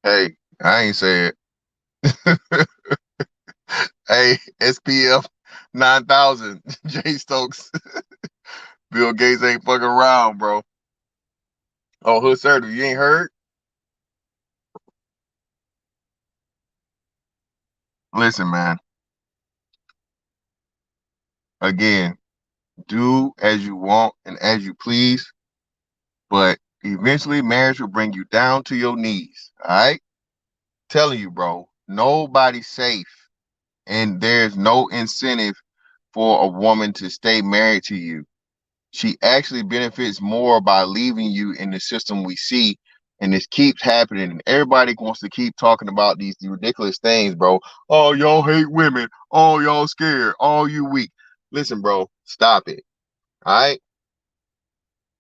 Hey, I ain't said. Hey, SPF 9000, Jay Stokes. Bill Gates ain't fucking around, bro. Oh, Hood Surgery, you ain't heard? Listen, man. Again, do as you want and as you please, but eventually marriage will bring you down to your knees. All right? Telling you, bro, nobody's safe, and there's no incentive for a woman to stay married to you. She actually benefits more by leaving you in the system we see. And this keeps happening. And everybody wants to keep talking about these ridiculous things, bro. Oh, y'all hate women. Oh, y'all scared. Oh, you weak. Listen, bro, stop it. All right.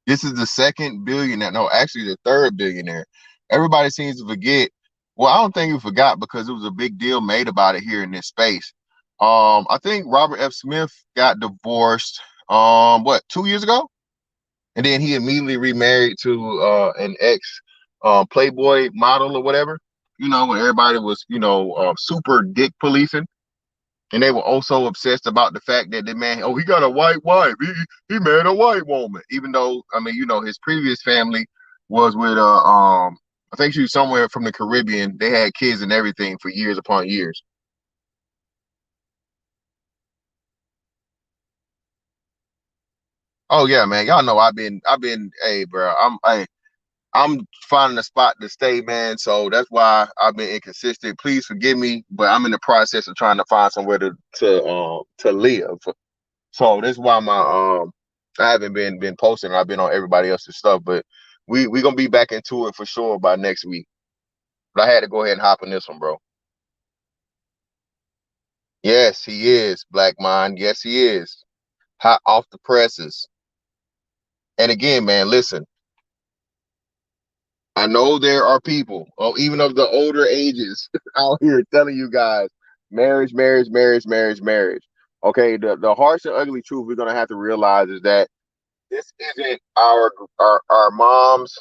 This is the second billionaire. No, actually, the third billionaire. Everybody seems to forget. Well, I don't think you forgot because it was a big deal made about it here in this space. I think Robert F. Smith got divorced. What, 2 years ago? And then he immediately remarried to an ex Playboy model or whatever. When everybody was super dick policing, and they were also obsessed about the fact that the man, oh, he got a white wife, he married a white woman, even though his previous family was with I think she was somewhere from the Caribbean. They had kids and everything for years upon years. Oh yeah, man, y'all know I've been, hey, bro, I'm finding a spot to stay, man. So that's why I've been inconsistent. Please forgive me, but I'm in the process of trying to find somewhere to live. So that's why my I haven't been posting. I've been on everybody else's stuff, but we gonna be back into it for sure by next week. But I had to go ahead and hop on this one, bro. Yes, he is Black Mind. Yes, he is hot off the presses. And again, man, listen. I know there are people, oh, even of the older ages, out here telling you guys, marriage, marriage, marriage, marriage, marriage. Okay, the harsh and ugly truth we're gonna have to realize is that this isn't our moms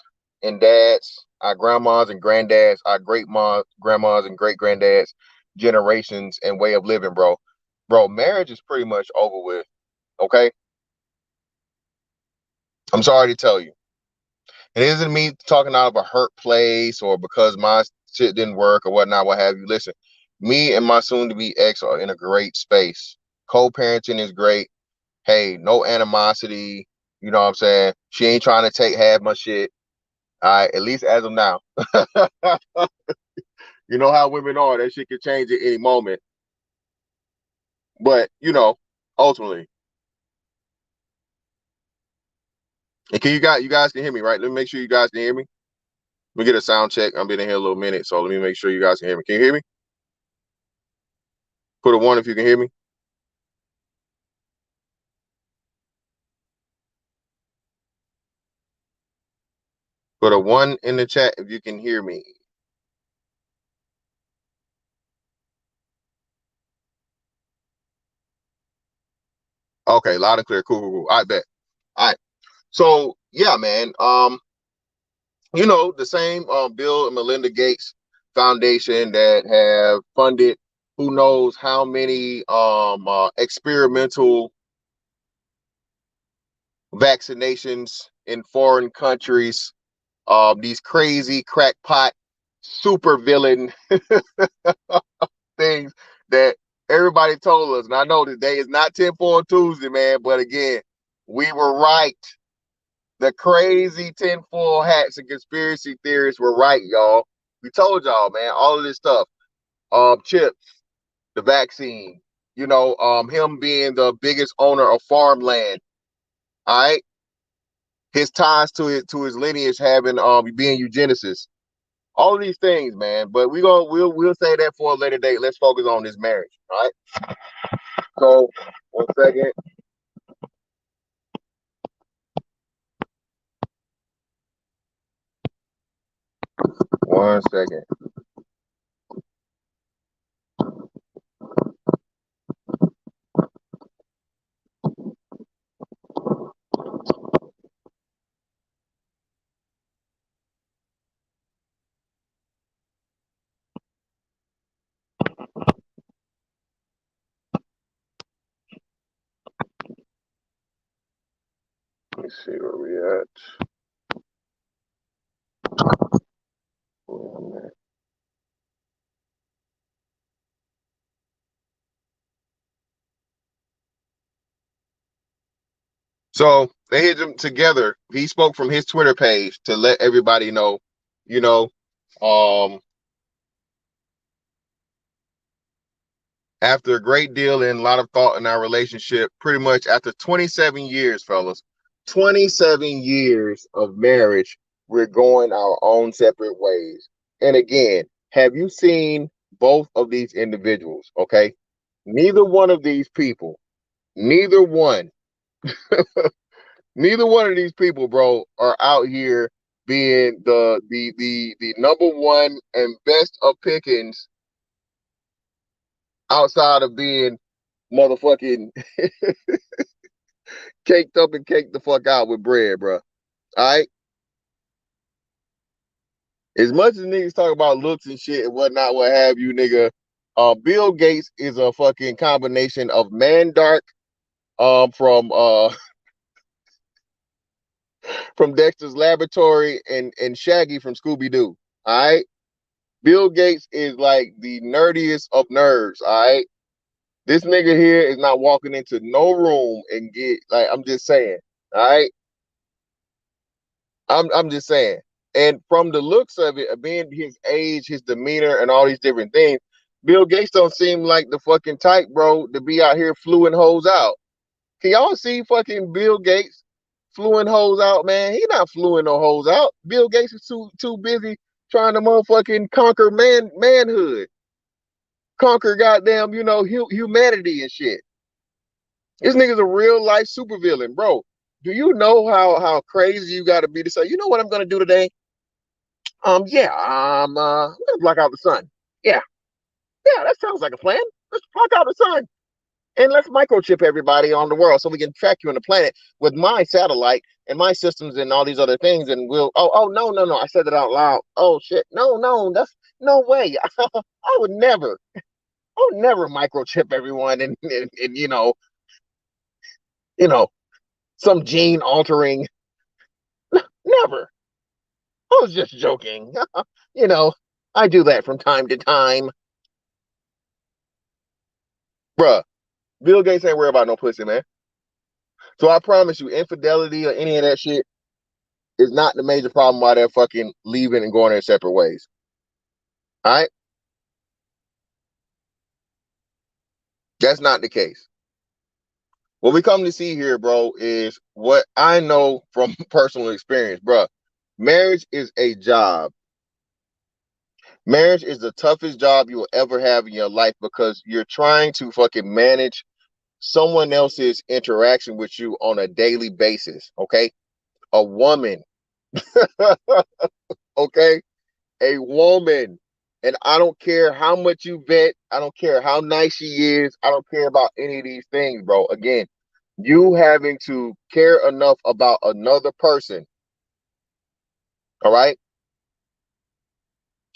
and dads, our grandmas and granddads, our great moms, grandmas and great granddads, generations and way of living, bro. Bro, marriage is pretty much over with. Okay, I'm sorry to tell you. It isn't me talking out of a hurt place or because my shit didn't work or whatnot, what have you. Listen, me and my soon to be ex are in a great space. Co parenting is great. Hey, no animosity. You know what I'm saying? She ain't trying to take half my shit. All right, at least as of now. You know how women are. That shit can change at any moment. But, ultimately. And you guys can hear me, right? Let me make sure you guys can hear me. Let me get a sound check. I've been in here a little minute, so let me make sure you guys can hear me. Can you hear me? Put a one if you can hear me. Put a one in the chat if you can hear me. Okay, loud and clear. Cool, cool, cool. I bet. All right. So yeah, man. The same Bill and Melinda Gates Foundation that have funded who knows how many experimental vaccinations in foreign countries. These crazy crackpot super villain things that everybody told us. And I know today is not 10-4 Tuesday, man, but again, we were right. The crazy tinfoil hats and conspiracy theorists were right, y'all. We told y'all, man, all of this stuff. Chips, the vaccine, him being the biggest owner of farmland. All right. His ties to his lineage having being eugenicist. All of these things, man. But we'll say that for a later date. Let's focus on this marriage. All right. So 1 second. 1 second. me see where we at. Where I'm at. So they hit them together. He spoke from his Twitter page to let everybody know, you know, um, after a great deal and a lot of thought in our relationship, pretty much after 27 years, fellas, 27 years of marriage, we're going our own separate ways. And again, have you seen both of these individuals? Okay. Neither one of these people, neither one, neither one of these people, bro, are out here being the number one and best of pickings outside of being motherfucking caked up and caked the fuck out with bread, bro. All right. As much as niggas talk about looks and shit and whatnot, what have you, nigga. Bill Gates is a fucking combination of Mandark, from from Dexter's Laboratory and Shaggy from Scooby Doo. All right. Bill Gates is like the nerdiest of nerds. All right. This nigga here is not walking into no room and get like I'm just saying. All right. I'm just saying. And from the looks of it, being his age, his demeanor, and all these different things, Bill Gates don't seem like the fucking type, bro, to be out here fluing hoes out. Can y'all see fucking Bill Gates fluing hoes out, man? He not fluing no hoes out. Bill Gates is too busy trying to motherfucking conquer manhood, conquer goddamn, humanity and shit. This nigga's a real life supervillain, bro. Do you know how crazy you got to be to say, you know what I'm gonna do today? Yeah, I'm gonna block out the sun. Yeah, yeah, that sounds like a plan. Let's block out the sun and let's microchip everybody on the world so we can track you on the planet with my satellite and my systems and all these other things. And we'll. Oh, no! I said it out loud. Oh shit! No, that's no way. I would never. I would never microchip everyone and you know, some gene altering. Never. I was just joking. you know, I do that from time to time, bruh. Bill Gates ain't worried about no pussy, man. So I promise you, infidelity or any of that shit is not the major problem why they're fucking leaving and going their separate ways. All right, that's not the case. What we come to see here, bro, is what I know from personal experience, bro. Marriage is a job. Marriage is the toughest job you will ever have in your life because you're trying to fucking manage someone else's interaction with you on a daily basis. Okay, a woman. Okay, a woman. And I don't care how much you vet. I don't care how nice she is. I don't care about any of these things, bro. Again, you having to care enough about another person, all right?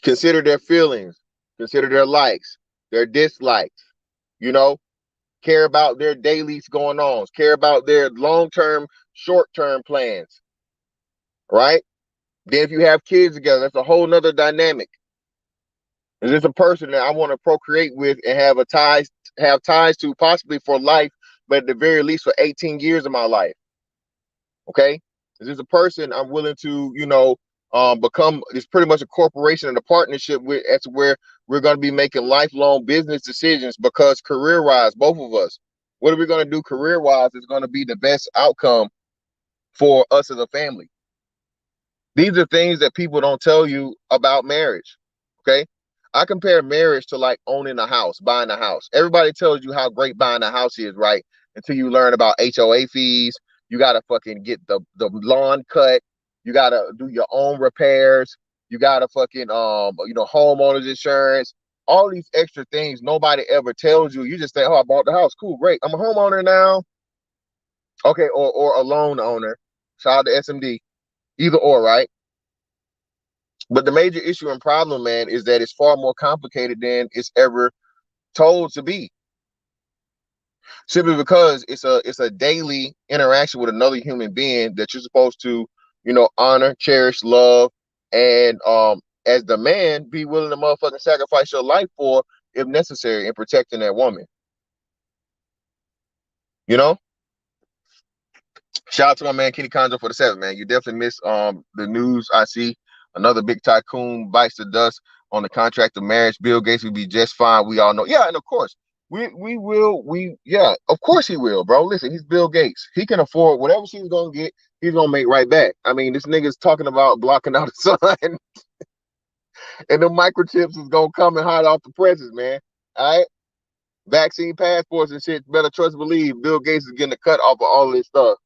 Consider their feelings, consider their likes, their dislikes, you know, care about their dailies going on, care about their long term, short term plans, right? Then if you have kids together, that's a whole nother dynamic. Is this a person that I want to procreate with and have ties to possibly for life, but at the very least for 18 years of my life? Okay. Is this a person I'm willing to, become it's pretty much a corporation and a partnership with as to where we're going to be making lifelong business decisions because career wise, both of us, what are we going to do career wise is going to be the best outcome for us as a family. These are things that people don't tell you about marriage. Okay. I compare marriage to like owning a house, buying a house. Everybody tells you how great buying a house is, right? Until you learn about HOA fees. You gotta fucking get the lawn cut. You gotta do your own repairs. You gotta fucking homeowners insurance. All these extra things nobody ever tells you. You just say, "Oh, I bought the house. Cool, great. I'm a homeowner now." Okay, or a loan owner. Shout out to SMD. Either or, right? But the major issue and problem, man, is that it's far more complicated than it's ever told to be. simply because it's a daily interaction with another human being that you're supposed to, honor, cherish, love, and as the man, be willing to motherfucking sacrifice your life for if necessary in protecting that woman. You know? Shout out to my man Kenny Conjo for the 7th, man. You definitely missed the news. I see another big tycoon bites the dust on the contract of marriage. Bill Gates will be just fine. We all know. Yeah, and of course, of course he will, bro. Listen, he's Bill Gates. He can afford whatever she's gonna get, he's gonna make right back. I mean, this nigga's talking about blocking out the sun and the microchips is gonna come and hide off the presses, man. All right. Vaccine passports and shit. Better trust and believe Bill Gates is getting a cut off of all this stuff.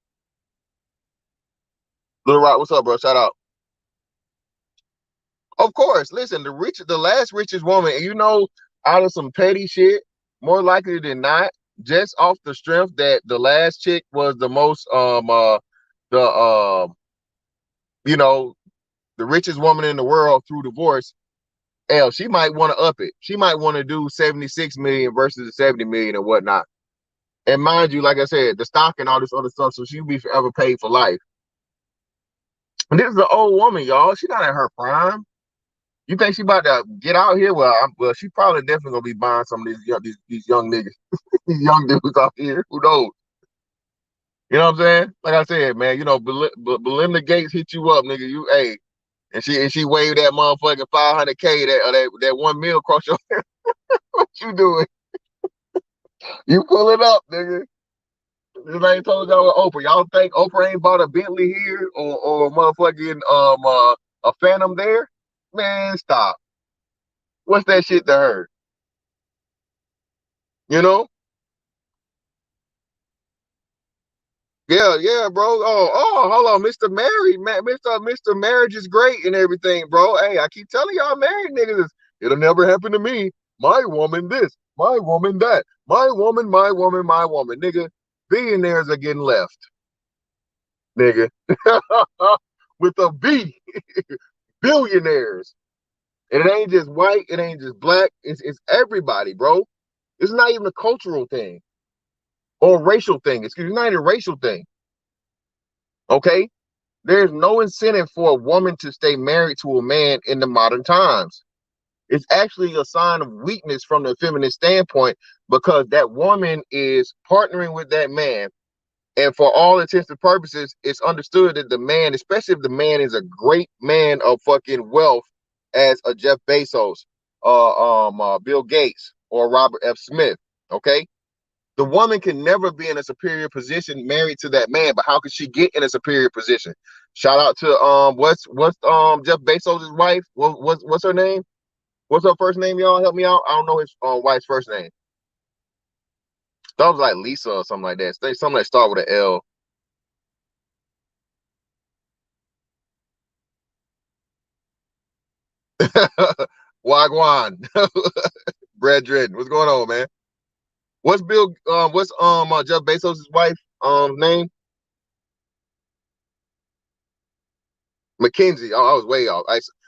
Little Rock, what's up, bro? Shout out. Of course, listen, the last richest woman, and out of some petty shit, more likely than not, just off the strength that the last chick was the most the you know, the richest woman in the world through divorce. Hell, she might want to up it. She might want to do 76 million versus the 70 million and whatnot. And mind you, like I said, the stock and all this other stuff, so she'll be forever paid for life. And this is an old woman, y'all. She's not in her prime. You think she about to get out here? Well, she probably definitely gonna be buying some of these young niggas, these young dudes out here. Who knows? You know what I'm saying? Like I said, man. Belinda Gates hit you up, nigga. And she waved that motherfucking 500K that 1 mil across your hair. What you doing? You pull it up, nigga. This ain't told y'all with Oprah. Y'all think Oprah ain't bought a Bentley here or a motherfucking a Phantom there? Man, stop. What's that shit to her? You know? Yeah, yeah, bro. Hold on, Mr. Married, man. Mr. Marriage is great and everything, bro. Hey, I keep telling y'all, married niggas, it'll never happen to me. My woman, this. My woman, that. My woman, my woman, my woman, nigga. Billionaires are getting left, nigga. With a B, billionaires. And it ain't just white, it ain't just black. It's everybody, bro. It's not even a cultural thing or a racial thing. It's not even a racial thing. Okay? There's no incentive for a woman to stay married to a man in the modern times. It's actually a sign of weakness from the feminist standpoint because that woman is partnering with that man. And for all intents and purposes, it's understood that the man, especially if the man is a great man of fucking wealth, as a Jeff Bezos, Bill Gates, or Robert F. Smith, okay? The woman can never be in a superior position married to that man, but how can she get in a superior position? Shout out to what's Jeff Bezos' wife? What's her name? What's her first name, y'all? Help me out. I don't know his wife's first name. That was like Lisa or something like that. Something that start with an L. Wagwan. Brethren. What's going on, man? What's Jeff Bezos' wife name? Mackenzie. Oh, I was way off.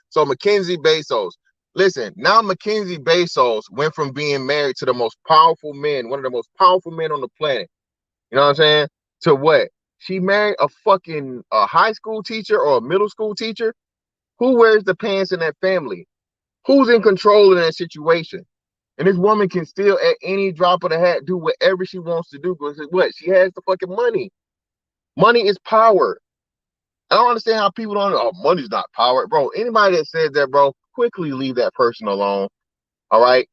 So Mackenzie Bezos. Listen, now Mackenzie Bezos went from being married to the most powerful men, one of the most powerful men on the planet. You know what I'm saying? To what? She married a fucking high school teacher or a middle school teacher. Who wears the pants in that family? Who's in control in that situation? And this woman can still, at any drop of the hat, do whatever she wants to do because what? She has the fucking money. Money is power. I don't understand how people don't. Oh, money's not power, bro. Anybody that says that, bro, quickly leave that person alone. All right.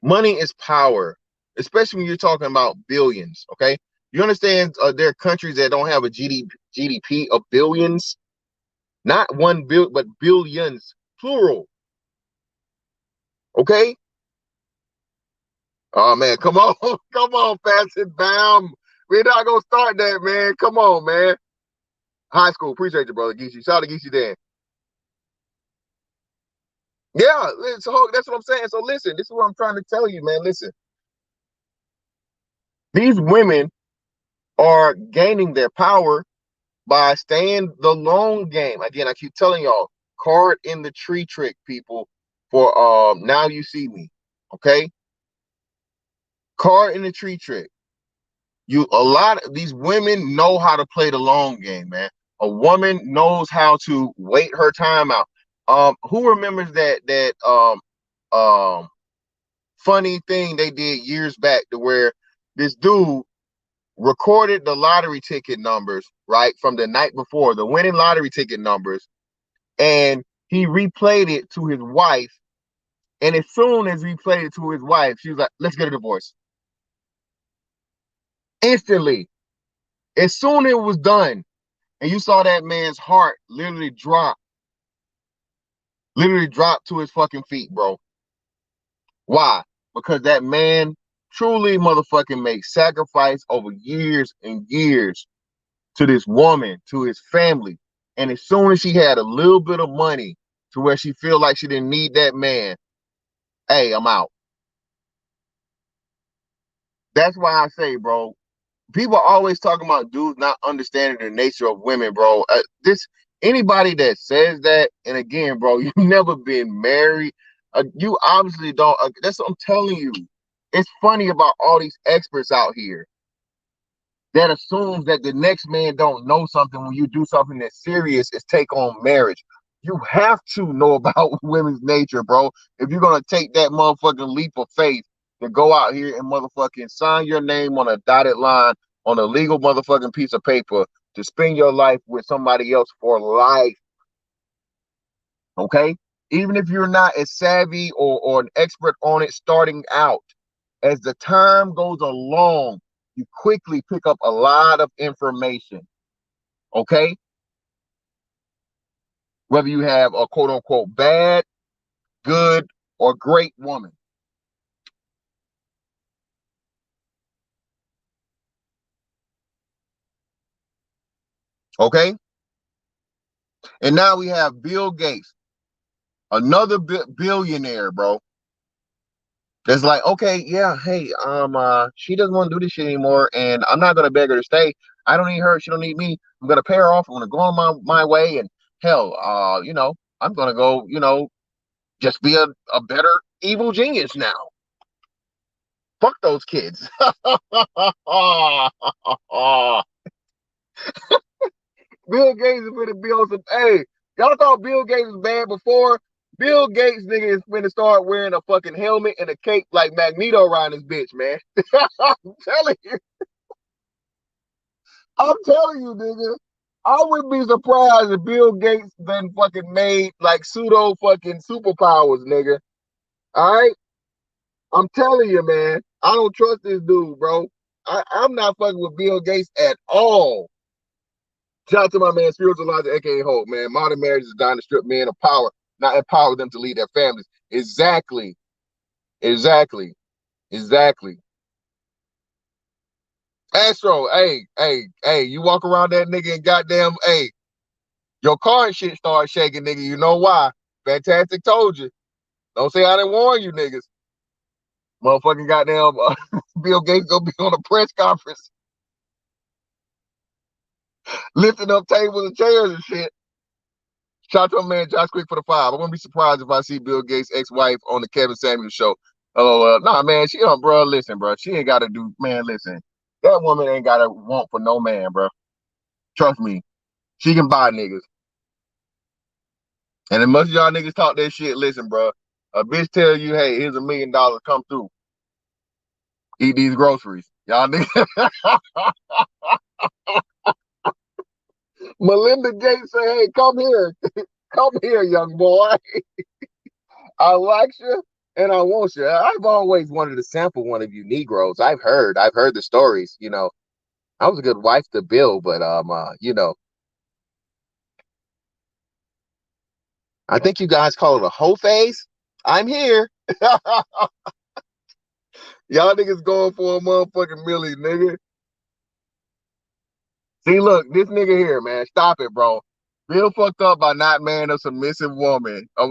Money is power, especially when you're talking about billions. Okay. You understand? There are countries that don't have a GDP of billions, not 1 billion, but billions, plural. Okay. Oh man, come on, come on, Facet Bam. We're not gonna start that, man. Come on, man. High school, appreciate you, brother Geechee. Shout out to Geechee Dan. Yeah, so that's what I'm saying. So listen, this is what I'm trying to tell you, man. Listen, these women are gaining their power by staying the long game. Again, I keep telling y'all, card in the tree trick, people. For Now You See Me, okay? Card in the tree trick. A lot of these women know how to play the long game, man. A woman knows how to wait her time out. Who remembers that funny thing they did years back to where this dude recorded the lottery ticket numbers, right, from the night before, the winning lottery ticket numbers, and he replayed it to his wife. And as soon as he played it to his wife, she was like, let's get a divorce. Instantly. As soon as it was done, and you saw that man's heart literally drop to his fucking feet, bro. Why? Because that man truly motherfucking made sacrifice over years and years to this woman, to his family. And as soon as she had a little bit of money to where she feel like she didn't need that man, hey, I'm out. That's why I say, bro, people are always talking about dudes not understanding the nature of women, bro. This anybody that says that, and again, bro, you've never been married. You obviously don't. That's what I'm telling you. It's funny about all these experts out here that assumes that the next man don't know something when you do something that's serious is take on marriage. You have to know about women's nature, bro. If you're gonna take that motherfucking leap of faith to go out here and motherfucking sign your name on a dotted line on a legal motherfucking piece of paper to spend your life with somebody else for life, okay? Even if you're not as savvy or an expert on it starting out, as the time goes along, you quickly pick up a lot of information, okay? Whether you have a quote unquote bad, good, or great woman, okay? And now we have Bill Gates, another billionaire, bro. That's like, okay, yeah, hey, she doesn't want to do this shit anymore, and I'm not gonna beg her to stay. I don't need her, she don't need me. I'm gonna pay her off. I'm gonna go on my way, and hell, I'm gonna go, just be a better evil genius now. Fuck those kids. Bill Gates is gonna be on some. Hey, y'all thought Bill Gates was bad before? Bill Gates nigga is gonna start wearing a fucking helmet and a cape like Magneto around this bitch, man. I'm telling you. I'm telling you, nigga. I wouldn't be surprised if Bill Gates then fucking made like pseudo fucking superpowers, nigga. All right? I'm telling you, man. I don't trust this dude, bro. I'm not fucking with Bill Gates at all. Shout out to my man, Spiritualizer, aka Hope, man. Modern marriage is designed to strip men of power, not empower them to lead their families. Exactly. Exactly. Exactly. Astro, hey, you walk around that nigga and goddamn, hey, your car and shit start shaking, nigga. You know why? Fantastic told you. Don't say I didn't warn you, niggas. Motherfucking goddamn Bill Gates gonna be on a press conference lifting up tables and chairs and shit. Shout out to my man Josh Quick for the 5. I wouldn't be surprised if I see Bill Gates' ex-wife on the Kevin Samuels show. Oh, nah, man, bro, listen, bro. She ain't got to do, man, listen. That woman ain't got to want for no man, bro. Trust me. She can buy niggas. And as much as y'all niggas talk that shit, listen, bro. A bitch tell you, hey, here's $1 million, come through. Eat these groceries. Y'all niggas. Melinda Gates say, hey, come here. Come here, young boy. I like you and I want you. I've always wanted to sample one of you Negroes. I've heard the stories. I was a good wife to Bill, but I think you guys call it a hoe face. I'm here. Y'all niggas going for a motherfucking millie, nigga. See, look, this nigga here, man. Stop it, bro. Bill fucked up by not marrying a submissive woman. A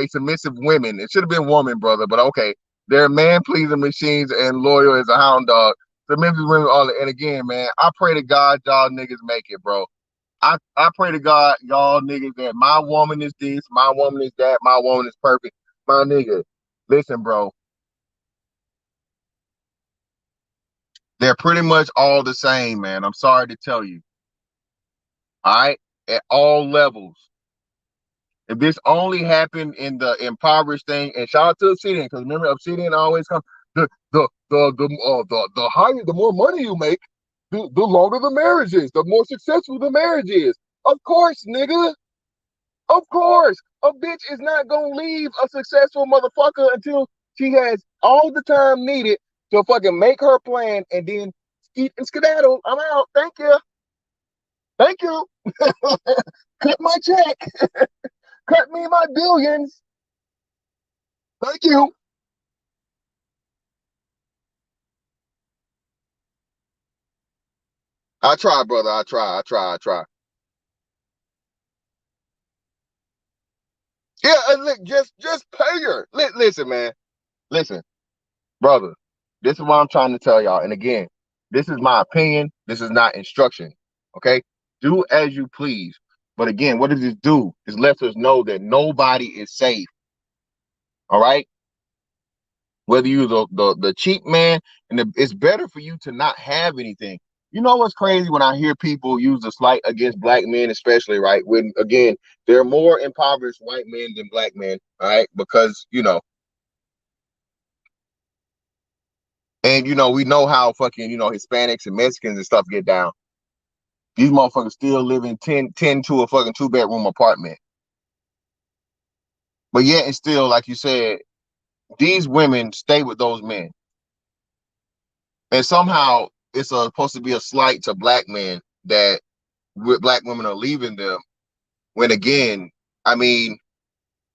submissive women. It should have been woman, brother, but okay. They're man pleasing machines and loyal as a hound dog. Submissive women all and again, man, I pray to God y'all niggas make it, bro. I pray to God y'all niggas that my woman is this, my woman is that, my woman is perfect. My nigga, listen, bro. They're pretty much all the same, man. I'm sorry to tell you. All right, at all levels. If this only happened in the impoverished thing, and shout out to Obsidian, because remember Obsidian always comes the higher, the more money you make, the longer the marriage is, the more successful the marriage is. Of course, nigga. Of course, a bitch is not gonna leave a successful motherfucker until she has all the time needed to fucking make her plan and then skeet and skedaddle. I'm out. Thank you. Thank you. Cut my check. Cut me my billions. Thank you. I try, brother. I try. I try. I try. Yeah, look, just pay her. Listen, man. Listen, brother. This is what I'm trying to tell y'all. And again, this is my opinion. This is not instruction. Okay? Do as you please. But again, what does this do? It lets us know that nobody is safe. All right? Whether you're the cheap man, and it's better for you to not have anything. You know what's crazy when I hear people use the slight against black men, especially, right? When again, there are more impoverished white men than black men, all right? Because and we know how fucking Hispanics and Mexicans and stuff get down. These motherfuckers still live in 10 to a fucking 2-bedroom apartment. But yet and still, like you said, these women stay with those men. And somehow it's supposed to be a slight to black men that black women are leaving them. When again, I mean,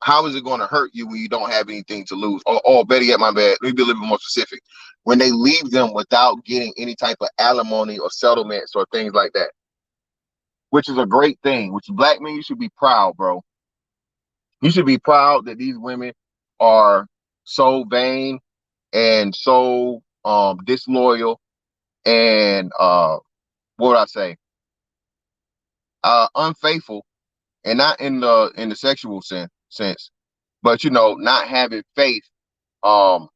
how is it going to hurt you when you don't have anything to lose? Or better yet, my bad, let me be a little bit more specific. When they leave them without getting any type of alimony or settlements or things like that, which is a great thing. Which black men, you should be proud, bro. You should be proud that these women are so vain and so disloyal and what would I say? Unfaithful, and not in the sexual sense, but not having faith in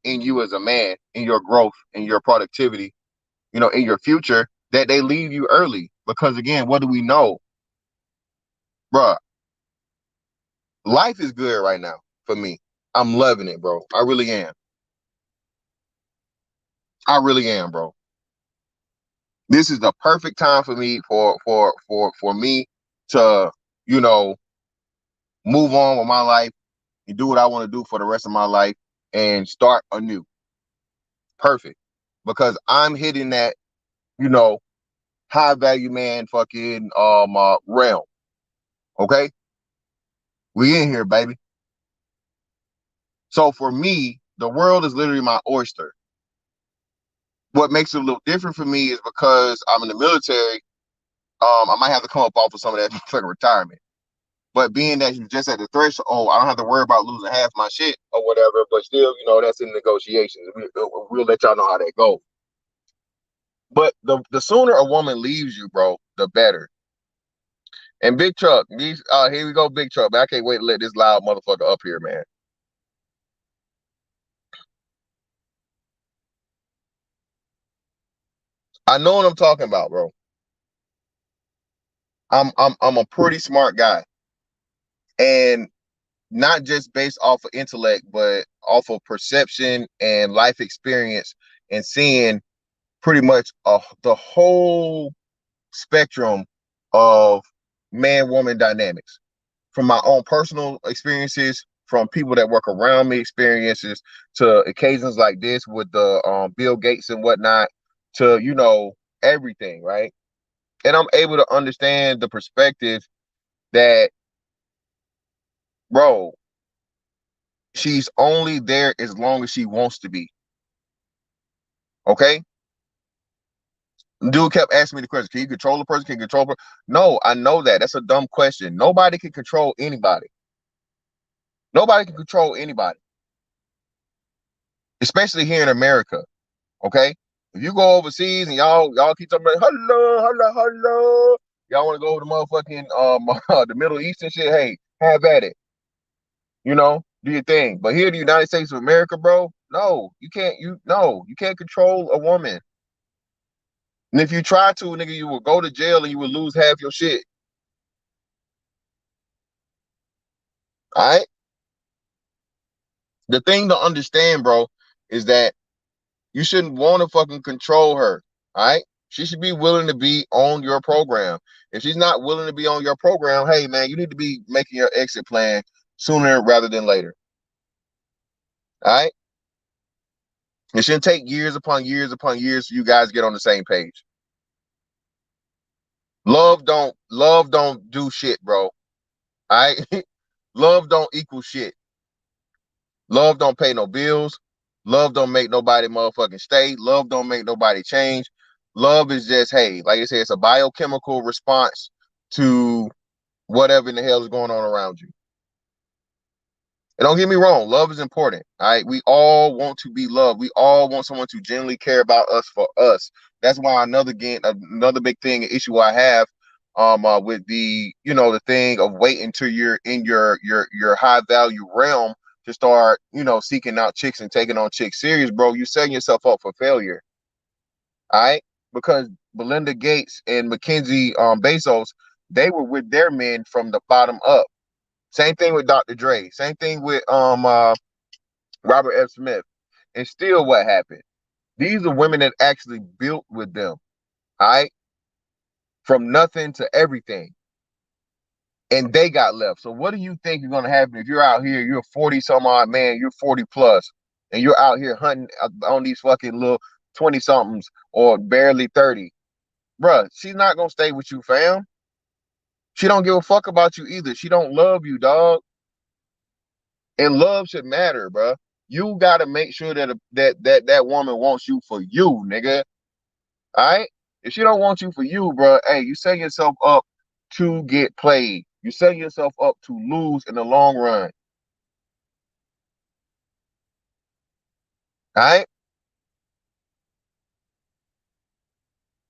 you as a man, in your growth, in your productivity, in your future, that they leave you early. Because again, what do we know? Bruh, life is good right now for me. I'm loving it, bro. I really am. I really am, bro. This is the perfect time for me for me to, you know, move on with my life and do what I want to do for the rest of my life and start anew. Perfect. Because I'm hitting that, you know, high value man fucking realm. Okay? We in here, baby. So for me, the world is literally my oyster. What makes it a little different for me is because I'm in the military, I might have to come up off of some of that fucking retirement. But being that you're just at the threshold, I don't have to worry about losing half my shit or whatever. But still, that's in negotiations. We'll let y'all know how that goes. But the sooner a woman leaves you, bro, the better. And Big Truck, here we go, Big Truck. But I can't wait to let this loud motherfucker up here, man. I know what I'm talking about, bro. I'm a pretty smart guy, and not just based off of intellect, but off of perception and life experience, and seeing pretty much the whole spectrum of man-woman dynamics, from my own personal experiences, from people that work around me experiences, to occasions like this with the Bill Gates and whatnot, to everything, right? And I'm able to understand the perspective that, bro, she's only there as long as she wants to be. Okay? Dude kept asking me the question, can you control a person? Can you control a person? No, I know that. That's a dumb question. Nobody can control anybody. Nobody can control anybody, especially here in America. Okay? If you go overseas and y'all keep talking about hello, hello, hello, y'all want to go to motherfucking the Middle East and shit, hey, have at it. Do your thing. But here in the United States of America, bro, No, you can't. You can't control a woman. And if you try to, nigga, you will go to jail and you will lose half your shit. All right. The thing to understand, bro, is that you shouldn't want to fucking control her. All right. She should be willing to be on your program. If she's not willing to be on your program, hey man, you need to be making your exit plan sooner rather than later. All right. It shouldn't take years upon years upon years for you guys to get on the same page. Love don't do shit, bro. All right. Love don't equal shit. Love don't pay no bills. Love don't make nobody motherfucking stay. Love don't make nobody change. Love is just, hey, like I said, it's a biochemical response to whatever in the hell is going on around you. And don't get me wrong, love is important. All right. We all want to be loved. We all want someone to genuinely care about us for us. That's why another big thing, issue I have with the, the thing of waiting till you're in your high value realm to start, seeking out chicks and taking on chicks serious, bro. You're setting yourself up for failure. All right. Because Belinda Gates and Mackenzie Bezos, they were with their men from the bottom up. Same thing with Dr. Dre. Same thing with Robert F. Smith. And still what happened? These are women that actually built with them. All right. From nothing to everything. And they got left. So what do you think is going to happen if you're out here, you're a 40 some odd man, you're 40 plus, and you're out here hunting on these fucking little 20 somethings or barely 30? Bruh, she's not going to stay with you, fam. She don't give a fuck about you either. She don't love you, dog. And love should matter, bro. You gotta make sure that woman wants you for you, nigga. All right. If she don't want you for you, bro, hey, you set yourself up to get played. You set yourself up to lose in the long run. All right.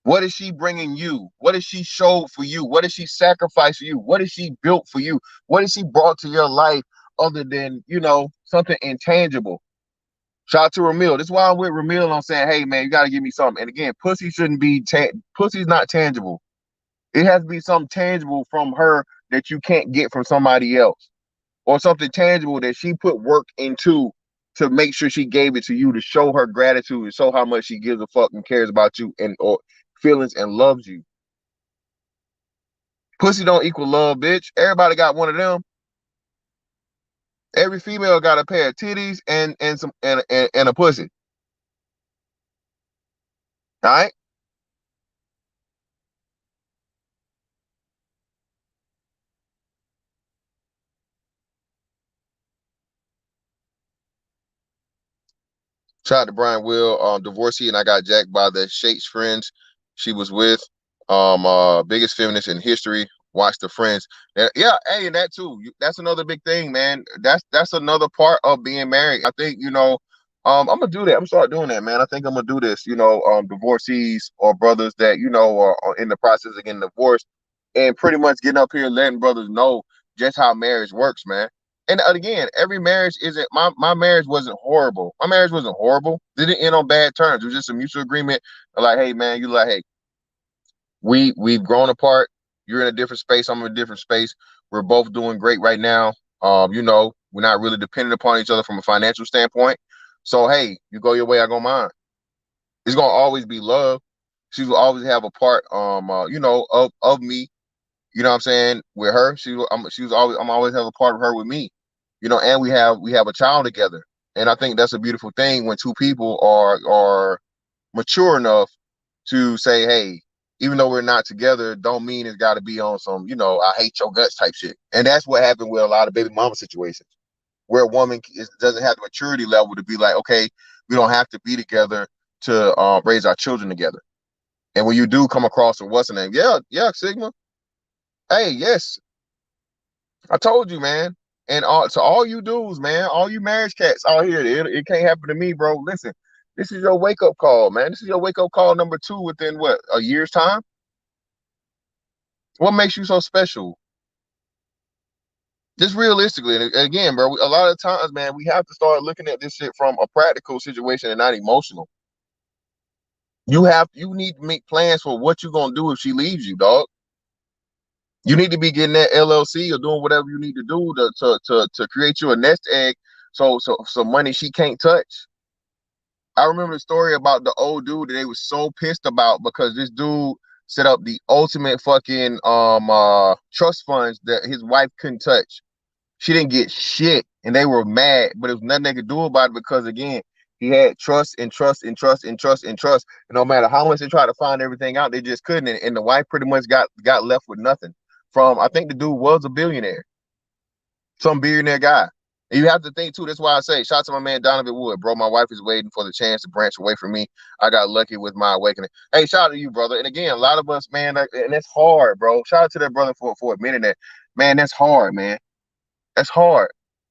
What is she bringing you? What is she showed for you? What is she sacrificed for you? What is she built for you? What is she brought to your life other than, something intangible? Shout out to Ramil. This is why I'm with Ramil. I'm saying, hey man, you gotta give me something. And again, pussy shouldn't be pussy's not tangible. It has to be something tangible from her that you can't get from somebody else, or something tangible that she put work into to make sure she gave it to you to show her gratitude and show how much she gives a fuck and cares about you and or feelings and loves you. Pussy don't equal love, bitch. Everybody got one of them. Every female got a pair of titties and some and a pussy. All right. Shout out to Brian Will, divorcee, and I got jacked by the Shake's friends she was with. Biggest feminist in history. Watch the Friends. Yeah, hey, and that too. That's another big thing, man. That's another part of being married. I think I'm gonna do that. I'm gonna start doing that, man. I think I'm gonna do this. Divorcees or brothers that are in the process of getting divorced, and pretty much getting up here letting brothers know just how marriage works, man. And again, every marriage isn't my marriage wasn't horrible. My marriage wasn't horrible. It didn't end on bad terms. It was just a mutual agreement. Like, hey man, hey, we've grown apart. You're in a different space. I'm in a different space. We're both doing great right now. We're not really dependent upon each other from a financial standpoint. So hey, you go your way, I go mine. It's gonna always be love. She will always have a part, of me. You know what I'm saying? With her, she was always I'm always have a part of her with me. And we have a child together. And I think that's a beautiful thing when two people are mature enough to say, hey, even though we're not together, don't mean it's got to be on some, I hate your guts type shit. And that's what happened with a lot of baby mama situations, where a woman doesn't have the maturity level to be like, okay, we don't have to be together to raise our children together. And when you do come across a what's the name, yeah, Sigma. Hey, yes, I told you, man. And all you dudes, man, all you marriage cats out here, it can't happen to me, bro. Listen, this is your wake up call, man. This is your wake up call number 2 within what, a year's time? What makes you so special? Just realistically, and again, bro, a lot of times, man, we have to start looking at this shit from a practical situation and not emotional. You need to make plans for what you're gonna do if she leaves you, dog. You need to be getting that LLC or doing whatever you need to do to create you a nest egg, so money she can't touch. I remember the story about the old dude that they was so pissed about because this dude set up the ultimate fucking trust funds that his wife couldn't touch. She didn't get shit, and they were mad, but there was nothing they could do about it because again, he had trust and trust and trust and trust and trust. And no matter how much they tried to find everything out, they just couldn't. And the wife pretty much got left with nothing. From I think the dude was a billionaire, some billionaire guy. And you have to think too. That's why I say, shout out to my man Donovan Wood, bro. My wife is waiting for the chance to branch away from me. I got lucky with my awakening. Hey, shout out to you, brother. And again, a lot of us, man, and that's hard, bro. Shout out to that brother for admitting that, man. That's hard, man. That's hard.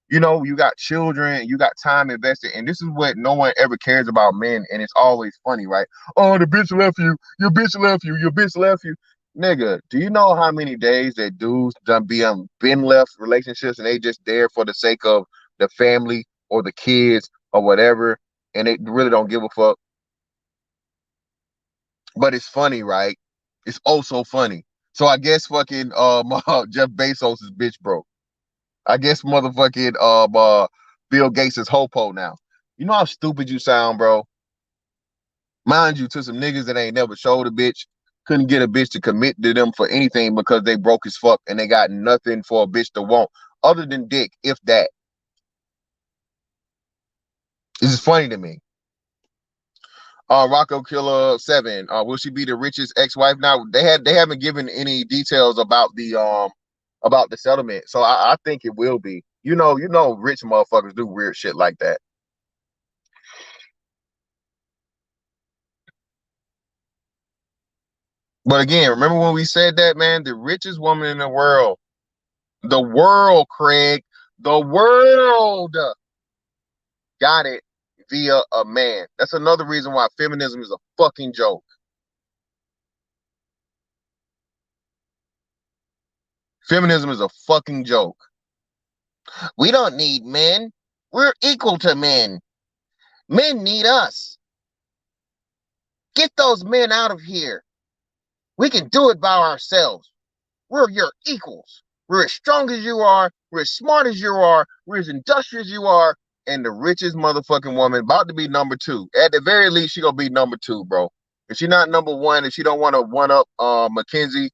You know, you got children, you got time invested, and this is what no one ever cares about men, and it's always funny, right? Oh, the bitch left you, your bitch left you, your bitch left you. Nigga, do you know how many days that dudes done been left relationships and they just there for the sake of the family or the kids or whatever, and they really don't give a fuck? But it's funny, right? It's oh so funny. So I guess fucking Jeff Bezos is bitch broke. I guess motherfucking Bill Gates is hopo now. You know how stupid you sound, bro? Mind you, to some niggas that ain't never showed a bitch, couldn't get a bitch to commit to them for anything because they broke as fuck and they got nothing for a bitch to want other than dick, if that. This is funny to me. Rocco Killer 7. Will she be the richest ex-wife? Now they haven't given any details about the settlement. So I think it will be. You know rich motherfuckers do weird shit like that. But again, remember when we said that, man, the richest woman in the world, Craig, the world got it via a man. That's another reason why feminism is a fucking joke. Feminism is a fucking joke. We don't need men. We're equal to men. Men need us. Get those men out of here. We can do it by ourselves. We're your equals. We're as strong as you are. We're as smart as you are. We're as industrious as you are. And the richest motherfucking woman about to be number two. At the very least, she gonna be number two, bro. If she not number one, if she don't want to one up Mackenzie,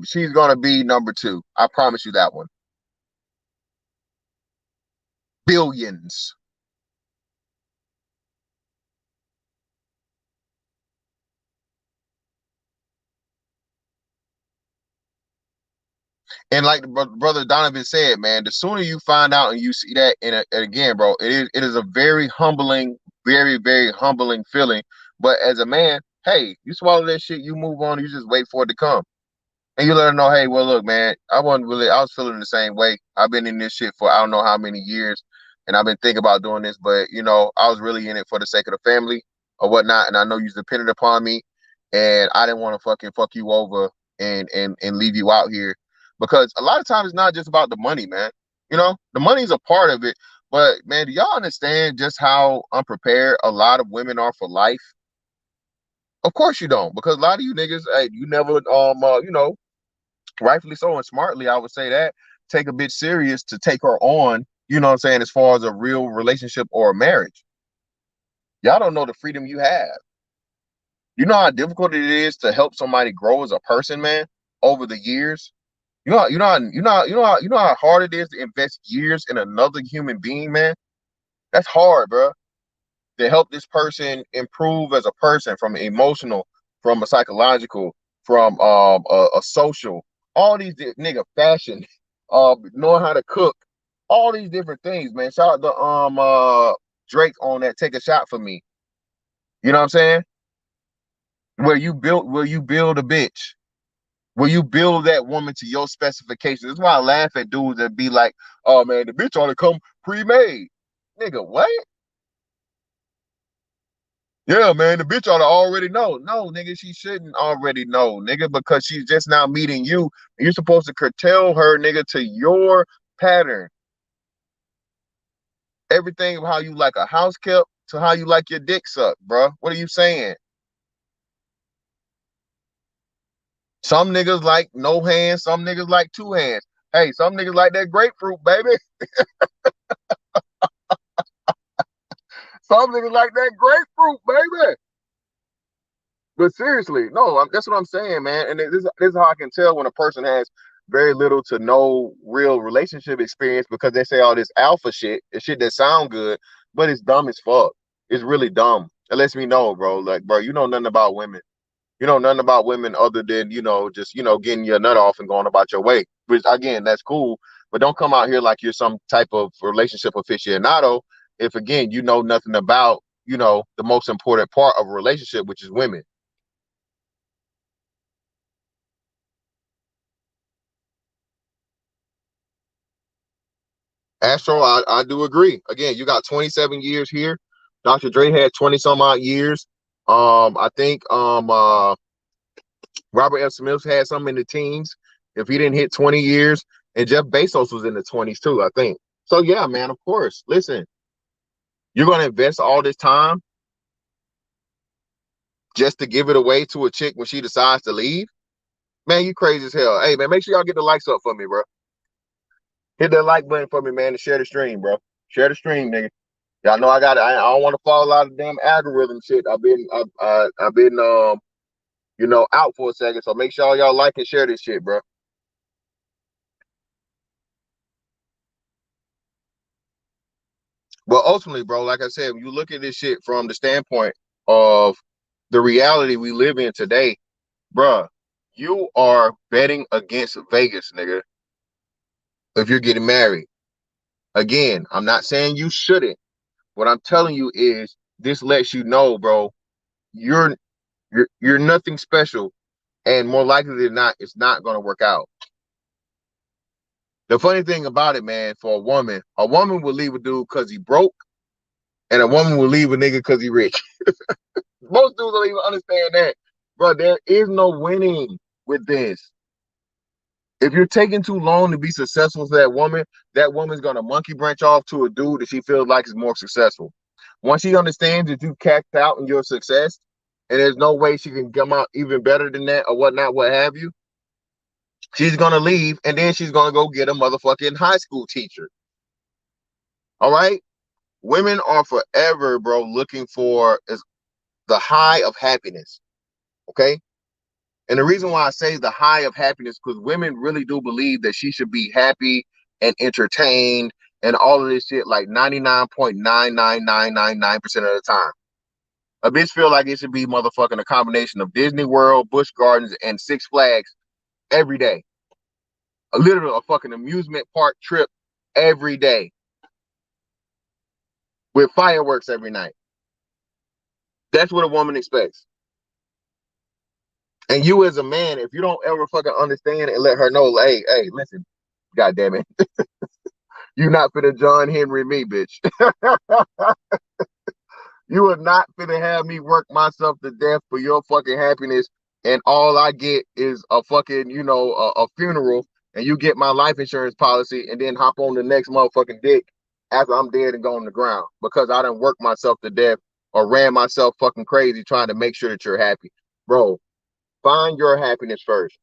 she's gonna be number two. I promise you that one. Billions. And like the brother Donovan said, man, the sooner you find out and you see that, and again, bro, it is a very humbling, very very humbling feeling. But as a man, hey, you swallow that shit, you move on, you just wait for it to come, and you let her know, hey, well, look, man, I was feeling the same way. I've been in this shit for I don't know how many years, and I've been thinking about doing this, but I was really in it for the sake of the family or whatnot, and I know you're dependent upon me, and I didn't want to fucking fuck you over and leave you out here because a lot of times it's not just about the money, man. The money's a part of it, but man, do y'all understand just how unprepared a lot of women are for life? Of course you don't, because a lot of you niggas, hey, you never rightfully so and smartly, I would say that, take a bitch serious to take her on, you know what I'm saying, as far as a real relationship or a marriage. Y'all don't know the freedom you have. You know how difficult it is to help somebody grow as a person, man, over the years. You know how hard it is to invest years in another human being, man. That's hard, bro. To help this person improve as a person, from emotional, from a psychological, from a social, all these nigga fashion, knowing how to cook, all these different things, man. Shout out to Drake on that "Take a Shot for Me." You know what I'm saying? Where you build a bitch, where you build that woman to your specifications. That's why I laugh at dudes that be like, "Oh man, the bitch ought to come pre-made." Nigga, what? Yeah, man, the bitch ought to already know. No, nigga, she shouldn't already know, nigga, because she's just now meeting you. And you're supposed to curtail her, nigga, to your pattern. Everything of how you like a house kept to how you like your dick sucked, bro. What are you saying? Some niggas like no hands, some niggas like two hands. Hey, some niggas like that grapefruit, baby. Some niggas like that grapefruit, baby. But seriously, no, that's what I'm saying, man. And this is how I can tell when a person has very little to no real relationship experience because they say all this alpha shit, the shit that sound good, but it's dumb as fuck. It's really dumb. It lets me know, bro. Like, bro, you know nothing about women. You know nothing about women other than, just, getting your nut off and going about your way. Which again, that's cool. But don't come out here like you're some type of relationship aficionado if again you know nothing about, the most important part of a relationship, which is women. Astro, I do agree. Again, you got 27 years here. Dr. Dre had 20 some odd years. I think Robert F. Smith had some in the teens. If he didn't hit 20 years, and Jeff Bezos was in the 20s too, I think. So yeah, man, of course. Listen, you're gonna invest all this time just to give it away to a chick when she decides to leave? Man, you crazy as hell. Hey man, make sure y'all get the likes up for me, bro. Hit that like button for me, man, and share the stream, bro. Share the stream, nigga. Y'all know I got it. I don't want to fall out of the damn algorithm shit. I've been out for a second. So make sure y'all like and share this shit, bro. But ultimately, bro, like I said, when you look at this shit from the standpoint of the reality we live in today, bro, you are betting against Vegas, nigga. If you're getting married, again, I'm not saying you shouldn't. What I'm telling you is this lets you know, bro, you're you're nothing special, and more likely than not, it's not gonna work out. The funny thing about it, man, for a woman will leave a dude because he broke, and a woman will leave a nigga because he rich. Most dudes don't even understand that. Bro, there is no winning with this. If you're taking too long to be successful for that woman's gonna monkey branch off to a dude that she feels like is more successful. Once she understands that you capped out in your success, and there's no way she can come out even better than that or whatnot, what have you, she's gonna leave, and then she's gonna go get a motherfucking high school teacher. All right? Women are forever, bro, looking for is the high of happiness. Okay? And the reason why I say the high of happiness, because women really do believe that she should be happy and entertained and all of this shit like 99.99999% of the time. A bitch feel like it should be motherfucking a combination of Disney World, Busch Gardens, and Six Flags every day. A literal a fucking amusement park trip every day with fireworks every night. That's what a woman expects. And you as a man, if you don't ever fucking understand and let her know, like, hey, listen, God damn it, you not finna John Henry me, bitch. You are not finna have me work myself to death for your fucking happiness, and all I get is a fucking, a funeral, and you get my life insurance policy, and then hop on the next motherfucking dick after I'm dead and gone on the ground because I done worked myself to death or ran myself fucking crazy trying to make sure that you're happy. Bro, find your happiness first,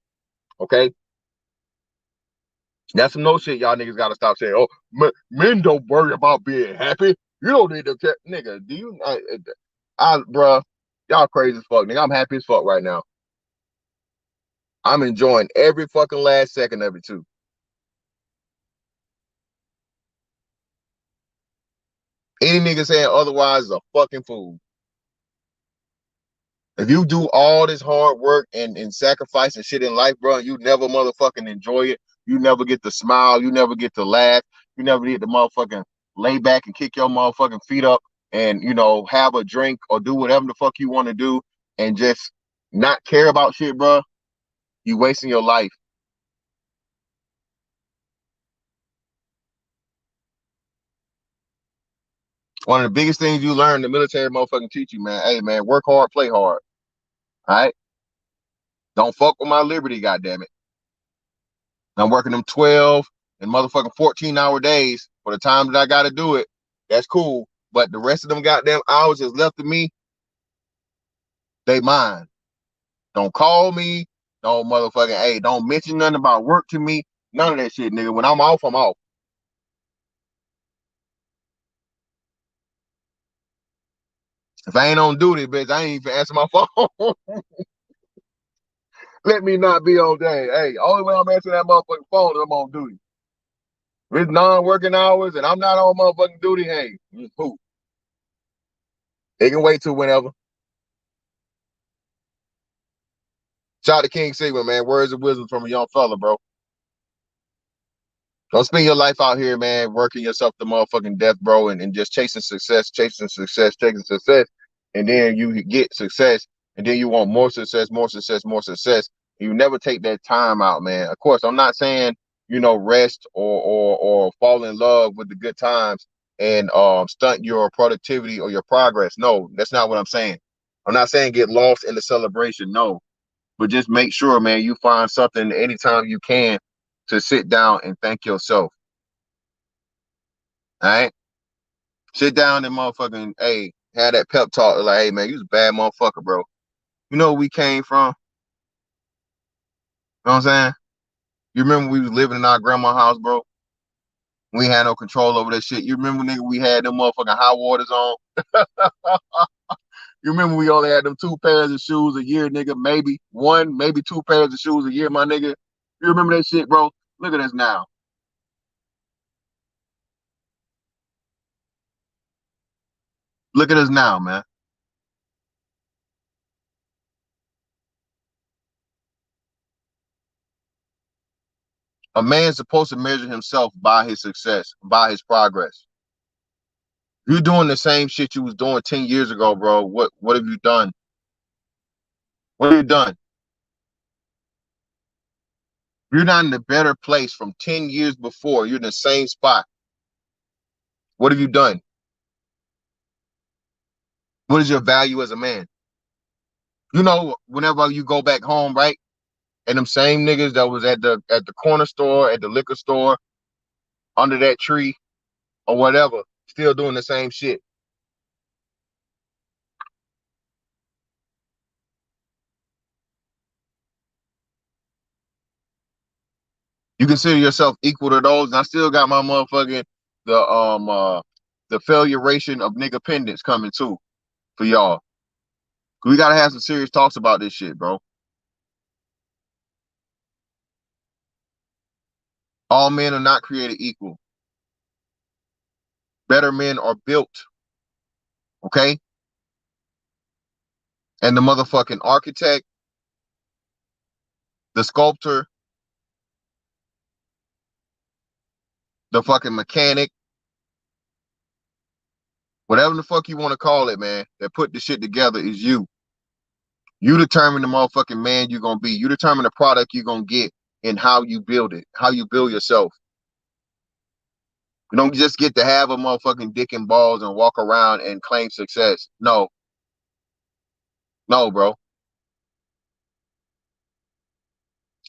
okay? That's some no shit y'all niggas gotta stop saying. Oh, men don't worry about being happy. You don't need to tell nigga. Do you? Bruh, y'all crazy as fuck, nigga. I'm happy as fuck right now. I'm enjoying every fucking last second of it too. Any nigga saying otherwise is a fucking fool. If you do all this hard work and sacrifice and shit in life, bro, you never motherfucking enjoy it. You never get to smile. You never get to laugh. You never get to motherfucking lay back and kick your motherfucking feet up and, have a drink or do whatever the fuck you want to do and just not care about shit, bro. You wasting your life. One of the biggest things you learn the military motherfucking teach you, man. Hey, man, work hard, play hard. All right? Don't fuck with my liberty, goddamn it. I'm working them 12, in motherfucking 14-hour days for the time that I got to do it, that's cool. But the rest of them goddamn hours that's left of me, they mine. Don't call me. Don't motherfucking, hey, don't mention nothing about work to me. None of that shit, nigga. When I'm off, I'm off. If I ain't on duty, bitch, I ain't even answer my phone. Let me not be on day. Hey, only way I'm answering that motherfucking phone is I'm on duty. If it's non-working hours and I'm not on motherfucking duty, hey, cool. It can wait till whenever. Shout out to King Sigma, man. Words of wisdom from a young fella, bro. Don't spend your life out here, man, working yourself to motherfucking death, bro, and just chasing success, chasing success, chasing success. And then you get success, and then you want more success, more success, more success. You never take that time out, man. Of course, I'm not saying, rest or fall in love with the good times and stunt your productivity or your progress. No, that's not what I'm saying. I'm not saying get lost in the celebration. No, but just make sure, man, you find something anytime you can to sit down and thank yourself. All right? Sit down and motherfucking, hey, have that pep talk. Like, hey, man, you was a bad motherfucker, bro. You know where we came from? You know what I'm saying? You remember we was living in our grandma's house, bro? We had no control over that shit. You remember, nigga, we had them motherfucking high waters on? You remember we only had them 2 pairs of shoes a year, nigga? Maybe one, maybe 2 pairs of shoes a year, my nigga. You remember that shit, bro? Look at us now. Look at us now, man. A man's supposed to measure himself by his success, by his progress. You're doing the same shit you was doing 10 years ago, bro. What have you done? What have you done? You're not in a better place from 10 years before. You're in the same spot. What have you done? What is your value as a man? Whenever you go back home, right? And them same niggas that was at the corner store, at the liquor store, under that tree, or whatever, still doing the same shit. You consider yourself equal to those, and I still got my motherfucking the failure ration of nigga pendants coming too for y'all. We gotta have some serious talks about this shit, bro. All men are not created equal. Better men are built, okay? And the motherfucking architect, the sculptor, the fucking mechanic, whatever the fuck you want to call it, man, that put the shit together is you. You determine the motherfucking man you're gonna be. You determine the product you're gonna get and how you build it, how you build yourself. You don't just get to have a motherfucking dick and balls and walk around and claim success. No, no, bro.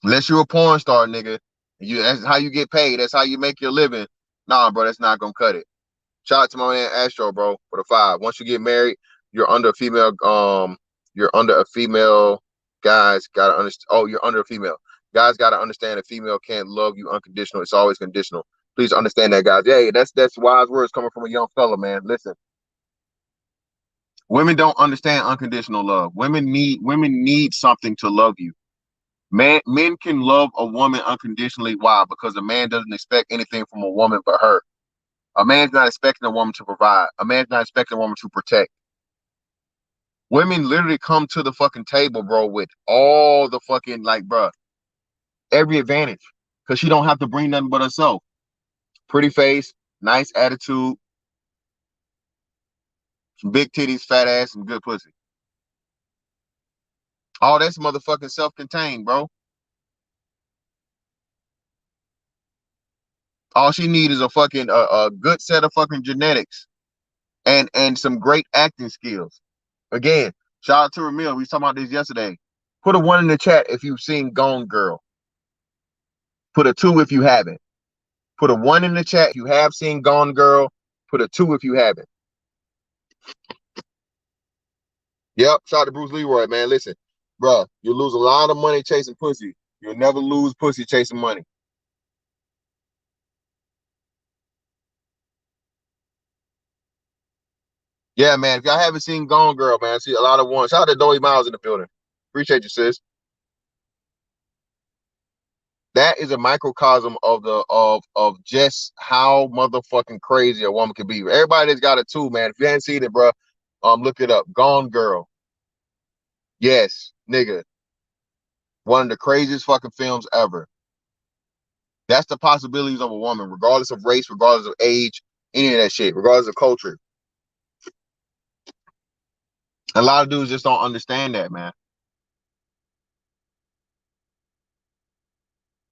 Unless you're a porn star, nigga. That's how you get paid. That's how you make your living. Nah, bro, that's not gonna cut it. Shout out to my man Astro, bro, for the 5. Once you get married, you're under a female. You're under a female. Guys gotta understand. Oh, you're under a female. Guys gotta understand a female can't love you unconditional. It's always conditional. Please understand that, guys. Yeah, that's wise words coming from a young fella, man. Listen, women don't understand unconditional love. Women need something to love you. Men can love a woman unconditionally. Why? Because a man doesn't expect anything from a woman but her. A man's not expecting a woman to provide. A man's not expecting a woman to protect. Women literally come to the fucking table, bro, with all the fucking, like, bro, every advantage. Because she don't have to bring nothing but herself. Pretty face, nice attitude, some big titties, fat ass, and good pussy. All that's motherfucking self-contained, bro. All she need is a good set of fucking genetics and some great acting skills. Again, shout out to Ramil. We was talking about this yesterday. Put a 1 in the chat if you've seen Gone Girl. Put a 2 if you haven't. Put a 1 in the chat if you have seen Gone Girl. Put a 2 if you haven't. Yep, shout out to Bruce Leroy, man. Listen, bro, you lose a lot of money chasing pussy. You'll never lose pussy chasing money. Yeah, man. If y'all haven't seen Gone Girl, man, I see a lot of ones. Shout out to Doey Miles in the building. Appreciate you, sis. That is a microcosm of the of just how motherfucking crazy a woman can be. Everybody that's got it too, man. If you haven't seen it, bro, look it up. Gone Girl. Yes, nigga. One of the craziest fucking films ever. That's the possibilities of a woman, regardless of race, regardless of age, any of that shit, regardless of culture. A lot of dudes just don't understand that, man.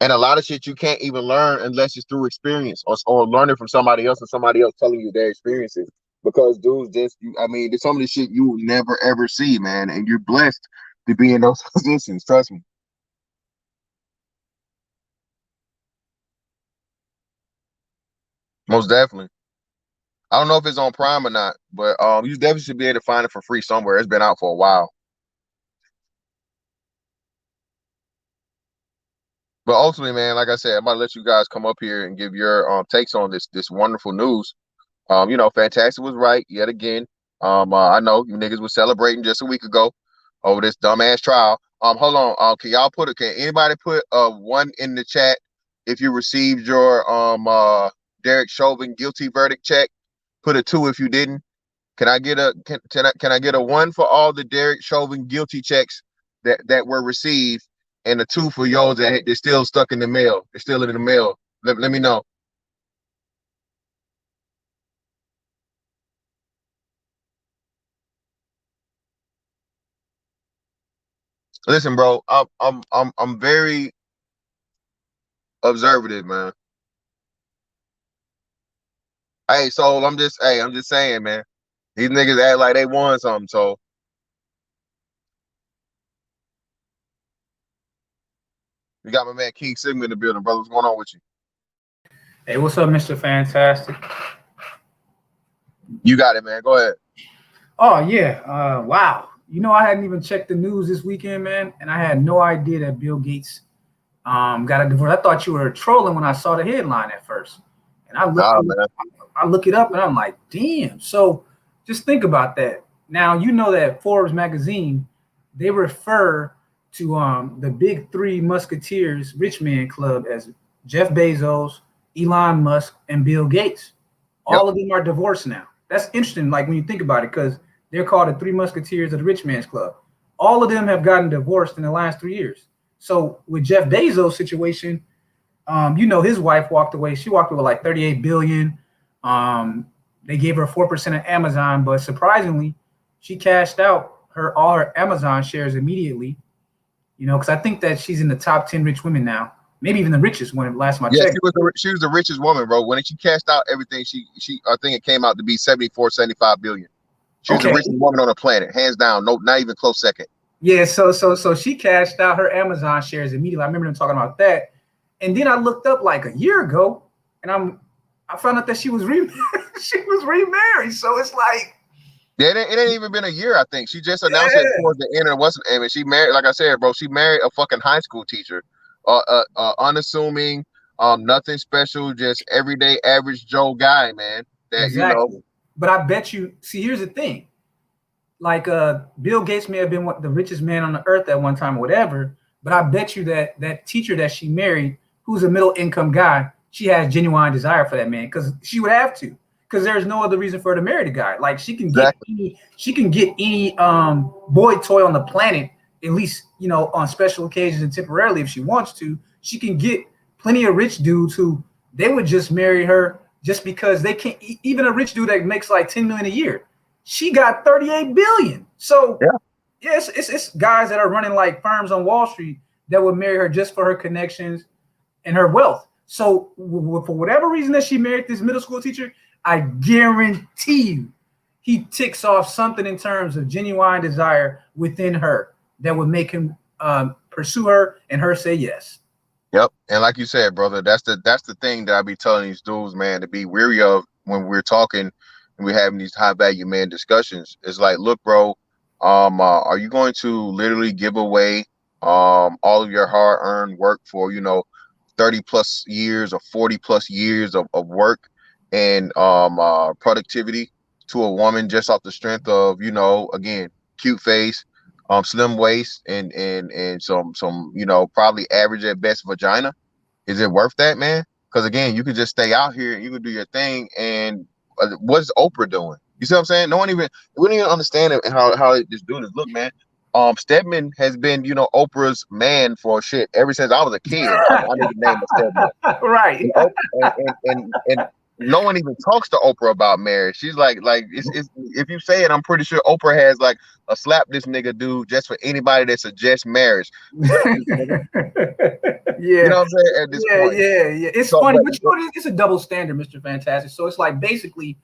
And a lot of shit you can't even learn unless it's through experience or learning from somebody else and somebody else telling you their experiences. Because dudes just, I mean, there's some of the shit you will never ever see, man. And you're blessed to be in those positions. Trust me. Most definitely. I don't know if it's on Prime or not, but you definitely should be able to find it for free somewhere. It's been out for a while. But ultimately, man, like I said, I'm about to let you guys come up here and give your takes on this wonderful news. You know, Fantastic was right yet again. I know you niggas was celebrating just a week ago over this dumbass trial. Hold on. Can anybody put 1 in the chat if you received your Derek Chauvin guilty verdict check? Put a 2 if you didn't. Can I get a 1 for all the Derek Chauvin guilty checks that were received, and a 2 for y'all that they're still stuck in the mail? They're still in the mail. Let me know. Listen, bro, I'm very observative, man. I'm just saying, man. These niggas act like they won something, so we got my man King Sigma in the building, brother. What's going on with you? Hey, what's up, Mr. Fantastic? You got it, man. Go ahead. Oh yeah. Wow. You know, I hadn't even checked the news this weekend, man, and I had no idea that Bill Gates got a divorce. I thought you were trolling when I saw the headline at first, and I look it up and I'm like, damn. So just think about that. Now you know that Forbes magazine, they refer to the big 3 musketeers rich man club as Jeff Bezos, Elon Musk, and Bill Gates. All of them are divorced now. That's interesting, like when you think about it, because they're called the 3 musketeers of the rich man's club. All of them have gotten divorced in the last 3 years. So with Jeff Bezos' situation, you know, his wife walked away. She walked away with like 38 billion. They gave her 4% of Amazon, but surprisingly, she cashed out all her Amazon shares immediately. You know, because I think that she's in the top 10 rich women now, maybe even the richest one. Last time I checked. She was the richest woman, bro. When she cashed out everything, she I think it came out to be 75 billion. She was the richest woman on the planet, hands down. No, not even close second. Yeah, so she cashed out her Amazon shares immediately. I remember them talking about that. And then I looked up like a year ago, and I found out that she was remarried. She was remarried. So it's like, yeah, it ain't even been a year. I think she just announced it towards the end. It wasn't. I mean, she married, like I said, bro. She married a fucking high school teacher, unassuming, nothing special, just everyday average Joe guy, man. That exactly. You know. But I bet you. See, here's the thing. Like Bill Gates may have been the richest man on the earth at one time, or whatever. But I bet you that teacher that she married, who's a middle income guy, she has genuine desire for that man, because she would have to. Because there's no other reason for her to marry the guy. Like she can get any boy toy on the planet, at least, you know, on special occasions and temporarily if she wants to. She can get plenty of rich dudes who they would just marry her just because they can't. Even a rich dude that makes like 10 million a year, she got 38 billion. So yes, it's guys that are running like firms on Wall Street that would marry her just for her connections and her wealth. So for whatever reason that she married this middle school teacher, I guarantee you he ticks off something in terms of genuine desire within her that would make him pursue her and her say yes. Yep. And like you said, brother, that's the thing that I be telling these dudes, man, to be weary of when we're talking and we're having these high value man discussions. It's like, look, bro, are you going to literally give away all of your hard earned work for, 30 plus years or 40 plus years of work and productivity to a woman just off the strength of, again, cute face, slim waist and some probably average at best vagina? Is it worth that, man? Because again, you could just stay out here and you can do your thing. And what's Oprah doing? You see what I'm saying? No one even we don't even understand it, how this dude is. Look, man. Stedman has been, Oprah's man for shit ever since I was a kid. I knew the name of Stedman. Right. And, and no one even talks to Oprah about marriage. She's like it's if you say it, I'm pretty sure Oprah has like a slap this nigga dude just for anybody that suggests marriage. Slap this nigga. You Yeah. know what I'm saying? At this Yeah, point. yeah, yeah. It's So, funny, but, but you know, it's a double standard, Mr. Fantastic. So it's like basically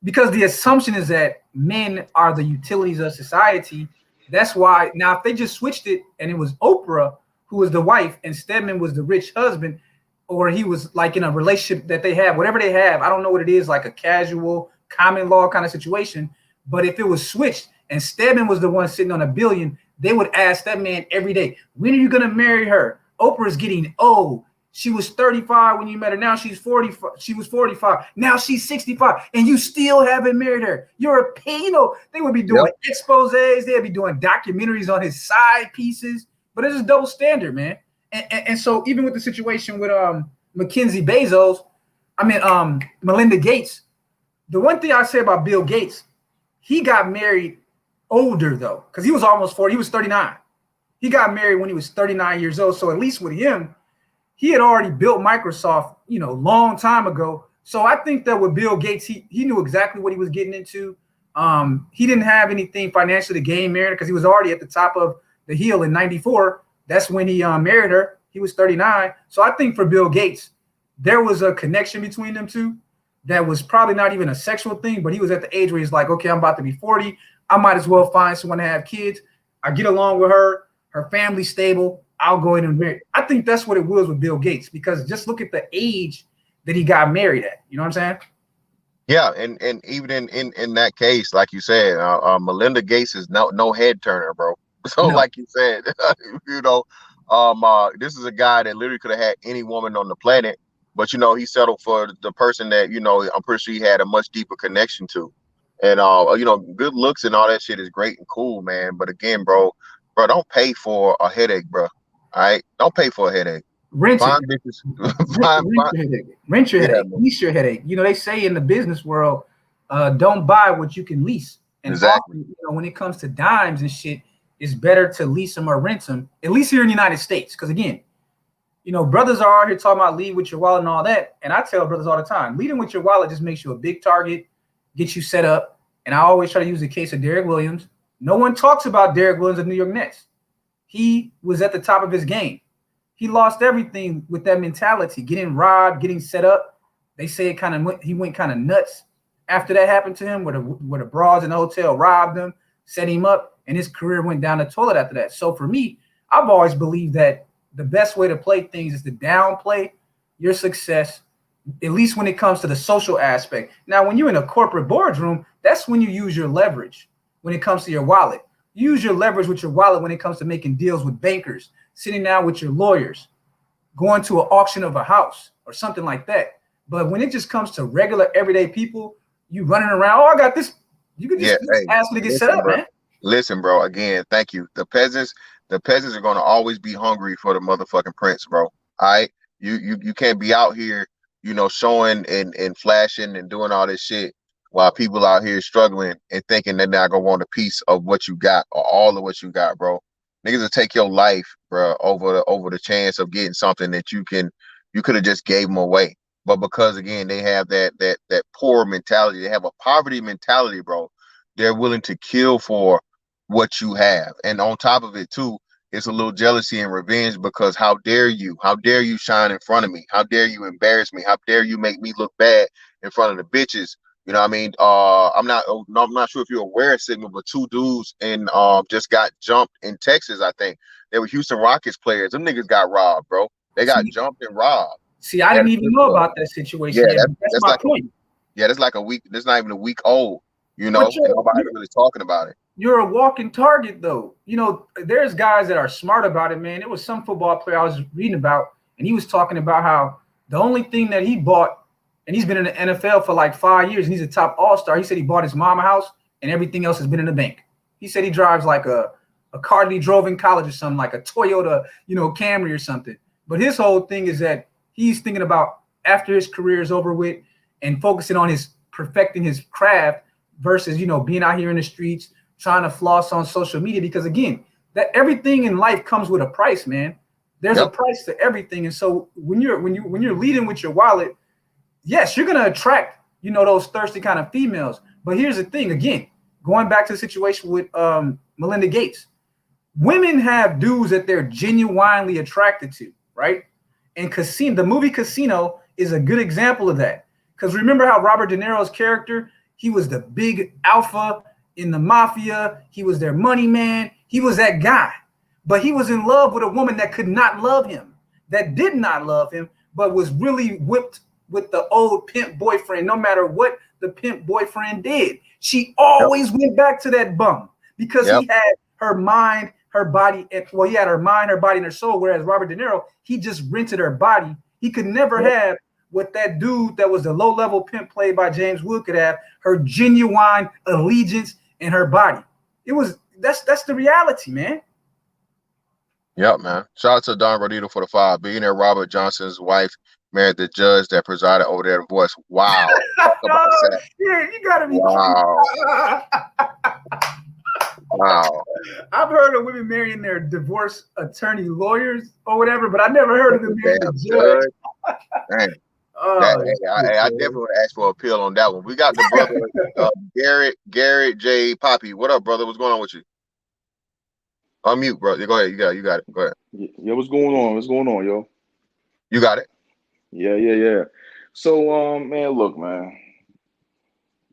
because the assumption is that men are the utilities of society. That's why now if they just switched it and it was Oprah who was the wife and Stedman was the rich husband, or he was like in a relationship that they have, whatever they have, I don't know what it is, like a casual common law kind of situation. But if it was switched and Stedman was the one sitting on $1 billion, they would ask that man every day, when are you gonna marry her? Oprah's getting old. She was 35 when you met her. Now she's 40. She was 45. Now she's 65, and you still haven't married her. You're a pedo. They would be doing exposés. They'd be doing documentaries on his side pieces. But it's just double standard, man. And so even with the situation with Mackenzie Bezos, Melinda Gates. The one thing I say about Bill Gates, he got married older though, because he was almost 40. He was 39. He got married when he was 39 years old. So at least with him, he had already built Microsoft, long time ago. So I think that with Bill Gates, he knew exactly what he was getting into. He didn't have anything financially to gain marrying her because he was already at the top of the hill in '94. That's when he married her. He was 39. So I think for Bill Gates, there was a connection between them two that was probably not even a sexual thing, but he was at the age where he's like, okay, I'm about to be 40. I might as well find someone to have kids. I get along with her. Her family's stable. I'll go in and marry. I think that's what it was with Bill Gates, because just look at the age that he got married at. You know what I'm saying? yeah, and even in that case, like you said, Melinda Gates is no head turner, bro. So No. like you said, this is a guy that literally could have had any woman on the planet, but he settled for the person that I'm pretty sure he had a much deeper connection to, and good looks and all that shit is great and cool, man. But again, bro, don't pay for a headache, bro. All right, don't pay for a headache. Rent it. Find bitches, Rent your headache. Rent your yeah, headache. man. Lease your headache. They say in the business world, don't buy what you can lease. And Exactly. often, when it comes to dimes and shit, it's better to lease them or rent them, at least here in the United States. Because again, brothers are out here talking about lead with your wallet and all that. And I tell brothers all the time, leading with your wallet just makes you a big target, gets you set up. And I always try to use the case of Derek Williams. No one talks about Derek Williams of New York Nets. He was at the top of his game. He lost everything with that mentality, getting robbed, getting set up. They say he went kind of nuts after that happened to him, where the bras in the hotel robbed him, set him up, and his career went down the toilet after that. So for me, I've always believed that the best way to play things is to downplay your success, at least when it comes to the social aspect. Now, when you're in a corporate boardroom, that's when you use your leverage when it comes to your wallet. Use your leverage with your wallet when it comes to making deals with bankers, sitting down with your lawyers, going to an auction of a house or something like that. But when it just comes to regular everyday people, you running around, I got this. You could just ask me to get set up, bro. man. Listen, bro. Again, thank you. The peasants are gonna always be hungry for the motherfucking prince, bro. All right, you can't be out here, showing and flashing and doing all this shit while people out here struggling and thinking they're not gonna want a piece of what you got or all of what you got, bro. Niggas will take your life, bro, over the chance of getting something that you could have just gave them away. But because again they have that poor mentality, they have a poverty mentality, bro. They're willing to kill for what you have, and on top of it too, it's a little jealousy and revenge because how dare you? How dare you shine in front of me? How dare you embarrass me? How dare you make me look bad in front of the bitches? You know what I mean? I'm not sure if you're aware, Sigma, but two dudes just got jumped in Texas. I think they were Houston Rockets players. Them niggas got robbed, bro. They got jumped and robbed. See, I didn't even know about that Yeah, situation yet. But that's my like point. that's like a week. That's not even a week old, you know, But and nobody's really talking about it. You're a walking target, though. You know, there's guys that are smart about it, man. It was some football player I was reading about, and he was talking about how the only thing that he bought, and he's been in the NFL for like 5 years, and he's a top all-star. He said he bought his mama house, and everything else has been in the bank. He said he drives like a car that he drove in college or something, like a Toyota, Camry or something. But his whole thing is that he's thinking about after his career is over with and focusing on his perfecting his craft versus, being out here in the streets, trying to floss on social media, because again, that everything in life comes with a price, man. There's a price to everything. And so when you're leading with your wallet, yes, you're going to attract, those thirsty kind of females. But here's the thing, again, going back to the situation with Melinda Gates, women have dudes that they're genuinely attracted to, right? And the movie Casino is a good example of that. Because remember how Robert De Niro's character, he was the big alpha in the mafia. He was their money man. He was that guy. But he was in love with a woman that could not love him, that did not love him, but was really whipped with the old pimp boyfriend, no matter what the pimp boyfriend did. She always went back to that bum because he had her mind, her body. He had her mind, her body, and her soul. Whereas Robert De Niro, he just rented her body. He could never have what that dude that was the low-level pimp played by James Wood could have, her genuine allegiance in her body. That's the reality, man. Yep, man. Shout out to Don Rodito for the 5. Billionaire Robert Johnson's wife married the judge that presided over their divorce. Wow. Yeah, you gotta be Wow. I've heard of women marrying their divorce attorney lawyers or whatever, but I never heard of them marrying the judge. I definitely would ask for an appeal on that one. We got the brother Garrett J. Poppy. What up, brother? What's going on with you? Unmute, bro. Go ahead. You got it. Go ahead. Yeah, what's going on? What's going on, yo? You got it. Yeah. So, man, look, man.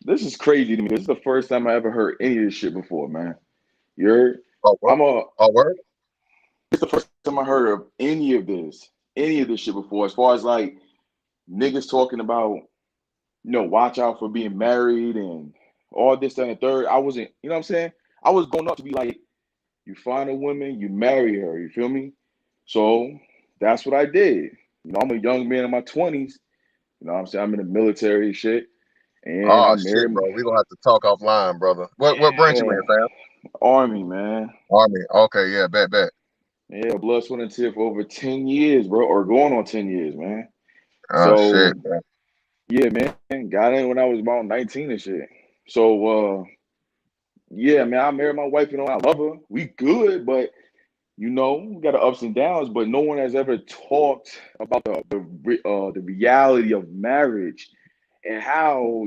This is crazy to me. This is the first time I ever heard any of this shit before, man. You heard? Word? It's the first time I heard of any of this shit before. As far as like niggas talking about, watch out for being married and all this, that, and the third. I wasn't, you know what I'm saying? I was going up to be like, you find a woman, you marry her, you feel me? So that's what I did. I'm a young man in my 20s. You know what I'm saying? I'm in the military and shit. And I married, bro. We're gonna have to talk offline, brother. What branch you in, fam? Army, man. Army. Okay, yeah, bet. Yeah, blood, sweat, and tear for over 10 years, bro, or going on 10 years, man. Shit, man. Yeah, man. Got in when I was about 19 and shit. So, yeah, man, I married my wife, I love her. We good, but, we got the ups and downs, but no one has ever talked about the reality of marriage and how,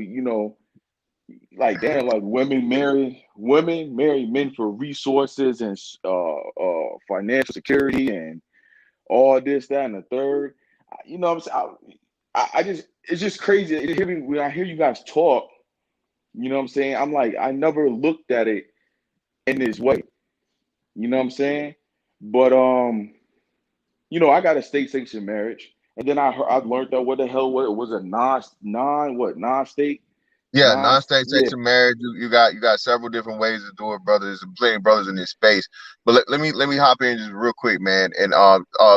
like, damn, like women marry men for resources and financial security and all this, that, and the third. What I'm saying? It's just crazy. When I hear you guys talk, you know what I'm saying? I'm like, I never looked at it in this way. You know what I'm saying? But I got a state-sanctioned marriage, and then I learned that what the hell was a non-state. Yeah, non-state sanctioned marriage. You got several different ways to do it, brothers. There's plenty of brothers in this space. But let me hop in just real quick, man. And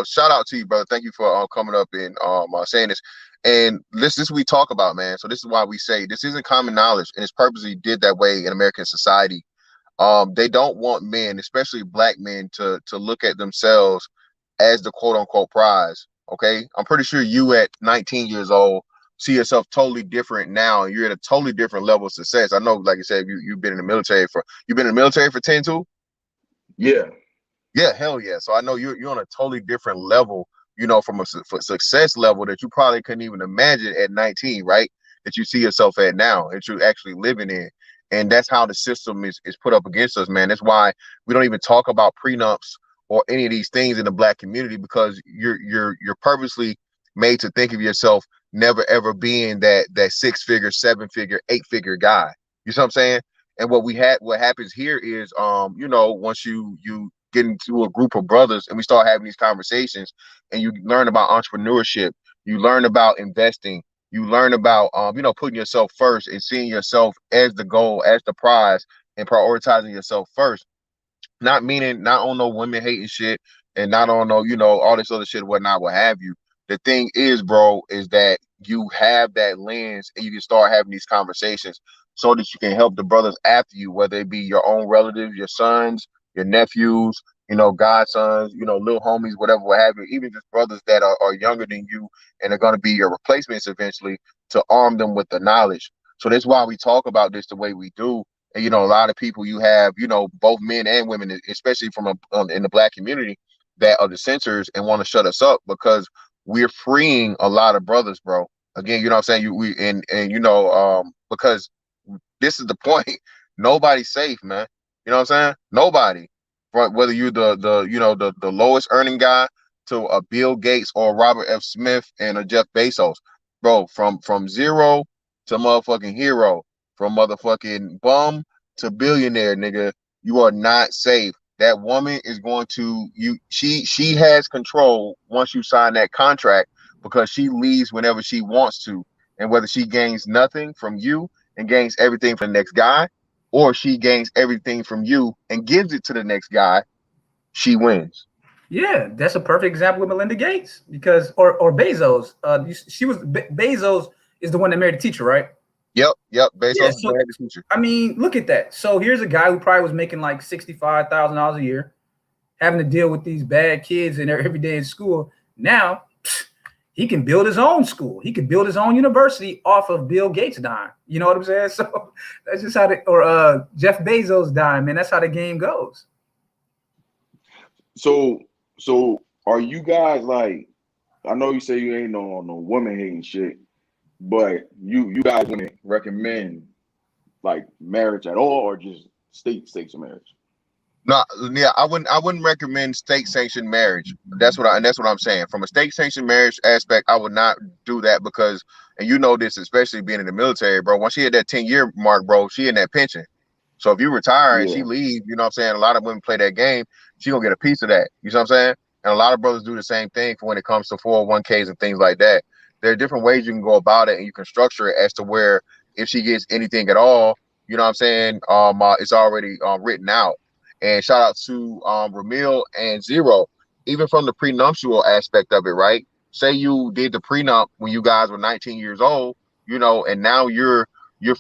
shout out to you, brother. Thank you for coming up and saying this. And this is what we talk about, man. So this is why we say this isn't common knowledge, and it's purposely did that way in American society. They don't want men, especially black men, to look at themselves as the quote unquote prize. Okay, I'm pretty sure you at 19 years old see yourself totally different now, and you're at a totally different level of success. I know, like I said, you've been in the military for 10 too. Yeah, hell yeah. So I know you're on a totally different level, from a success level that you probably couldn't even imagine at 19, right? That you see yourself at now, that you're actually living in. And that's how the system is put up against us, man. That's why we don't even talk about prenups or any of these things in the black community, because you're purposely made to think of yourself never ever being that 6-figure, 7-figure, 8-figure guy. You see what I'm saying? And what happens here is once you get into a group of brothers and we start having these conversations, and you learn about entrepreneurship, you learn about investing, you learn about putting yourself first and seeing yourself as the goal, as the prize, and prioritizing yourself first. Not meaning not on no women hating shit and not on no, all this other shit, whatnot, what have you. The thing is, bro, is that you have that lens and you can start having these conversations so that you can help the brothers after you, whether it be your own relatives, your sons, your nephews, godsons, little homies, whatever, what have you, even just brothers that are younger than you and are going to be your replacements eventually, to arm them with the knowledge. So that's why we talk about this the way we do. And a lot of people, you have both men and women, especially from in the Black community, that are the censors and want to shut us up because we're freeing a lot of brothers, bro. Again, what I'm saying, because this is the point. Nobody's safe, man. You know what I'm saying? Nobody. Whether you're the lowest earning guy to a Bill Gates or Robert F. Smith and a Jeff Bezos, bro, from zero to motherfucking hero, from motherfucking bum to billionaire, nigga, you are not safe. That woman is going to she has control once you sign that contract, because she leaves whenever she wants to. And whether she gains nothing from you and gains everything from the next guy, or she gains everything from you and gives it to the next guy, she wins. Yeah, that's a perfect example with Melinda Gates, because or Bezos. Bezos is the one that married the teacher, right? Yep. Bezos Yeah, is the teacher. I mean, look at that. So here's a guy who probably was making like $65,000 a year, having to deal with these bad kids in every day in school. Now he can build his own school. He can build his own university off of Bill Gates' dime. You know what I'm saying? So that's just how Jeff Bezos' dime, man. That's how the game goes. So are you guys like? I know you say you ain't no woman hating shit, but you guys wouldn't recommend like marriage at all, or just state sanctioned marriage? No, yeah, I wouldn't recommend state sanctioned marriage. That's what I'm saying. From a state sanctioned marriage aspect, I would not do that because, and you know this, especially being in the military, bro. Once she hit that 10-year mark, bro, she in that pension. So if you retire and she leave, you know what I'm saying? A lot of women play that game. She gonna get a piece of that. You know what I'm saying? And a lot of brothers do the same thing for when it comes to 401ks and things like that. There are different ways you can go about it, and you can structure it as to where if she gets anything at all, you know what I'm saying? It's already written out. And shout out to Ramil and Zero, even from the prenuptial aspect of it, right? Say you did the prenup when you guys were 19 years old, and now you're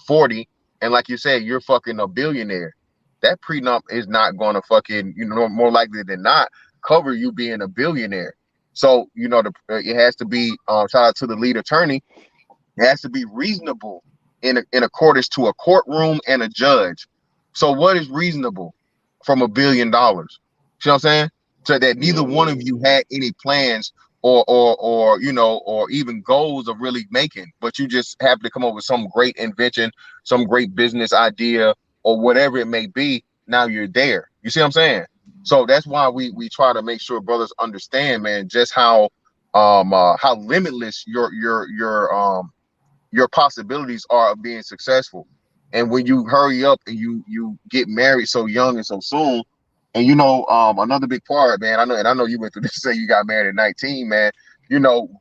40, and like you said, you're fucking a billionaire. That prenup is not going to fucking, more likely than not, cover you being a billionaire. So, it has to be, shout out to the lead attorney, it has to be reasonable in accordance to a courtroom and a judge. So what is reasonable from $1 billion? You know what I'm saying? So that neither one of you had any plans or even goals of really making, but you just have to come up with some great invention, some great business idea, or whatever it may be. Now you're there. You see what I'm saying? So that's why we try to make sure brothers understand, man, just how limitless your possibilities are of being successful. And when you hurry up and you get married so young and so soon, and another big part, man, I know you went through this, say you got married at 19, man,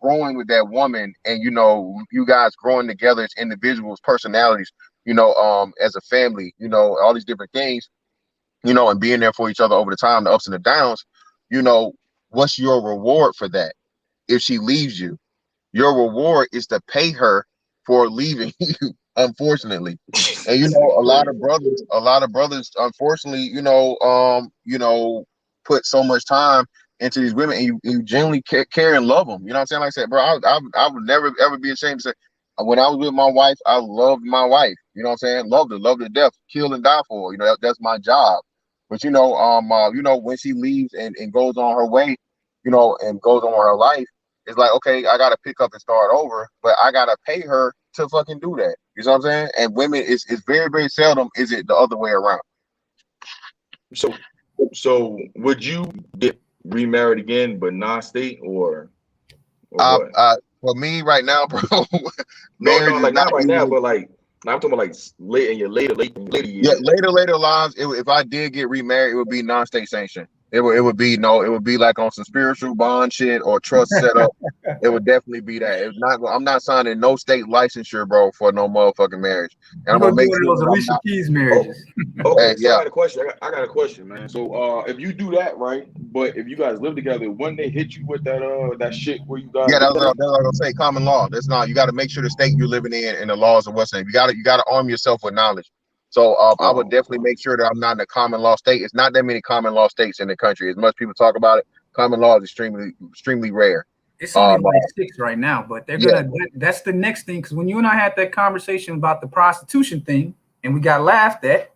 growing with that woman, and you guys growing together as individuals, personalities, as a family, all these different things, and being there for each other over the time, the ups and the downs, what's your reward for that? If she leaves you, your reward is to pay her for leaving you, unfortunately. And a lot of brothers, unfortunately, put so much time into these women, and you genuinely care and love them. You know what I'm saying? Like I said, bro, I would never ever be ashamed to say, when I was with my wife, I loved my wife. You know what I'm saying? Loved her to death, kill and die for her. That's my job. But when she leaves and goes on her way, and goes on her life, it's like, okay, I gotta pick up and start over, but I gotta pay her to fucking do that. You know what I'm saying? And women, it's very, very seldom is it the other way around. So would you get remarried again, but non-state, or what? For me right now, bro. No, like not right now, but like I'm talking about like late in your later years. Yeah, later lives. If I did get remarried, it would be non-state sanctioned. It would be no, it would be like on some spiritual bond shit or trust setup. It would definitely be that. It's not. I'm not signing no state licensure, bro, for no motherfucking marriage, and You're I'm gonna gonna do make one of sure those that I'm Alicia not. Keys Oh, marriages. okay. Hey, So I yeah, got a question. I got a question, man. So if you do that, right? But if you guys live together, when they hit you with that shit where you guys yeah. live That's together? what I'm gonna say. Common law. That's not. You got to make sure the state you're living in and the laws of what's name. You got to arm yourself with knowledge. So I would Oh, definitely okay. make sure that I'm not in a common law state. It's not that many common law states in the country. As much people talk about it, common law is extremely rare. It's only Um, like 6 right now, but they're yeah, gonna. That's the next thing. Because when you and I had that conversation about the prostitution thing, and we got laughed at,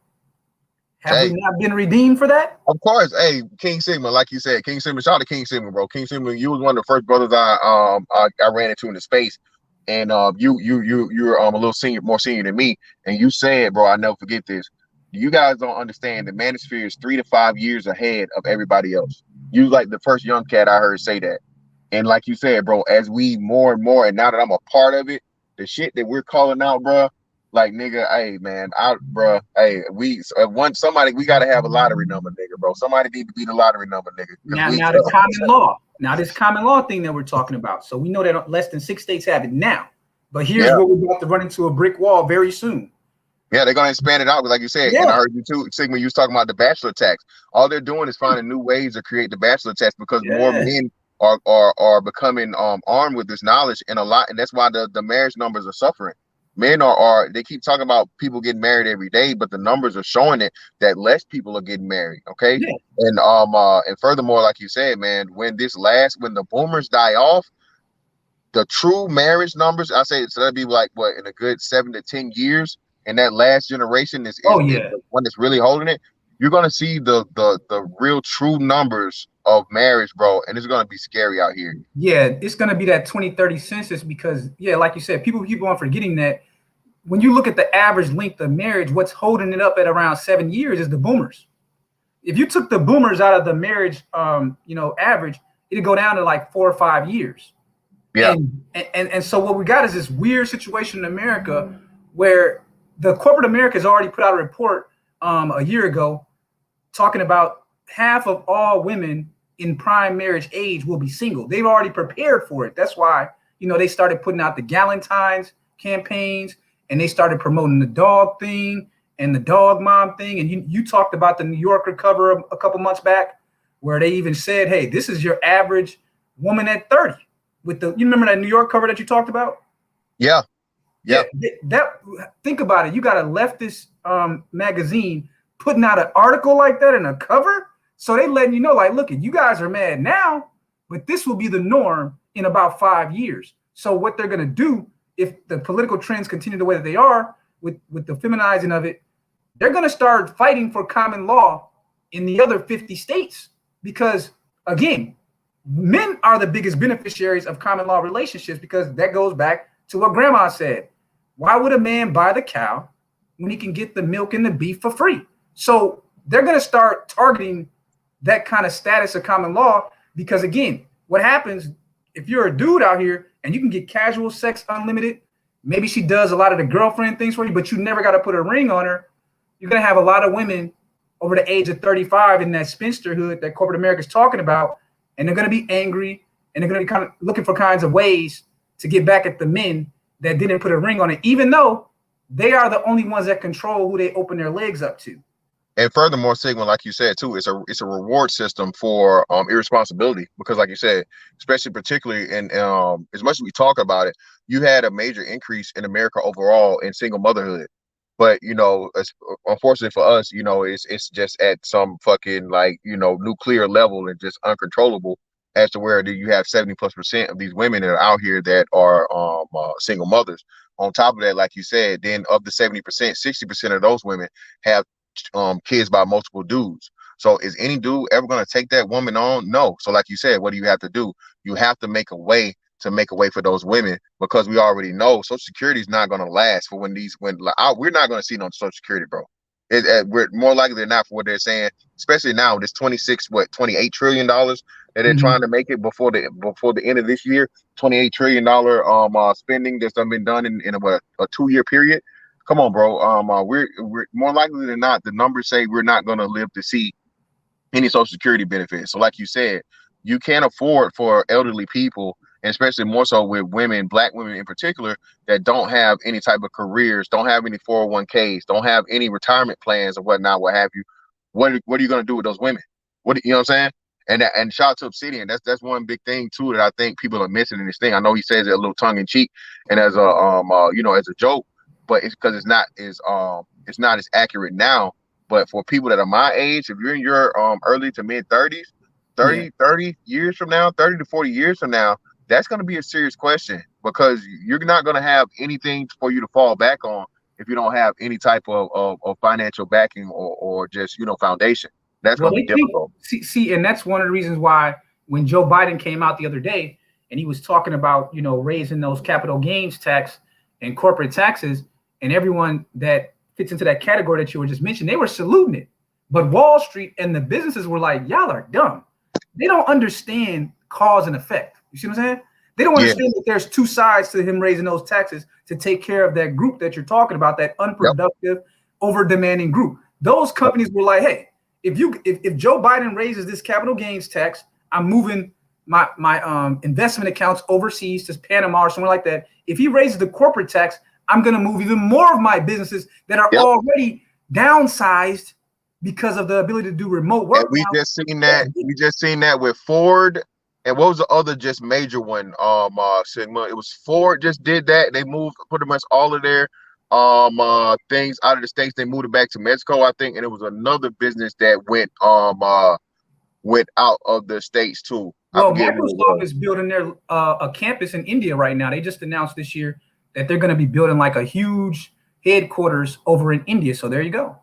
have we hey, not been redeemed for that? of course, hey, King Sigma, like you said, King Sigma, shout out to King Sigma, bro. King Sigma, you was one of the first brothers I ran into in the space, and you're a little more senior than me, and you said, bro, I never forget this. You guys don't understand the manosphere is 3 to 5 years ahead of everybody else. You like the first young cat I heard say that, and like you said, bro, as we more and more, and now that I'm a part of it, the shit that we're calling out, bro. Like nigga, hey man, bruh, hey, we gotta have a lottery number, nigga, bro. Somebody need to be the lottery number, nigga, because Now, now the common law. Now this common law thing that we're talking about. So we know that less than 6 states have it now. But here's yeah, where we're about to run into a brick wall very soon. yeah, they're gonna expand it out, like you said, and I Yeah, heard you too, Sigma. You was talking about the bachelor tax. All they're doing is finding new ways to create the bachelor tax because more yeah, men are becoming armed with this knowledge, and that's why the marriage numbers are suffering. Men are they keep talking about people getting married every day, but the numbers are showing it that less people are getting married. Okay, yeah, and furthermore, like you said, man, when the boomers die off, the true marriage numbers, I say it's gonna be like what in a good 7 to 10 years, and that last generation is oh is yeah, the one that's really holding it. You're gonna see the real true numbers of marriage, bro, and it's gonna be scary out here. yeah. It's gonna be that 2030 census because yeah, like you said, people keep on forgetting that when you look at the average length of marriage, what's holding it up at around 7 years is the boomers. If you took the boomers out of the marriage, average, it'd go down to like 4 or 5 years. Yeah, And so what we got is this weird situation in America where the corporate America has already put out a report a year ago talking about half of all women in prime marriage age will be single. They've already prepared for it. That's why they started putting out the Galentine's campaigns and they started promoting the dog thing and the dog mom thing. And you talked about the New Yorker cover a couple months back where they even said, hey, this is your average woman at 30 with you remember that New York cover that you talked about? yeah, Yeah, yeah. that think about it. You got a leftist magazine putting out an article like that in a cover. So they letting you know, like, look, you guys are mad now, but this will be the norm in about 5 years. So what they're gonna do if the political trends continue the way that they are with the feminizing of it, they're gonna start fighting for common law in the other 50 states because again, men are the biggest beneficiaries of common law relationships because that goes back to what grandma said. Why would a man buy the cow when he can get the milk and the beef for free? So they're going to start targeting that kind of status of common law because, again, what happens if you're a dude out here and you can get casual sex unlimited, maybe she does a lot of the girlfriend things for you, but you never got to put a ring on her. You're going to have a lot of women over the age of 35 in that spinsterhood that corporate America is talking about, and they're going to be angry and they're going to be kind of looking for kinds of ways to get back at the men that didn't put a ring on it, even though they are the only ones that control who they open their legs up to. And furthermore, Sigma, like you said too, it's a reward system for irresponsibility because, like you said, especially particularly in as much as we talk about it, you had a major increase in America overall in single motherhood. But unfortunately for us, it's just at some fucking like nuclear level and just uncontrollable as to where you have 70+% of these women that are out here that are single mothers. On top of that, like you said, then of the 70%, 60% of those women have kids by multiple dudes. So is any dude ever going to take that woman on? No. So like you said, what do you have to do? You have to make a way for those women because we already know Social Security is not going to last for we're not going to see no Social Security, bro. We're more likely than not for what they're saying, especially now this 28 trillion dollars that they're trying to make it before the end of this year. $28 trillion spending that's been done in a 2 year period. Come on, bro. We're more likely than not. The numbers say we're not going to live to see any Social Security benefits. So, like you said, you can't afford for elderly people, and especially more so with women, Black women in particular, that don't have any type of careers, don't have any 401ks, don't have any retirement plans or whatnot, what have you. What are you going to do with those women? You know what I'm saying? And shout out to Obsidian. That's one big thing too that I think people are missing in this thing. I know he says it a little tongue in cheek and as a as a joke, but it's because it's not as accurate now. But for people that are my age, if you're in your early to mid 30s, 30 years from now, 30 to 40 years from now, that's going to be a serious question because you're not going to have anything for you to fall back on if you don't have any type of financial backing or just, foundation. That's Well, going to be difficult. See, and that's one of the reasons why when Joe Biden came out the other day and he was talking about, raising those capital gains tax and corporate taxes, and everyone that fits into that category that you were just mentioning, they were saluting it. But Wall Street and the businesses were like, y'all are dumb. They don't understand cause and effect. You see what I'm saying? They don't understand that there's two sides to him raising those taxes to take care of that group that you're talking about, that unproductive, over-demanding group. Those companies were like, hey, if Joe Biden raises this capital gains tax, I'm moving my investment accounts overseas to Panama or somewhere like that. If he raises the corporate tax, I'm going to move even more of my businesses that are already downsized because of the ability to do remote work. And we just seen that with Ford. And what was the other just major one? It was Ford just did that. They moved pretty much all of their things out of the States. They moved it back to Mexico, I think. And it was another business that went out of the States too. Well, Microsoft is building a campus in India right now. They just announced this year that they're going to be building like a huge headquarters over in India. So there you go.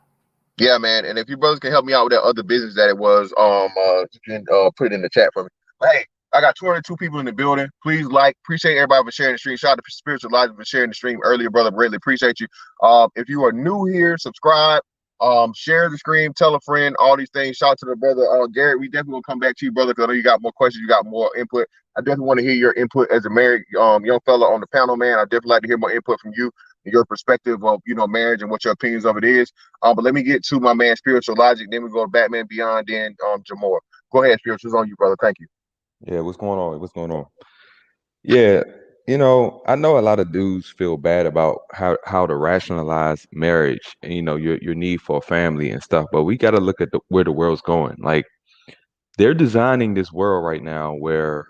Yeah, man. And if you brothers can help me out with that other business that it was, you can put it in the chat for me. But hey, I got 202 people in the building. Please appreciate everybody for sharing the stream. Shout out to Spiritual Logic for sharing the stream earlier, brother. Greatly appreciate you. If you are new here, subscribe, share the stream, tell a friend, all these things. Shout out to the brother Garrett. We definitely will come back to you, brother, because I know you got more questions, you got more input. I definitely want to hear your input as a married young fella on the panel, man. I definitely like to hear more input from you and your perspective of marriage and what your opinions of it is. But let me get to my man Spiritual Logic, then we go to Batman Beyond, then Jamor. Go ahead, Spiritual. It's on you, brother. Thank you. Yeah, what's going on? Yeah, I know a lot of dudes feel bad about how to rationalize marriage and your need for a family and stuff, but we got to look at where the world's going. Like, they're designing this world right now where,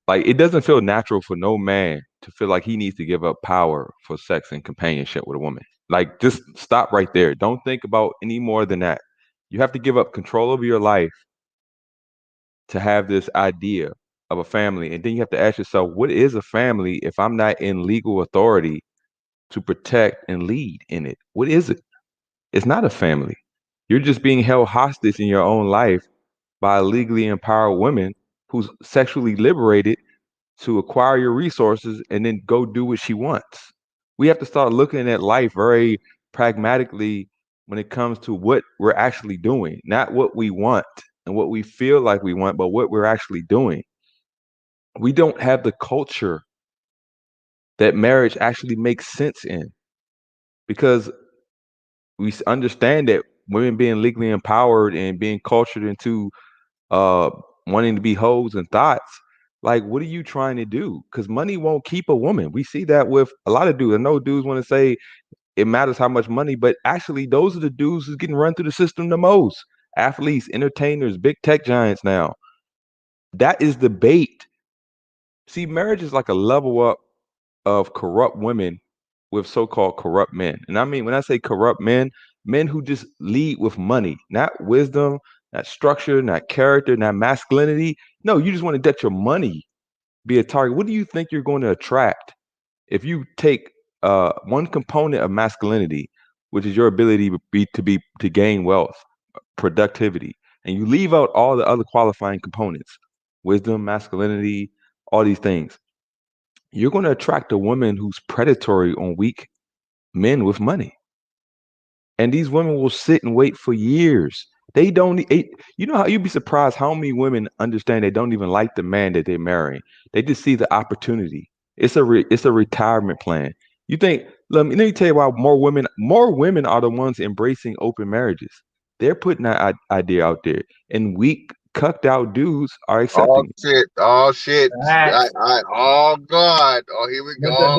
like, it doesn't feel natural for no man to feel like he needs to give up power for sex and companionship with a woman. Like, just stop right there. Don't think about any more than that. You have to give up control over your life to have this idea of a family. And then you have to ask yourself, what is a family if I'm not in legal authority to protect and lead in it? What is it? It's not a family. You're just being held hostage in your own life by legally empowered women who's sexually liberated to acquire your resources and then go do what she wants. We have to start looking at life very pragmatically when it comes to what we're actually doing, not what we want and what we feel like we want, but what we're actually doing. We don't have the culture that marriage actually makes sense in, because we understand that women being legally empowered and being cultured into wanting to be hoes and thoughts. Like, what are you trying to do? Because money won't keep a woman. We see that with a lot of dudes. I know dudes want to say it matters how much money, but actually those are the dudes who's getting run through the system the most. Athletes, entertainers, big tech giants now. That is the bait. See, marriage is like a level up of corrupt women with so-called corrupt men. And I mean, when I say corrupt men who just lead with money, not wisdom, not structure, not character, not masculinity. No, you just want to let your money be a target. What do you think you're going to attract if you take one component of masculinity, which is your ability to gain wealth, productivity, and you leave out all the other qualifying components, wisdom, masculinity, all these things? You're going to attract a woman who's predatory on weak men with money. And these women will sit and wait for years. They don't, you know how you'd be surprised how many women understand they don't even like the man that they're marrying. They just see the opportunity. It's a retirement plan. You think, let me tell you why more women are the ones embracing open marriages. They're putting that idea out there, and weak, cucked out dudes are Oh accepting it. shit! Oh shit! Facts. Oh God! Oh, here we go,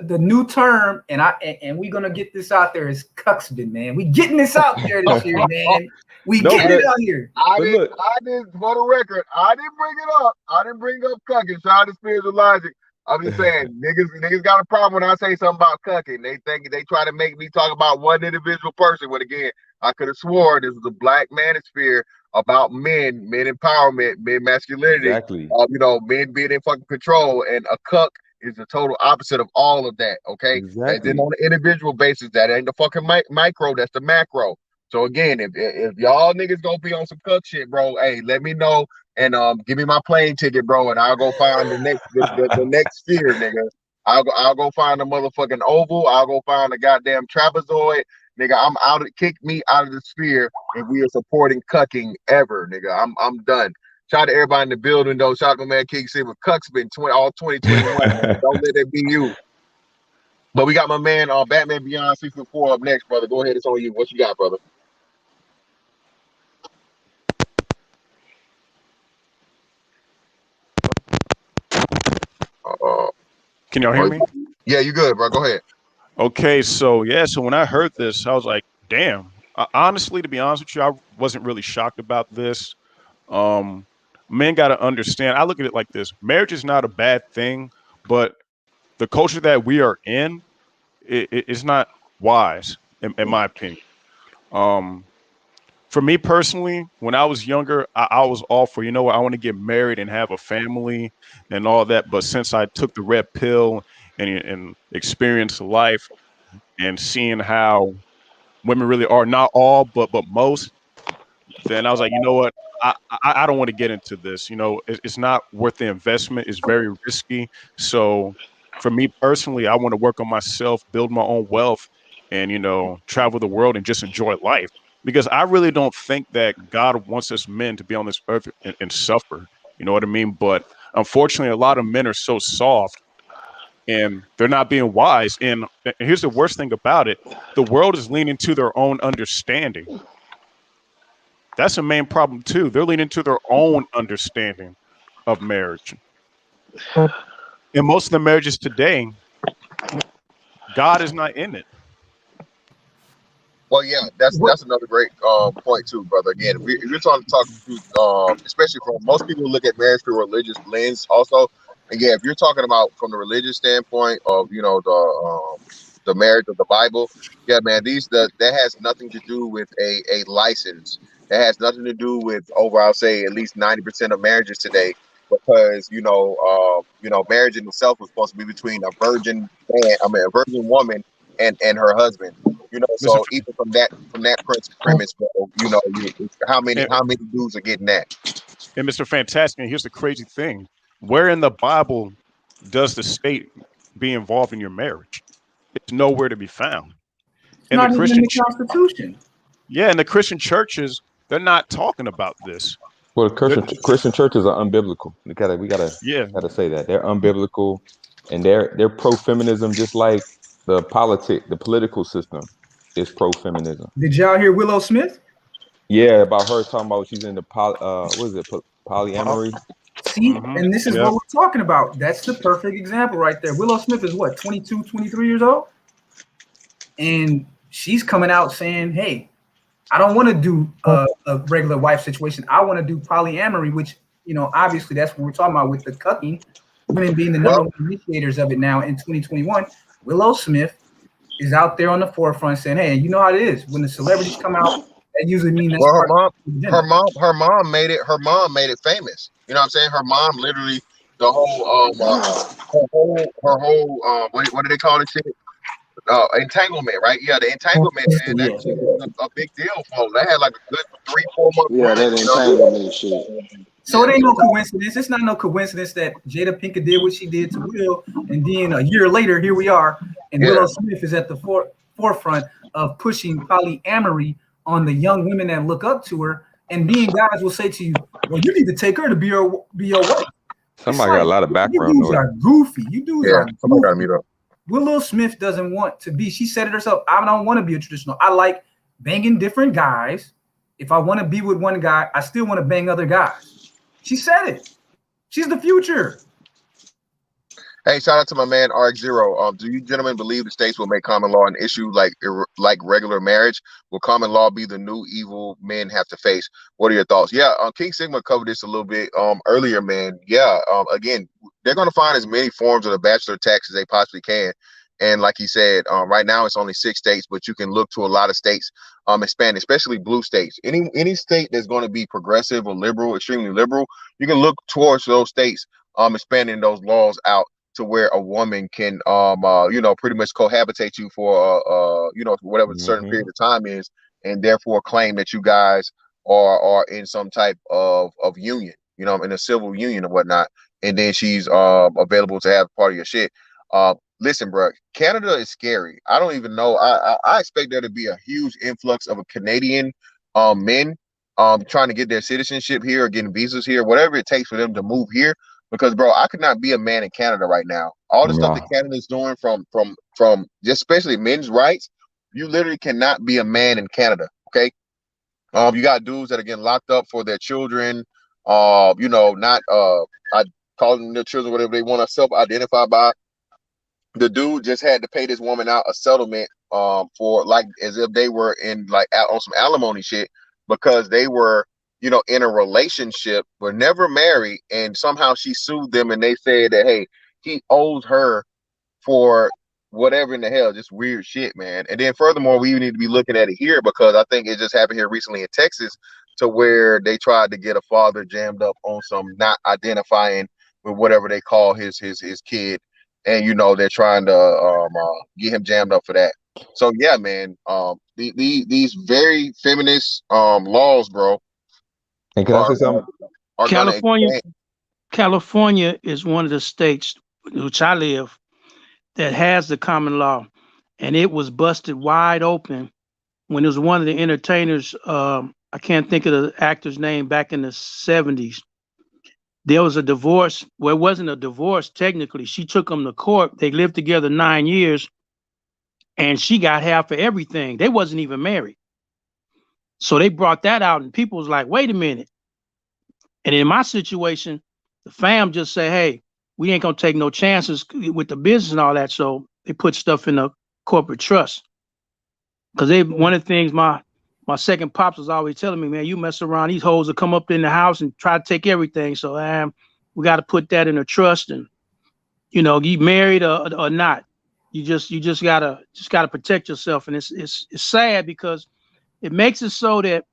The new term, and we're gonna get this out there, is cuxbin, man. We getting this out there this year, man. We No, getting but- it out here. I But didn't. look- I didn't. For the record, I didn't bring it up. I didn't bring up cucking. Shout out to Spiritual Logic. I'm just saying, niggas got a problem when I say something about cucking. They think they try to make me talk about one individual person. When again, I could have swore this was a black manosphere about men empowerment, men masculinity. Exactly. You know, men being in fucking control, and a cuck is the total opposite of all of that. Okay, Exactly. and then on an individual basis, that ain't the fucking micro. That's the macro. So again, if y'all niggas gonna be on some cuck shit, bro, hey, let me know and give me my plane ticket, bro, and I'll go find the next sphere, nigga. I'll go find the motherfucking oval. I'll go find the goddamn trapezoid, nigga. I'm out. Kick me out of the sphere if we are supporting cucking ever, nigga. I'm done. Shout out to everybody in the building though. Shout out to my man King Sid with cucks been all 2021. Man. Don't let that be you. But we got my man Batman Beyond 614 up next, brother. Go ahead, it's on you. What you got, brother? Can y'all hear me? Yeah, you good, bro. Go ahead. Okay, so when I heard this, I was like, damn. Honestly, to be honest with you, I wasn't really shocked about this. Men got to understand. I look at it like this: marriage is not a bad thing, but the culture that we are in, it's not wise, in my opinion. For me personally, when I was younger, I was all for, you know what, I want to get married and have a family and all that. But since I took the red pill and experienced life and seeing how women really are, not all, but most, then I was like, you know what, I don't want to get into this. You know, it's not worth the investment. It's very risky. So for me personally, I want to work on myself, build my own wealth, and, you know, travel the world and just enjoy life. Because I really don't think that God wants us men to be on this earth and suffer. You know what I mean? But unfortunately, a lot of men are so soft and they're not being wise. And here's the worst thing about it: the world is leaning to their own understanding. That's a main problem too. They're leaning to their own understanding of marriage. In most of the marriages today, God is not in it. Well, yeah, that's another great point too, brother. Again, if you're trying to talk, especially from most people look at marriage through a religious lens, also. And yeah, if you're talking about from the religious standpoint of, you know, the marriage of the Bible, yeah, man, that has nothing to do with a license. That has nothing to do with I'll say at least 90% of marriages today, because you know, marriage in itself was supposed to be between a virgin woman and her husband. You know, so even from that premise, bro, you know, how many dudes are getting that? And Mr. Fantastic, and here's the crazy thing: where in the Bible does the state be involved in your marriage? It's nowhere to be found. In the Christian Constitution. Yeah, and the Christian churches, they're not talking about this. Well, Christian churches are unbiblical. We gotta say that they're unbiblical, and they're pro-feminism, just like the political system is pro-feminism. Did y'all hear Willow Smith? Yeah, about her talking about she's into polyamory. See, and this is what we're talking about. That's the perfect example right there. Willow Smith is what, 22, 23 years old? And she's coming out saying, hey, I don't want to do a regular wife situation. I want to do polyamory, which, you know, obviously that's what we're talking about with the cucking, women being the number one initiators of it now in 2021. Willow Smith is out there on the forefront saying, hey, you know how it is. When the celebrities come out, that usually means that's her mom made it famous. You know what I'm saying? Her mom literally, the whole what do they call it shit? Entanglement, right? Yeah, the entanglement, man. That shit was a big deal, folks. That had like a good 3-4 months. Yeah, that entanglement shit. So it ain't no coincidence. It's not no coincidence that Jada Pinkett did what she did to Will, and then a year later, here we are, and Willow Smith is at the forefront of pushing polyamory on the young women that look up to her. And then guys will say to you, "Well, you need to take her to be your wife." Somebody got a lot of background noise. You dudes are goofy. You dudes are goofy. Somebody got to mute up. Willow Smith doesn't want to be. She said it herself. I don't want to be a traditional. I like banging different guys. If I want to be with one guy, I still want to bang other guys. She said it. She's the future. Hey, shout out to my man RX0. Do you gentlemen believe the states will make common law an issue like regular marriage? Will common law be the new evil men have to face? What are your thoughts? Yeah, King Sigma covered this a little bit earlier, man. Yeah, again, they're going to find as many forms of the bachelor tax as they possibly can. And like he said, right now it's only 6 states, but you can look to a lot of states expand, especially blue states. Any state that's going to be progressive or liberal, extremely liberal, you can look towards those states expanding those laws out to where a woman can pretty much cohabitate you for whatever the certain period of time is, and therefore claim that you guys are in some type of union, in a civil union or whatnot, and then she's available to have part of your shit. Listen, bro, Canada is scary. I don't even know. I expect there to be a huge influx of a Canadian men trying to get their citizenship here or getting visas here, whatever it takes for them to move here. Because, bro, I could not be a man in Canada right now. All the stuff that Canada is doing from just especially men's rights, you literally cannot be a man in Canada. Okay, you got dudes that are getting locked up for their children. I call them their children whatever they want to self-identify by. The dude just had to pay this woman out a settlement for like as if they were in like on some alimony shit because they were in a relationship but never married, and somehow she sued them and they said that hey, he owes her for whatever in the hell, just weird shit, man. And then furthermore, we need to be looking at it here because I think it just happened here recently in Texas to where they tried to get a father jammed up on some not identifying with whatever they call his kid, and they're trying to get him jammed up for that. So yeah, man, these very feminist laws, bro. And can I say something? California is one of the states which I live that has the common law, and it was busted wide open when it was one of the entertainers. I can't think of the actor's name back in the 70s. There was a divorce. Well, it wasn't a divorce technically. She took him to court. They lived together 9 years, and she got half of everything. They wasn't even married. So they brought that out, and people was like, wait a minute. And in my situation, the fam just say, hey, we ain't going to take no chances with the business and all that. So they put stuff in a corporate trust. Because one of the things my second pops was always telling me, man, you mess around, these hoes will come up in the house and try to take everything. So we got to put that in a trust, and you married or not. You just gotta protect yourself. And it's sad because it makes it so that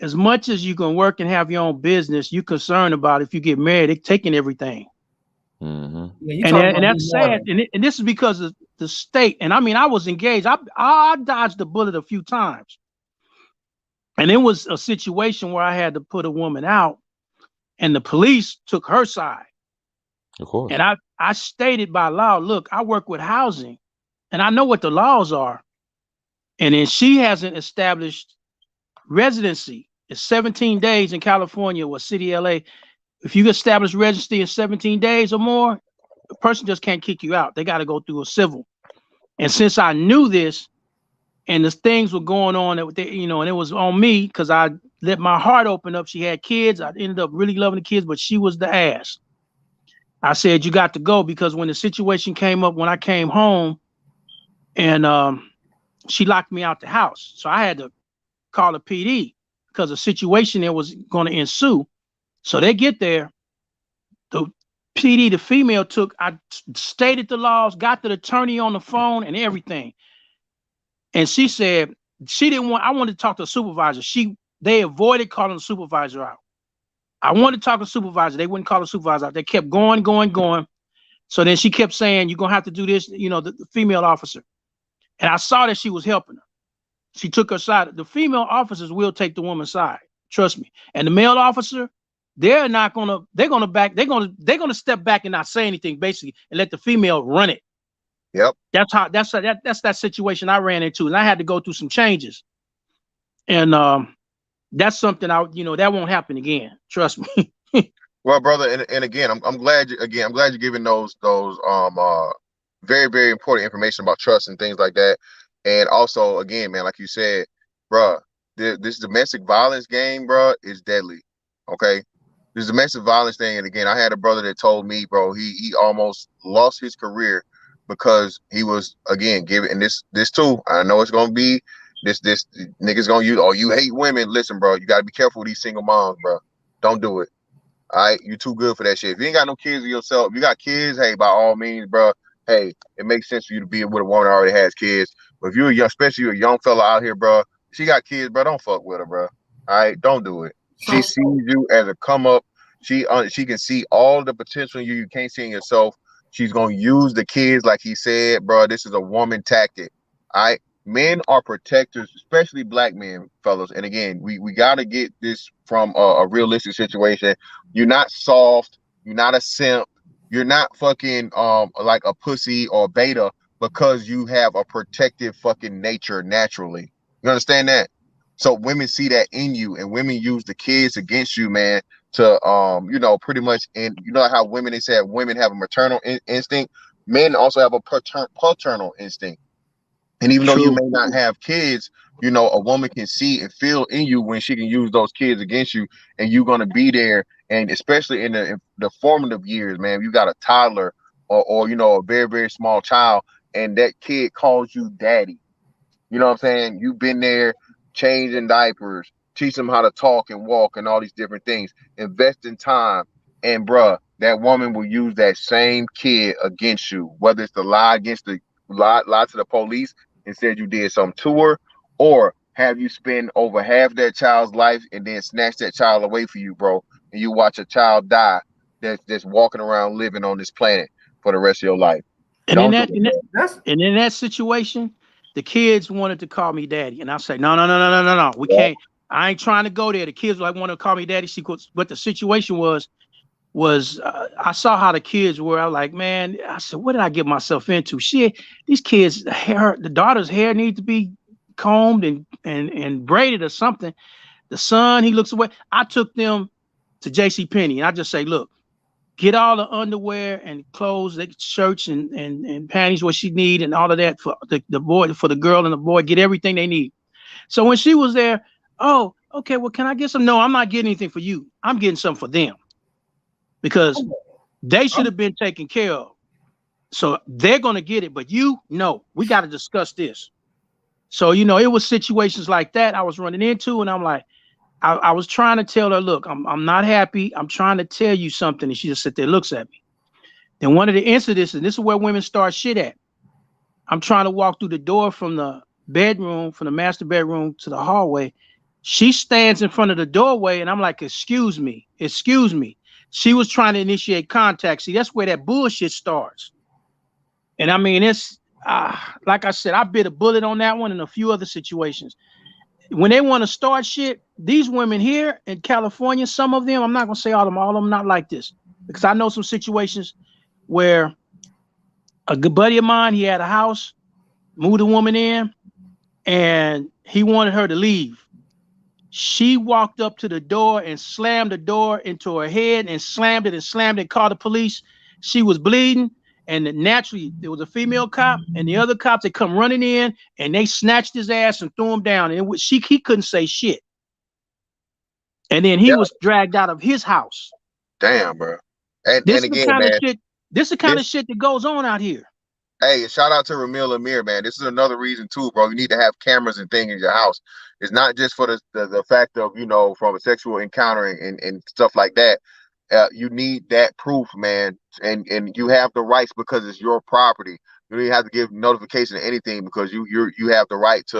as much as you can work and have your own business, you're concerned about if you get married, they're taking everything. Yeah, and that's sad. And this is because of the state. And I mean, I was engaged. I dodged the bullet a few times. And it was a situation where I had to put a woman out, and the police took her side. Of course. And I stated by law, look, I work with housing, and I know what the laws are. And then she hasn't established residency. It's 17 days in California or city LA. If you establish residency in 17 days or more, the person just can't kick you out. They got to go through a civil. And since I knew this, and the things were going on, and it was on me because I let my heart open up. She had kids. I ended up really loving the kids, but she was the ass. I said, you got to go, because when the situation came up, when I came home, and she locked me out the house. So I had to call a PD because the situation there was going to ensue. So they get there. The PD, the female I stated the laws, got the attorney on the phone and everything. And she said I wanted to talk to a supervisor. They avoided calling the supervisor out. I wanted to talk to the supervisor. They wouldn't call the supervisor out. They kept going. So then she kept saying, you're going to have to do this, the female officer. And I saw that she was helping her. She took her side. The female officers will take the woman's side. Trust me. And the male officer, they're going to step back and not say anything, basically, and let the female run it. Yep. That's that situation I ran into, and I had to go through some changes. And that's something that won't happen again. Trust me. Well, brother, and again, I'm glad you're giving those very, very important information about trust and things like that. And also, again, man, like you said, bruh, this domestic violence game, bruh, is deadly. Okay, this domestic violence thing, and again, I had a brother that told me, bro, he almost lost his career because he was again giving. And this too, I know it's gonna be this niggas gonna use. Oh, you hate women? Listen, bro, you gotta be careful with these single moms, bro. Don't do it. All right, you too good for that shit. If you ain't got no kids of yourself, if you got kids, hey, by all means, bro. Hey, it makes sense for you to be with a woman that already has kids. But if you're a young, especially you're a young fella out here, bro, she got kids, bro. Don't fuck with her, bro. All right, don't do it. She sees you as a come up. She can see all the potential in you. You can't see in yourself. She's gonna use the kids, like he said, bro. This is a woman tactic. All right. Men are protectors, especially black men, fellas. And again, we gotta get this from a realistic situation. You're not soft. You're not a simp. You're not fucking like a pussy or beta because you have a protective fucking nature naturally. You understand that? So women see that in you, and women use the kids against you, man. To pretty much, and you know how women, they said women have a maternal instinct. Men also have a paternal instinct. And even though you True. may not have kids, a woman can see and feel in you when she can use those kids against you, and you're gonna be there. And especially in the formative years, man, you got a toddler or a very, very small child, and that kid calls you daddy. You know what I'm saying? You've been there changing diapers, teach them how to talk and walk and all these different things. Invest in time. And bruh, that woman will use that same kid against you, whether it's the lie against the lie to the police and said you did something to her, or have you spend over half that child's life and then snatch that child away from you, bro. And you watch a child die that's walking around living on this planet for the rest of your life. And in Don't do that, it, bro. and in that situation, the kids wanted to call me daddy, and I say, no, we can't. I ain't trying to go there. The kids like want to call me daddy. But the situation was I saw how the kids were. I was like, man, I said, what did I get myself into? Shit, these kids' hair, the daughter's hair needs to be combed and braided or something. The son, he looks away. I took them to JCPenney, and I just say, look, get all the underwear and clothes, shirts and panties what she need and all of that for the boy, for the girl and the boy, get everything they need. So when she was there, oh, okay, well, can I get some? No, I'm not getting anything for you. I'm getting something for them because they should have been taken care of. So they're going to get it, but no, we got to discuss this. So, it was situations like that I was running into, and I'm like, I was trying to tell her, look, I'm not happy. I'm trying to tell you something. And she just sits there, looks at me. Then one of the incidents, and this is where women start shit at. I'm trying to walk through the door from the bedroom, from the master bedroom to the hallway. She stands in front of the doorway, and I'm like, excuse me. She was trying to initiate contact. See, that's where that bullshit starts. And I mean, it's like I said, I bit a bullet on that one and a few other situations. When they want to start shit, these women here in California, some of them, I'm not going to say all of them not like this, because I know some situations where a good buddy of mine, he had a house, moved a woman in, and he wanted her to leave. She walked up to the door and slammed the door into her head and slammed it, called the police. She was bleeding. And naturally, there was a female cop, and the other cops, they come running in, and they snatched his ass and threw him down. And he couldn't say shit. And then he was dragged out of his house. Damn, bro. And This again, is the kind man, of shit. This is the kind of shit that goes on out here. Hey, shout out to Ramil Amir, man. This is another reason too, bro. You need to have cameras and things in your house. It's not just for the fact of, from a sexual encounter and stuff like that. You need that proof, man, and you have the rights because it's your property. You don't even have to give notification to anything because you have the right to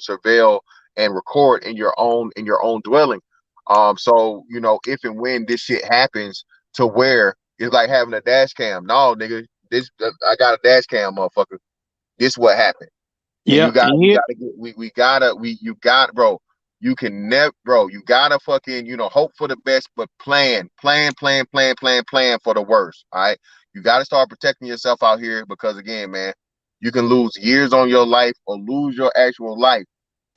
surveil and record in your own dwelling. So if and when this shit happens to where it's like having a dash cam. No, nigga, I got a dash cam, motherfucker. This what happened. Yeah, bro. You can never, bro. You gotta fucking, hope for the best, but plan for the worst. All right. You gotta start protecting yourself out here because again, man, you can lose years on your life or lose your actual life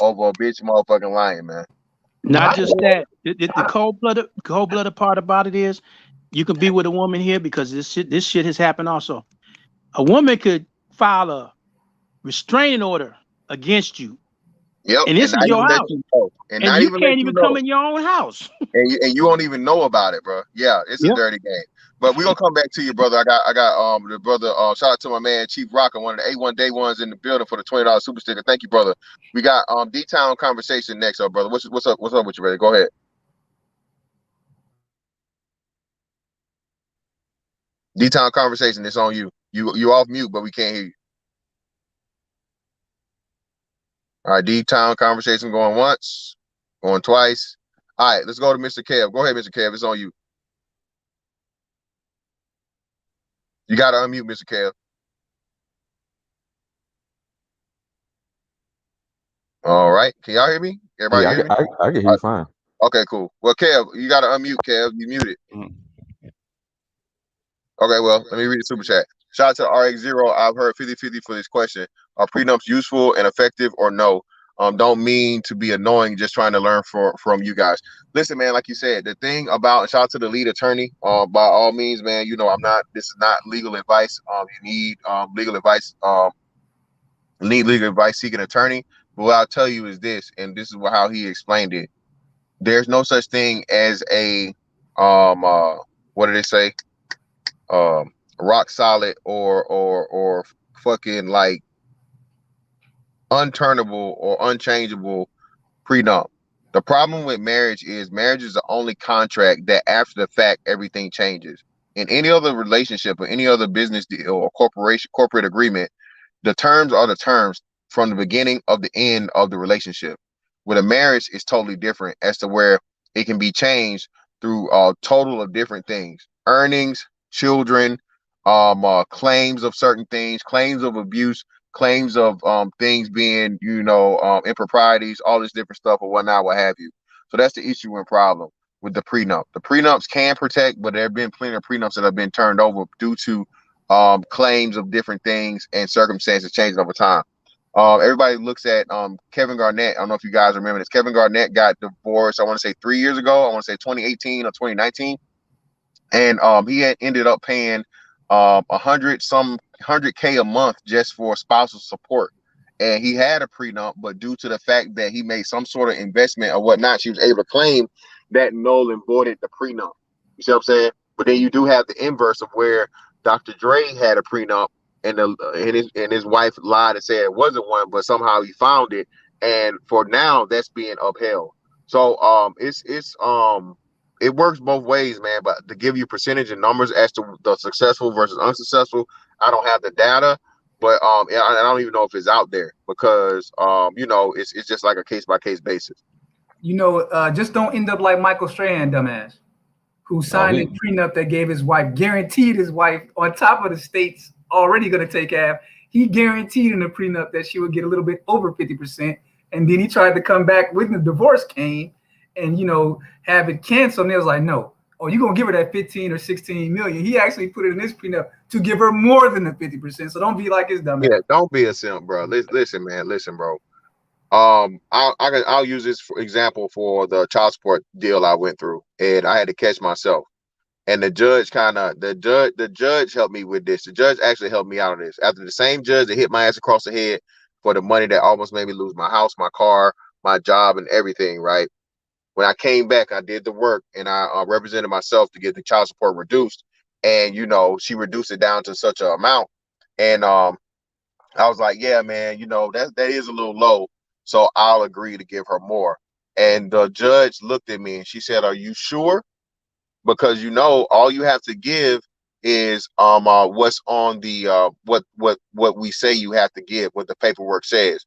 over a bitch motherfucking lying, man. Not just that. The cold-blooded part about it is you can be with a woman here because this shit has happened also. A woman could file a restraining order against you. Yep. And this is not your even let house. you know. And not you even can't let you even know. come in your own house. And you won't even know about it, bro. Yeah, it's a Yep. dirty game. But we're gonna come back to you, brother. I got the brother, shout out to my man Chief Rocker, one of the A1 Day Ones in the building for the $20 super sticker. Thank you, brother. We got D-Town conversation next up, brother. What's up with you, brother? Go ahead. D-Town conversation, it's on you. You off mute, but we can't hear you. All right, D-Town conversation going once, going twice. All right, let's go to Mr. Kev. Go ahead, Mr. Kev. It's on you. You got to unmute, Mr. Kev. All right. Can y'all hear me? Everybody Yeah, hear me? I can hear you fine. Okay, cool. Well, Kev, you got to unmute, Kev. You muted. Okay, well, let me read the super chat. Shout out to RX0. I've heard 50-50 for this question. Are prenups useful and effective or no? Don't mean to be annoying, just trying to learn from you guys. Listen, man, like you said, the thing about, shout out to the lead attorney. By all means, man, this is not legal advice. You need legal advice. Need legal advice, seek an attorney. But what I'll tell you is this, and this is how he explained it. There's no such thing as a what did they say? Rock solid or fucking like unturnable or unchangeable prenup. The problem with marriage is the only contract that after the fact everything changes. In any other relationship or any other business deal or corporate agreement, the terms are the terms from the beginning of the end of the relationship. With a marriage, it's totally different as to where it can be changed through a total of different things: earnings, children, claims of certain things, claims of abuse, claims of things being, improprieties, all this different stuff or whatnot, what have you. So that's the issue and problem with the prenup. The prenups can protect, but there have been plenty of prenups that have been turned over due to claims of different things and circumstances changing over time. Everybody looks at Kevin Garnett. I don't know if you guys remember this. Kevin Garnett got divorced, I want to say 3 years ago. I want to say 2018 or 2019. And he had ended up paying 100K a month just for spousal support. And he had a prenup, but due to the fact that he made some sort of investment or whatnot, she was able to claim that null and voided the prenup. You see what I'm saying? But then you do have the inverse of where Dr. Dre had a prenup and his wife lied and said it wasn't one, but somehow he found it. And for now, that's being upheld. So it works both ways, man. But to give you percentage and numbers as to the successful versus unsuccessful, I don't have the data, but I don't even know if it's out there because it's just like a case by case basis. Just don't end up like Michael Strahan, dumbass, who signed a prenup that gave his wife, guaranteed his wife on top of the state's already going to take half. He guaranteed in the prenup that she would get a little bit over 50%, and then he tried to come back when the divorce came and have it canceled, and it was like, no, you're gonna give her that 15 or 16 million. He actually put it in his prenup to give her more than the 50%. So don't be like his dumb ass. Yeah, don't be a simp, bro. Listen, man. Listen, bro. I'll use this for example for the child support deal I went through, and I had to catch myself. And the judge helped me with this. The judge actually helped me out of this. After the same judge that hit my ass across the head for the money that almost made me lose my house, my car, my job, and everything, right? When I came back, I did the work and I represented myself to get the child support reduced. And, she reduced it down to such an amount. And I was like, yeah, man, that is a little low. So I'll agree to give her more. And the judge looked at me and she said, are you sure? Because, all you have to give is what's on the what we say you have to give, what the paperwork says.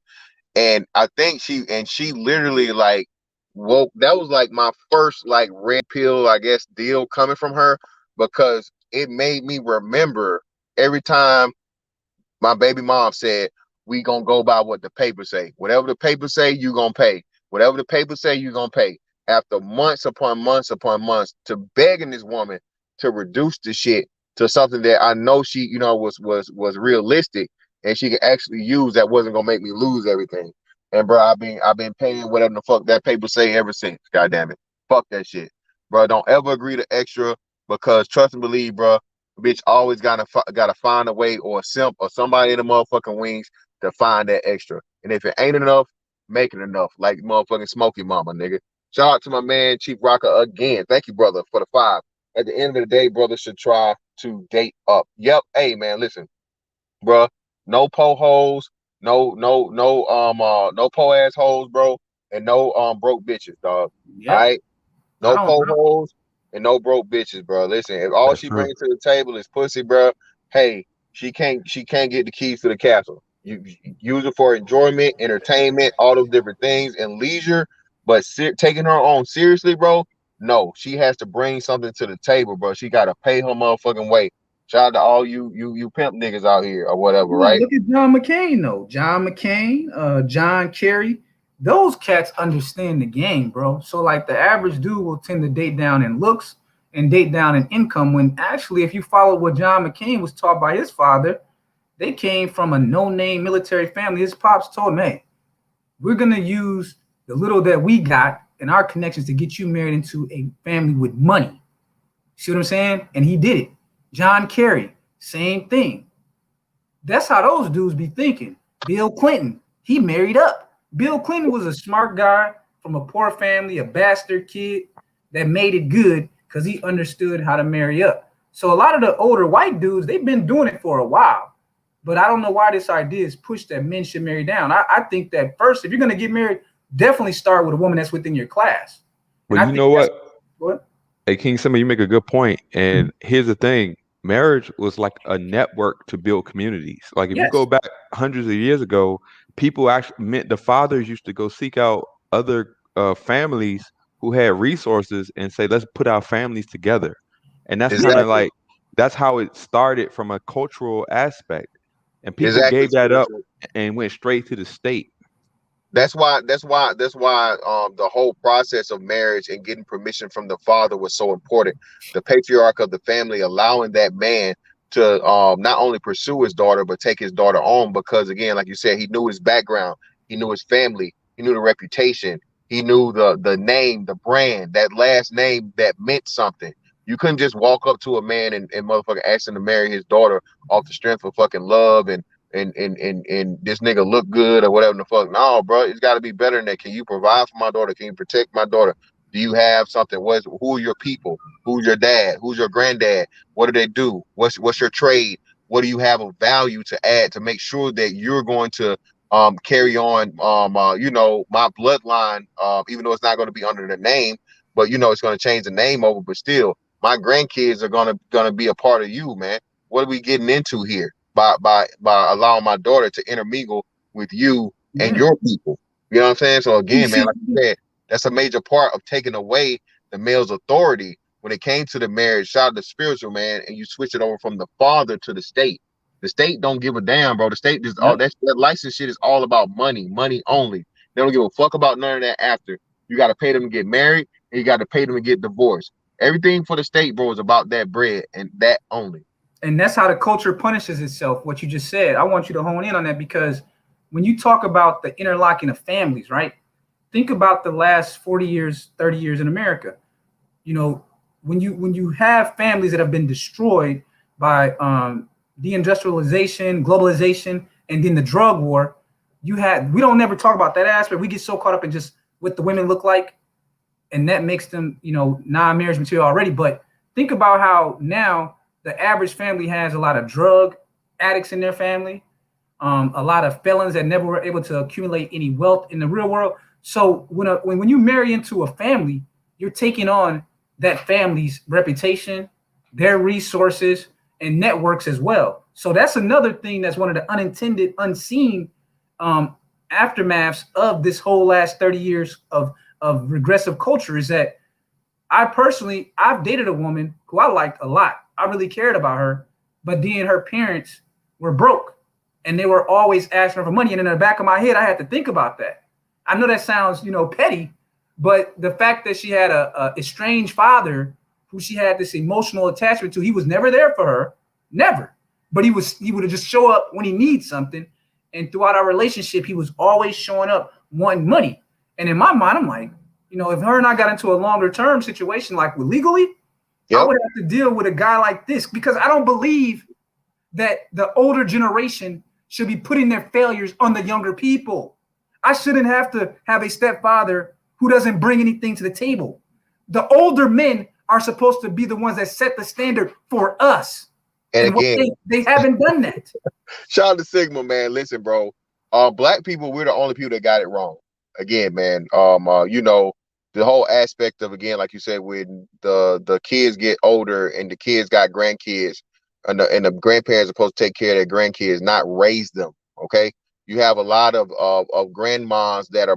And I think she literally like woke. That was like my first like red pill, I guess, deal coming from her, because it made me remember every time my baby mom said, we gonna go by what the paper say. Whatever the paper say, you gonna pay. Whatever the paper say, you gonna pay. After months upon months upon months to begging this woman to reduce the shit to something that I know she, was realistic and she could actually use, that wasn't gonna make me lose everything. And bro, I've been paying whatever the fuck that paper say ever since. God damn it. Fuck that shit. Bro, don't ever agree to extra, because trust and believe, bro, bitch always gotta find a way, or a simp or somebody in the motherfucking wings, to find that extra. And if it ain't enough, making enough, like motherfucking Smokey Mama, nigga. Shout out to my man Chief Rocker again. Thank you, brother, for the 5. At the end of the day, brothers should try to date up. Yep. Hey, man, listen, bro. No po hoes, no po ass hoes, bro, and no broke bitches, dog. All Yep. right. I No don't po know. hoes and no broke bitches, bro. Listen, if all That's she true. brings to the table is pussy, bro, hey, she can't get the keys to the castle. You use it for enjoyment, entertainment, all those different things, and leisure. But taking her on seriously, bro, no, she has to bring something to the table, bro. She got to pay her motherfucking way. Shout out to all you pimp niggas out here or whatever, Well, right? look at John McCain though. John McCain, John Kerry. Those cats understand the game, bro. So like the average dude will tend to date down in looks and date down in income. When actually, if you follow what John McCain was taught by his father, they came from a no-name military family. His pops told him, "Hey, we're gonna use the little that we got and our connections to get you married into a family with money." See what I'm saying? And he did it. John Kerry, same thing. That's how those dudes be thinking. Bill Clinton, he married up. Bill Clinton was a smart guy from a poor family, a bastard kid that made it good because he understood how to marry up. So a lot of the older white dudes, they've been doing it for a while. But I don't know why this idea is pushed that men should marry down. I think that first, if you're going to get married, definitely start with a woman that's within your class. Well, you know what? Hey, King Sima, you make a good point. And here's the thing. Marriage was like a network to build communities. Like if you Yes. go back hundreds of years ago, people actually meant the fathers used to go seek out other families who had resources and say, let's put our families together. And that's kind of Exactly. like, that's how it started from a cultural aspect. And people Exactly. gave that up and went straight to the state. That's why the whole process of marriage and getting permission from the father was so important. The patriarch of the family allowing that man to not only pursue his daughter but take his daughter on, because again, like you said, he knew his background, he knew his family, he knew the reputation, he knew the name, the brand, that last name that meant something. You couldn't just walk up to a man and motherfucker ask him to marry his daughter off the strength of fucking love and this nigga look good or whatever the fuck. No, bro, it's got to be better than that. Can you provide for my daughter? Can you protect my daughter? Do you have something? Who are your people? Who's your dad? Who's your granddad? What do they do? What's your trade? What do you have of value to add to make sure that you're going to carry on my bloodline, even though it's not going to be under the name, but it's going to change the name over, but still my grandkids are gonna be a part of you, man. What are we getting into here by allowing my daughter to intermingle with you and your people? You know what I'm saying? So again, man, like you said, that's a major part of taking away the male's authority when it came to the marriage. Shout out to spiritual, man, and you switch it over from the father to the state. The state don't give a damn, bro. The state just all that license shit is all about money only. They don't give a fuck about none of that after. You got to pay them to get married, and you got to pay them to get divorced. Everything for the state, bro, is about that bread and that only. And that's how the culture punishes itself, what you just said. I want you to hone in on that, because when you talk about the interlocking of families, right? Think about the last 40 years, 30 years in America. When you have families that have been destroyed by deindustrialization, globalization, and then the drug war, we don't never talk about that aspect. We get so caught up in just what the women look like, and that makes them, non-marriage material already. But think about how now the average family has a lot of drug addicts in their family, a lot of felons that never were able to accumulate any wealth in the real world. So when you marry into a family, you're taking on that family's reputation, their resources, and networks as well. So that's another thing that's one of the unintended, unseen aftermaths of this whole last 30 years of regressive culture, is that I've dated a woman who I liked a lot. I really cared about her, but then her parents were broke and they were always asking her for money. And in the back of my head, I had to think about that. I know that sounds, petty, but the fact that she had a estranged father who she had this emotional attachment to, he was never there for her, never. But he would just show up when he needs something. And throughout our relationship, he was always showing up wanting money. And in my mind, I'm like, if her and I got into a longer term situation, like legally, I would have to deal with a guy like this, because I don't believe that the older generation should be putting their failures on the younger people. I shouldn't have to have a stepfather who doesn't bring anything to the table. The older men are supposed to be the ones that set the standard for us. And again, they haven't done that. Shout out to Sigma, man. Listen, bro. Black people, we're the only people that got it wrong. Again, man. You know, the whole aspect of, again, like you said, when the kids get older and the kids got grandkids, and the grandparents are supposed to take care of their grandkids, not raise them. Okay. You have a lot of grandmas that are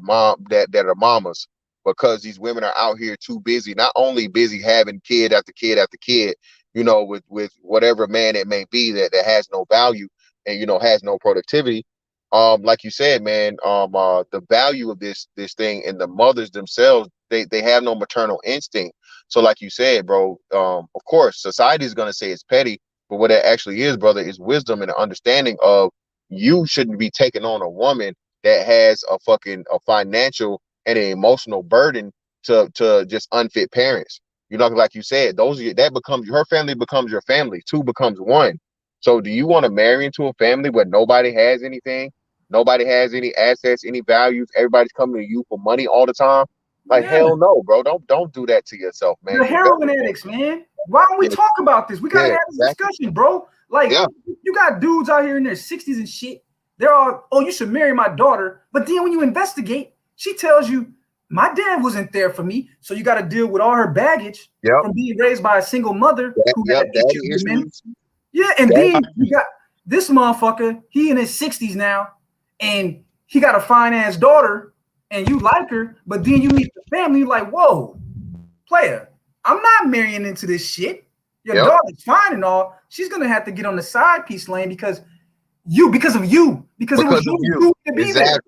mamas, because these women are out here too busy, not only busy having kid after kid after kid, you know, with whatever man it may be that has no value and, you know, has no productivity. Like you said, man, the value of this thing, and the mothers themselves, they have no maternal instinct. So like you said, bro, of course, society is going to say it's petty, but what it actually is, brother, is wisdom and an understanding of, you shouldn't be taking on a woman that has a financial and an emotional burden to just unfit parents. You know, like you said, that becomes her family, becomes your family. Two becomes one. So do you want to marry into a family where nobody has anything? Nobody has any assets, any values. Everybody's coming to you for money all the time. Like, hell no, bro. Don't do that to yourself, man. The heroin addicts, man. Why don't we talk about this? We gotta have this discussion, bro. Like, you got dudes out here in their 60s and shit. They're all, oh, you should marry my daughter. But then when you investigate, she tells you, my dad wasn't there for me. So you got to deal with all her baggage from being raised by a single mother who had issues. Yeah, and then you got this motherfucker, he in his 60s now, and he got a fine-ass daughter, and you like her, but then you meet the family, you're like, whoa, player, I'm not marrying into this shit. Your daughter's fine and all. She's gonna have to get on the side piece lane because of you. Because it was your duty to be there.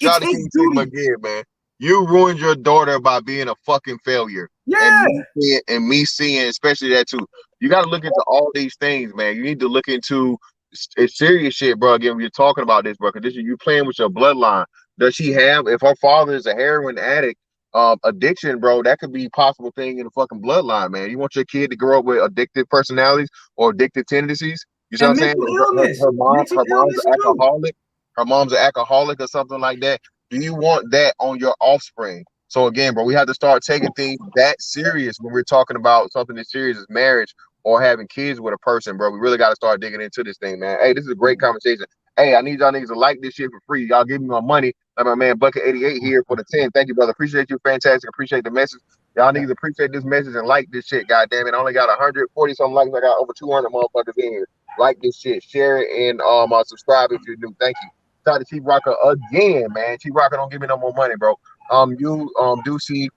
Shout out to King again, man. You ruined your daughter by being a fucking failure. Yeah. And me seeing, especially that too. You got to look into all these things, man. You need to look into it's serious shit, bro. Again, when you're talking about this, bro, because you playing with your bloodline. Does she have, if her father is a heroin addict, addiction, bro, that could be a possible thing in the fucking bloodline, man. You want your kid to grow up with addictive personalities or addictive tendencies? You see what I'm saying? Her mom's an alcoholic. Her mom's an alcoholic or something like that. Do you want that on your offspring? So again, bro, we have to start taking things that serious when we're talking about something as serious as marriage or having kids with a person, bro. We really got to start digging into this thing, man. Hey, this is a great conversation. Hey, I need y'all niggas to like this shit for free. Y'all give me my money. Like my man Bucket 88 here for the 10. Thank you, brother. Appreciate you. Fantastic. Appreciate the message. Y'all niggas appreciate this message and like this shit. God damn it. I only got 140 something likes. I got over 200 motherfuckers in here. Like this shit. Share it and subscribe if you're new. Thank you. Shout out to Chief Rocker again, man. Chief Rocker don't give me no more money, bro. You do see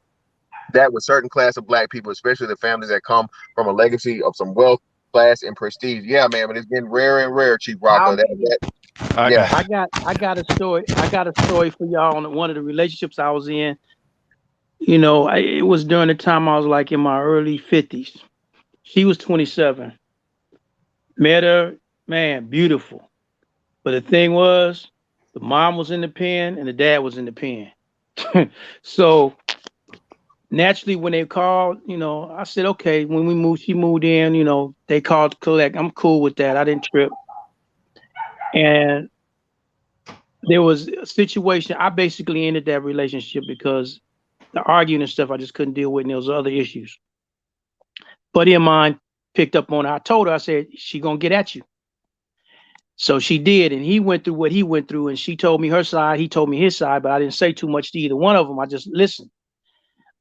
that with certain class of black people, especially the families that come from a legacy of some wealth, class, and prestige. Yeah, man, but it's getting rarer and rarer, Chief Rocker. I got a story. I got a story for y'all on one of the relationships I was in. You know, it was during the time I was like in my early 50s. She was 27. Met her, man, beautiful. But the thing was, the mom was in the pen and the dad was in the pen. So naturally, when they called, you know, I said, okay, when we moved, she moved in, you know, they called to collect. I'm cool with that. I didn't trip. And there was a situation. I basically ended that relationship because the arguing and stuff I just couldn't deal with, and there was other issues. Buddy of mine picked up on it. I told her, I said, she gonna get at you. So she did, and he went through what he went through, and she told me her side, he told me his side, but I didn't say too much to either one of them. I just listened.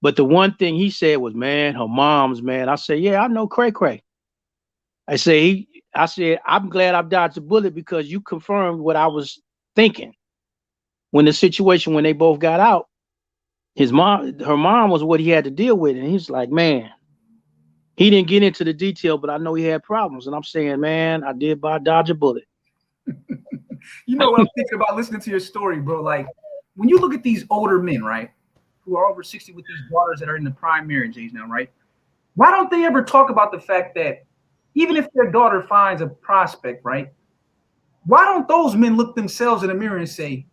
But the one thing he said was, man, her mom's, man. I said, yeah, I know Cray Cray. I said, I'm glad I dodged a bullet because you confirmed what I was thinking. When the situation, when they both got out, her mom was what he had to deal with. And he's like, man, he didn't get into the detail, but I know he had problems. And I'm saying, man, I did dodge a bullet. You know what I'm thinking about listening to your story, bro? Like, when you look at these older men, right, who are over 60 with these daughters that are in the prime marriage age now, right? Why don't they ever talk about the fact that even if their daughter finds a prospect, right, why don't those men look themselves in the mirror and say,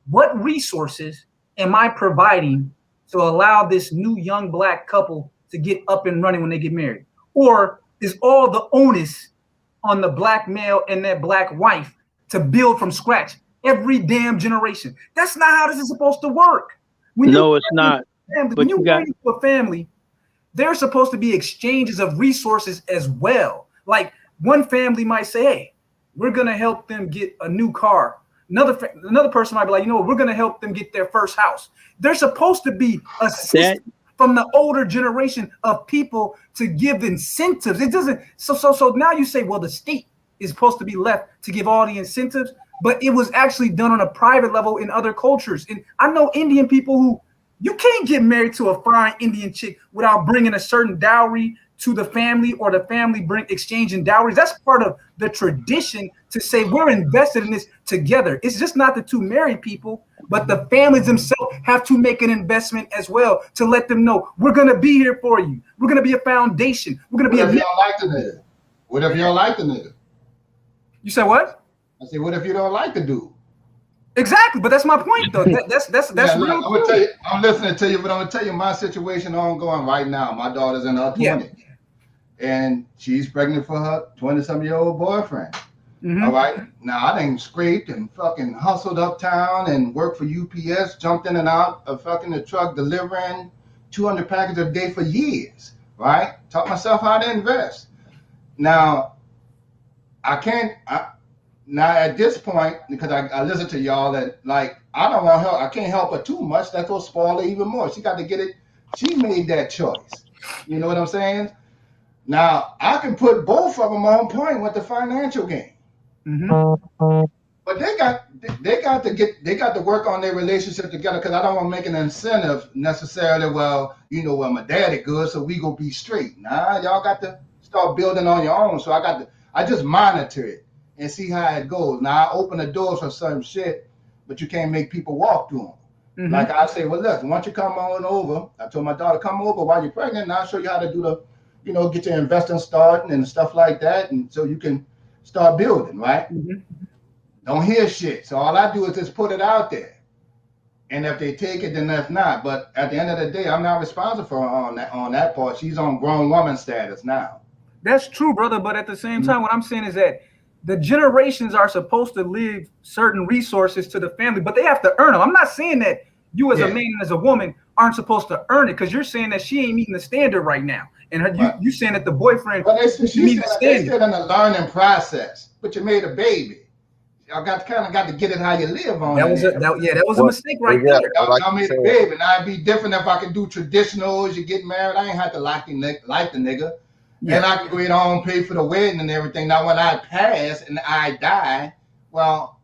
what resources am I providing to allow this new young black couple to get up and running when they get married? Or is all the onus on the black male and that black wife to build from scratch? every damn generation. That's not how this is supposed to work. No, it's not. When you marry into a family, there's supposed to be exchanges of resources as well. Like one family might say, hey, we're going to help them get a new car. Another person might be like, you know what, we're going to help them get their first house. There's supposed to be a system from the older generation of people to give incentives. It doesn't. So now you say, well, the state is supposed to be left to give all the incentives, but it was actually done on a private level in other cultures. And I know Indian people who, you can't get married to a fine Indian chick without bringing a certain dowry to the family, or the family exchanging dowries. That's part of the tradition to say we're invested in this together. It's just not the two married people, but the families themselves have to make an investment as well to let them know we're going to be here for you. We're going to be a foundation. We're going to be What if you don't like the nigga? What if you don't like the nigga? You said what? I said, what if you don't like the dude? Exactly, but that's my point though. That's Yeah, real. look, I'm gonna tell you, I'm listening to you, but I'm gonna tell you my situation ongoing right now. My daughter's in her 20s, and she's pregnant for her 20-some-year-old boyfriend. Mm-hmm. All right, now I done scraped and fucking hustled uptown and worked for UPS, jumped in and out of fucking the truck delivering 200 packages a day for years. Right, taught myself how to invest. Now I can't. Now at this point, because I listen to y'all, that like I don't want her, I can't help her too much. That's gonna spoil her even more. She got to get it. She made that choice. You know what I'm saying? Now I can put both of them on point with the financial game. Mm-hmm. But they got to work on their relationship together, because I don't want to make an incentive necessarily. Well, you know, well, my daddy good, so we gonna be straight. Nah, y'all got to start building on your own. So I just monitor it and see how it goes. Now I open the doors for some shit, but you can't make people walk through them. Mm-hmm. Like I say, well, look, why don't you come on over? I told my daughter, come over while you're pregnant, and I'll show you how to do the, you know, get your investing starting and stuff like that, and so you can start building, right? Mm-hmm. Don't hear shit. So all I do is just put it out there, and if they take it, then if not. But at the end of the day, I'm not responsible for her on that part. She's on grown woman status now. That's true, brother. But at the same time, what I'm saying is that the generations are supposed to leave certain resources to the family, but they have to earn them. I'm not saying that you as a man and as a woman aren't supposed to earn it, because you're saying that she ain't meeting the standard right now. And you saying that the boyfriend meets the standard. They said in the learning process, but you made a baby. Y'all got to get it how you live on. That was a mistake right there. Y'all made a baby. Now it'd be different if I could do traditionals. You get married, I ain't have to like the nigga. Yeah. And I can go in on, pay for the wedding and everything. Now, when I pass and I die, well,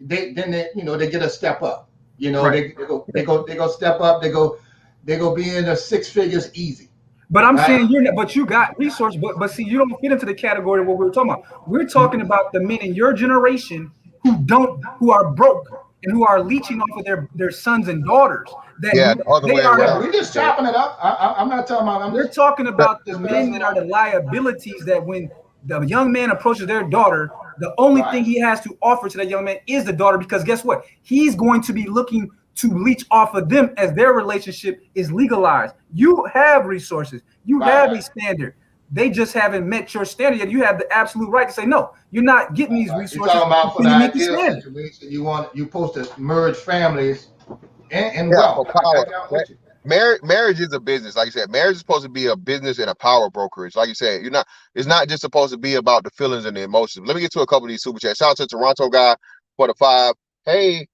they get a step up. You know, right. they go step up. They go be in the six figures easy. But I'm saying you got resources, but see, you don't fit into the category of what we were talking about. We're talking about the men in your generation who are broke and who are leeching off of their sons and daughters. We're just chopping it up. I'm not talking about. We're talking about the men that are the liabilities, that when the young man approaches their daughter, the only thing he has to offer to that young man is the daughter, because guess what? He's going to be looking to leech off of them as their relationship is legalized. You have resources. You have a standard. They just haven't met your standard yet. You have the absolute right to say, no, you're not getting these resources. You're talking about for the ideal situation, you're supposed to merge families and wealth. Marriage is a business. Like you said, marriage is supposed to be a business and a power brokerage. Like you said, it's not just supposed to be about the feelings and the emotions. Let me get to a couple of these super chats. Shout out to Toronto guy for the 5. Hey,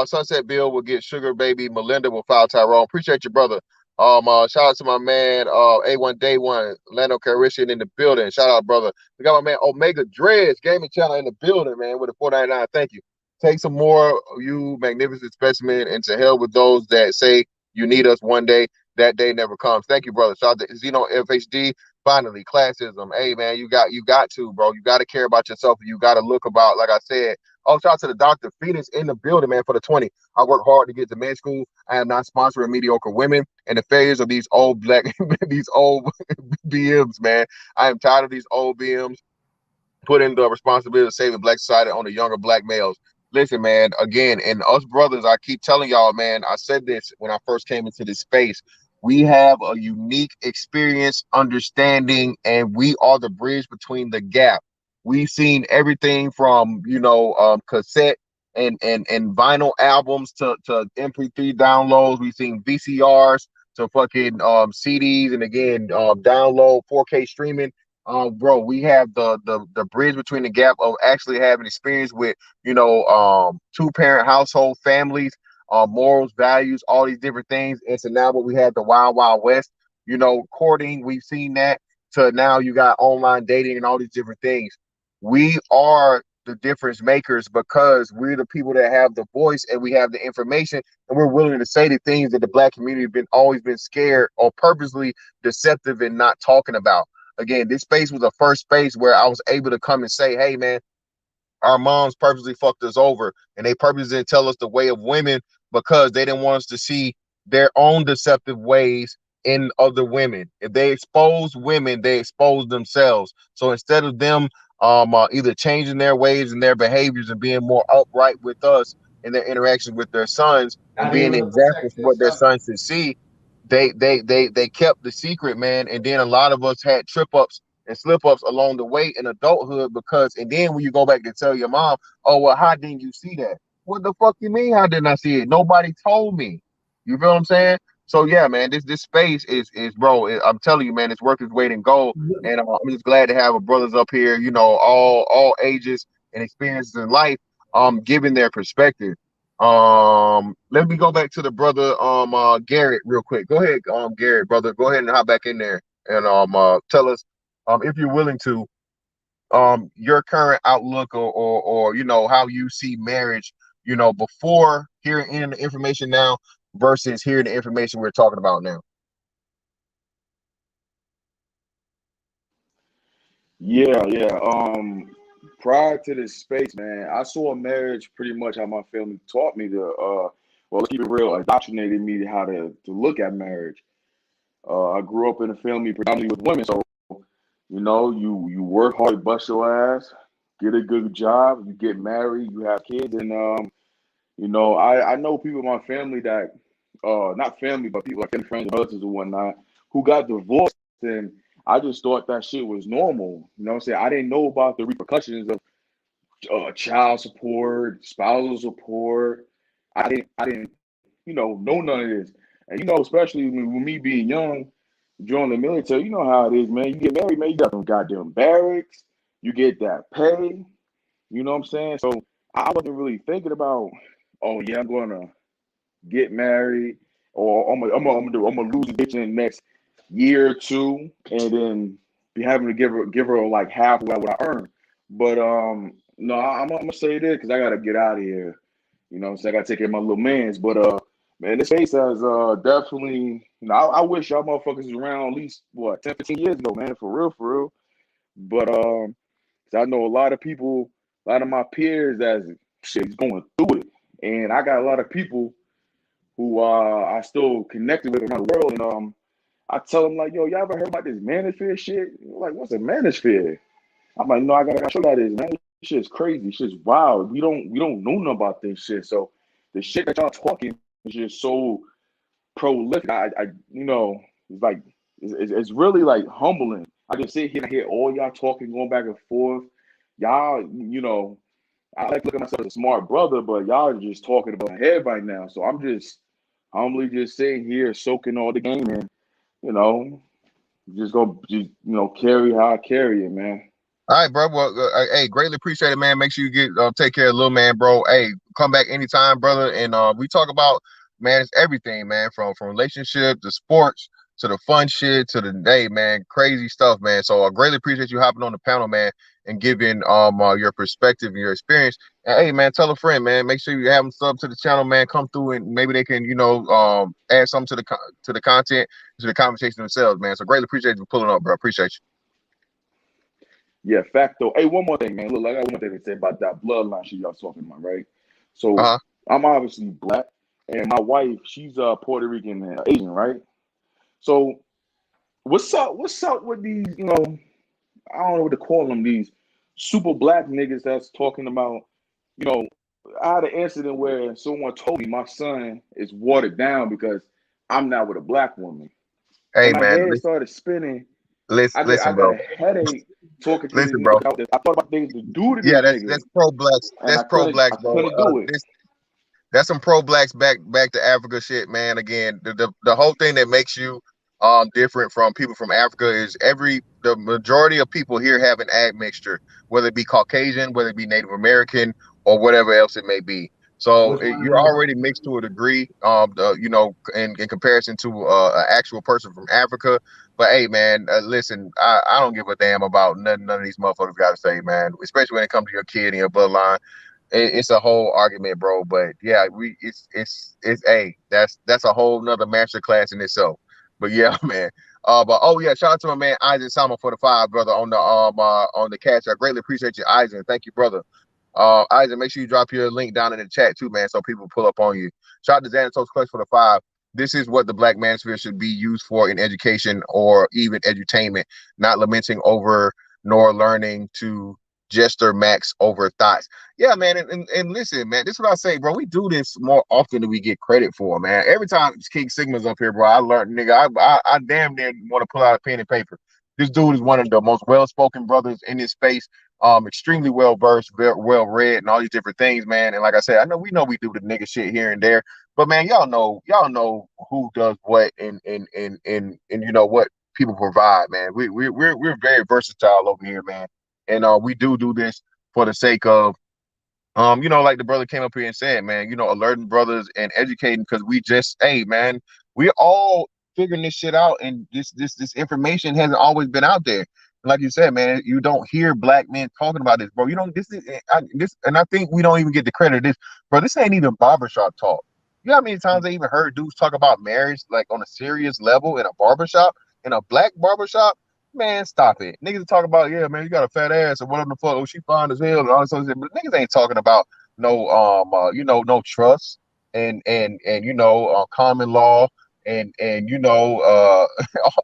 Sunset Bill will get Sugar Baby. Melinda will file Tyrone. Appreciate you, brother. Shout out to my man, A1 Day One, Lando Calrissian in the building. Shout out, brother. We got my man Omega Dreads Gaming Channel in the building, man, with a 499. Thank you. Take some more, you magnificent specimen, and to hell with those that say you need us one day. That day never comes. Thank you, brother. Shout out to Zeno FHD. Finally, classism. Hey, man, you got to, bro. You got to care about yourself. You got to look about, like I said. Oh, shout out to the Dr. Phoenix in the building, man, for the 20. I work hard to get to med school. I am not sponsoring mediocre women and the failures of these old these old BMs, man. I am tired of these old BMs putting the responsibility of saving Black society on the younger Black males. Listen, man, again, and us brothers, I keep telling y'all, man, I said this when I first came into this space. We have a unique experience, understanding, and we are the bridge between the gap. We've seen everything from, cassette and vinyl albums to MP3 downloads. We've seen VCRs to fucking CDs, and again download 4K streaming. Bro, we have the bridge between the gap of actually having experience with, you know, two-parent household families, morals, values, all these different things. And so now, what we have, the Wild Wild West, you know, courting, we've seen that, to now you got online dating and all these different things. We are the difference makers because we're the people that have the voice and we have the information, and we're willing to say the things that the Black community have been always been scared or purposely deceptive and not talking about. Again, this space was the first space where I was able to come and say, hey man, our moms purposely fucked us over, and they purposely didn't tell us the way of women because they didn't want us to see their own deceptive ways in other women. If they expose women, they expose themselves. So instead of them either changing their ways and their behaviors and being more upright with us in their interactions with their sons and Not being able the to example protect for what their themselves. sons should see, they kept the secret, man. And then a lot of us had trip ups and slip ups along the way in adulthood because, and then when you go back to tell your mom, oh well, how didn't you see that? What the fuck you mean? How didn't I see it? Nobody told me. You feel what I'm saying? So yeah, man, this space is bro. I'm telling you, man, it's worth its weight in gold. And I'm just glad to have a brothers up here, you know, all ages and experiences in life, giving their perspective. Let me go back to the brother Garrett real quick. Go ahead, Garrett, brother. Go ahead and hop back in there and tell us if you're willing to your current outlook or you know how you see marriage, you know, before hearing the information now versus hearing the information we're talking about now. Yeah, yeah. Prior to this space, man, I saw marriage pretty much how my family taught me to. Well, let's keep it real, indoctrinated me how to look at marriage. I grew up in a family predominantly with women, so you know, you work hard, you bust your ass, get a good job, you get married, you have kids, and you know, I know people in my family that, not family, but people like any friends and relatives and whatnot, who got divorced, and I just thought that shit was normal. You know what I'm saying? I didn't know about the repercussions of child support, spousal support. I didn't, you know none of this. And you know, especially with me being young, joining the military, you know how it is, man. You get married, man, you got them goddamn barracks, you get that pay. You know what I'm saying? So I wasn't really thinking about, oh yeah, I'm gonna get married, or I'm gonna lose a bitch in the next year or two, and then be having to give her like half of what I earn. But no, I'm gonna say this because I gotta get out of here. You know what I'm saying? I gotta take care of my little mans. But man, this space has definitely, you know, I wish y'all motherfuckers was around at least what 10, 15 years ago, man, for real, for real. But 'cause I know a lot of people, a lot of my peers that's shit's going through it, and I got a lot of people who I still connected with around the world, and I tell them like, yo, y'all ever heard about this manosphere shit? Like, what's a manosphere? I'm like, no, I gotta show you that is, man. This shit's crazy. Shit's wild. We don't know nothing about this shit. So the shit that y'all talking is just so prolific. I you know, it's like it's really like humbling. I just sit here and hear all y'all talking, going back and forth. Y'all, you know, I like to look at myself as a smart brother, but y'all are just talking about my head right now. So I'm just humbly just sitting here soaking all the game in, you know, just go just carry how I carry it, man. All right, bro. Well, hey, greatly appreciate it, man. Make sure you get take care of little man, bro. Hey, come back anytime, brother. And we talk about, man, it's everything, man, from relationship to sports to the fun shit to the day, man, crazy stuff, man. So I greatly appreciate you hopping on the panel, man, and giving your perspective and your experience. And hey, man, tell a friend, man. Make sure you have them sub to the channel, man. Come through and maybe they can, add something to the content, to the conversation themselves, man. So greatly appreciate you pulling up, bro. Appreciate you. Yeah, facto. Hey, one more thing, man. Look, I got one more thing to say about that bloodline shit y'all talking about, right? So Uh-huh. I'm obviously black, and my wife, she's Puerto Rican and Asian, right? So what's up? What's up with these, you know, I don't know what to call them, these super black niggas that's talking about, you know, I had an incident where someone told me my son is watered down because I'm not with a black woman. Hey, And my man, head started spinning. I listen, got bro. a headache. talking to these Listen, bro. niggas out there. I thought about things to do to Yeah, these that's niggas, pro blacks. and That's I pro blacks, bro. couldn't do it. That's some pro blacks back to Africa shit, man. Again, the whole thing that makes you different from people from Africa is the majority of people here have an admixture, whether it be Caucasian, whether it be Native American, or whatever else it may be. So Which one you're is it? already mixed to a degree, you know, in comparison to an actual person from Africa. But hey, man, listen, I don't give a damn about none of these motherfuckers got to say, man. Especially when it comes to your kid and your bloodline. It's a whole argument, bro. But yeah, it's that's a whole nother master class in itself. But yeah, man. But oh yeah, shout out to my man Isaac Sama for the 5, brother, on the catch. I greatly appreciate you, Isaac. Thank you, brother. Isaac, make sure you drop your link down in the chat too, man, so people pull up on you. Shout out to Xanatos Clutch for the 5. This is what the Black Manosphere should be used for in education or even edutainment, not lamenting over nor learning to gesture max over thoughts. Yeah, man, and listen, man, this is what I say, bro. We do this more often than we get credit for, man. Every time King Sigma's up here, bro, I learned, nigga, I damn near want to pull out a pen and paper. This dude is one of the most well-spoken brothers in this space. Extremely well versed, well read, and all these different things, man. And like I said, we know we do the nigga shit here and there, but man, y'all know who does what and you know what people provide, man. We're very versatile over here, man, and we do this for the sake of you know, like the brother came up here and said, man, you know, alerting brothers and educating, because hey, man, we're all figuring this shit out, and this information hasn't always been out there. Like you said, man, you don't hear black men talking about this, bro. You don't. And I think we don't even get the credit of this, bro. This ain't even barbershop talk. You know how many times I even heard dudes talk about marriage like on a serious level in a barbershop, in a black barbershop? Man, stop it. Niggas talk about, yeah, man, you got a fat ass or whatever the fuck. Oh, she fine as hell and all this other shit. But niggas ain't talking about no you know, no trust and you know, common law and you know,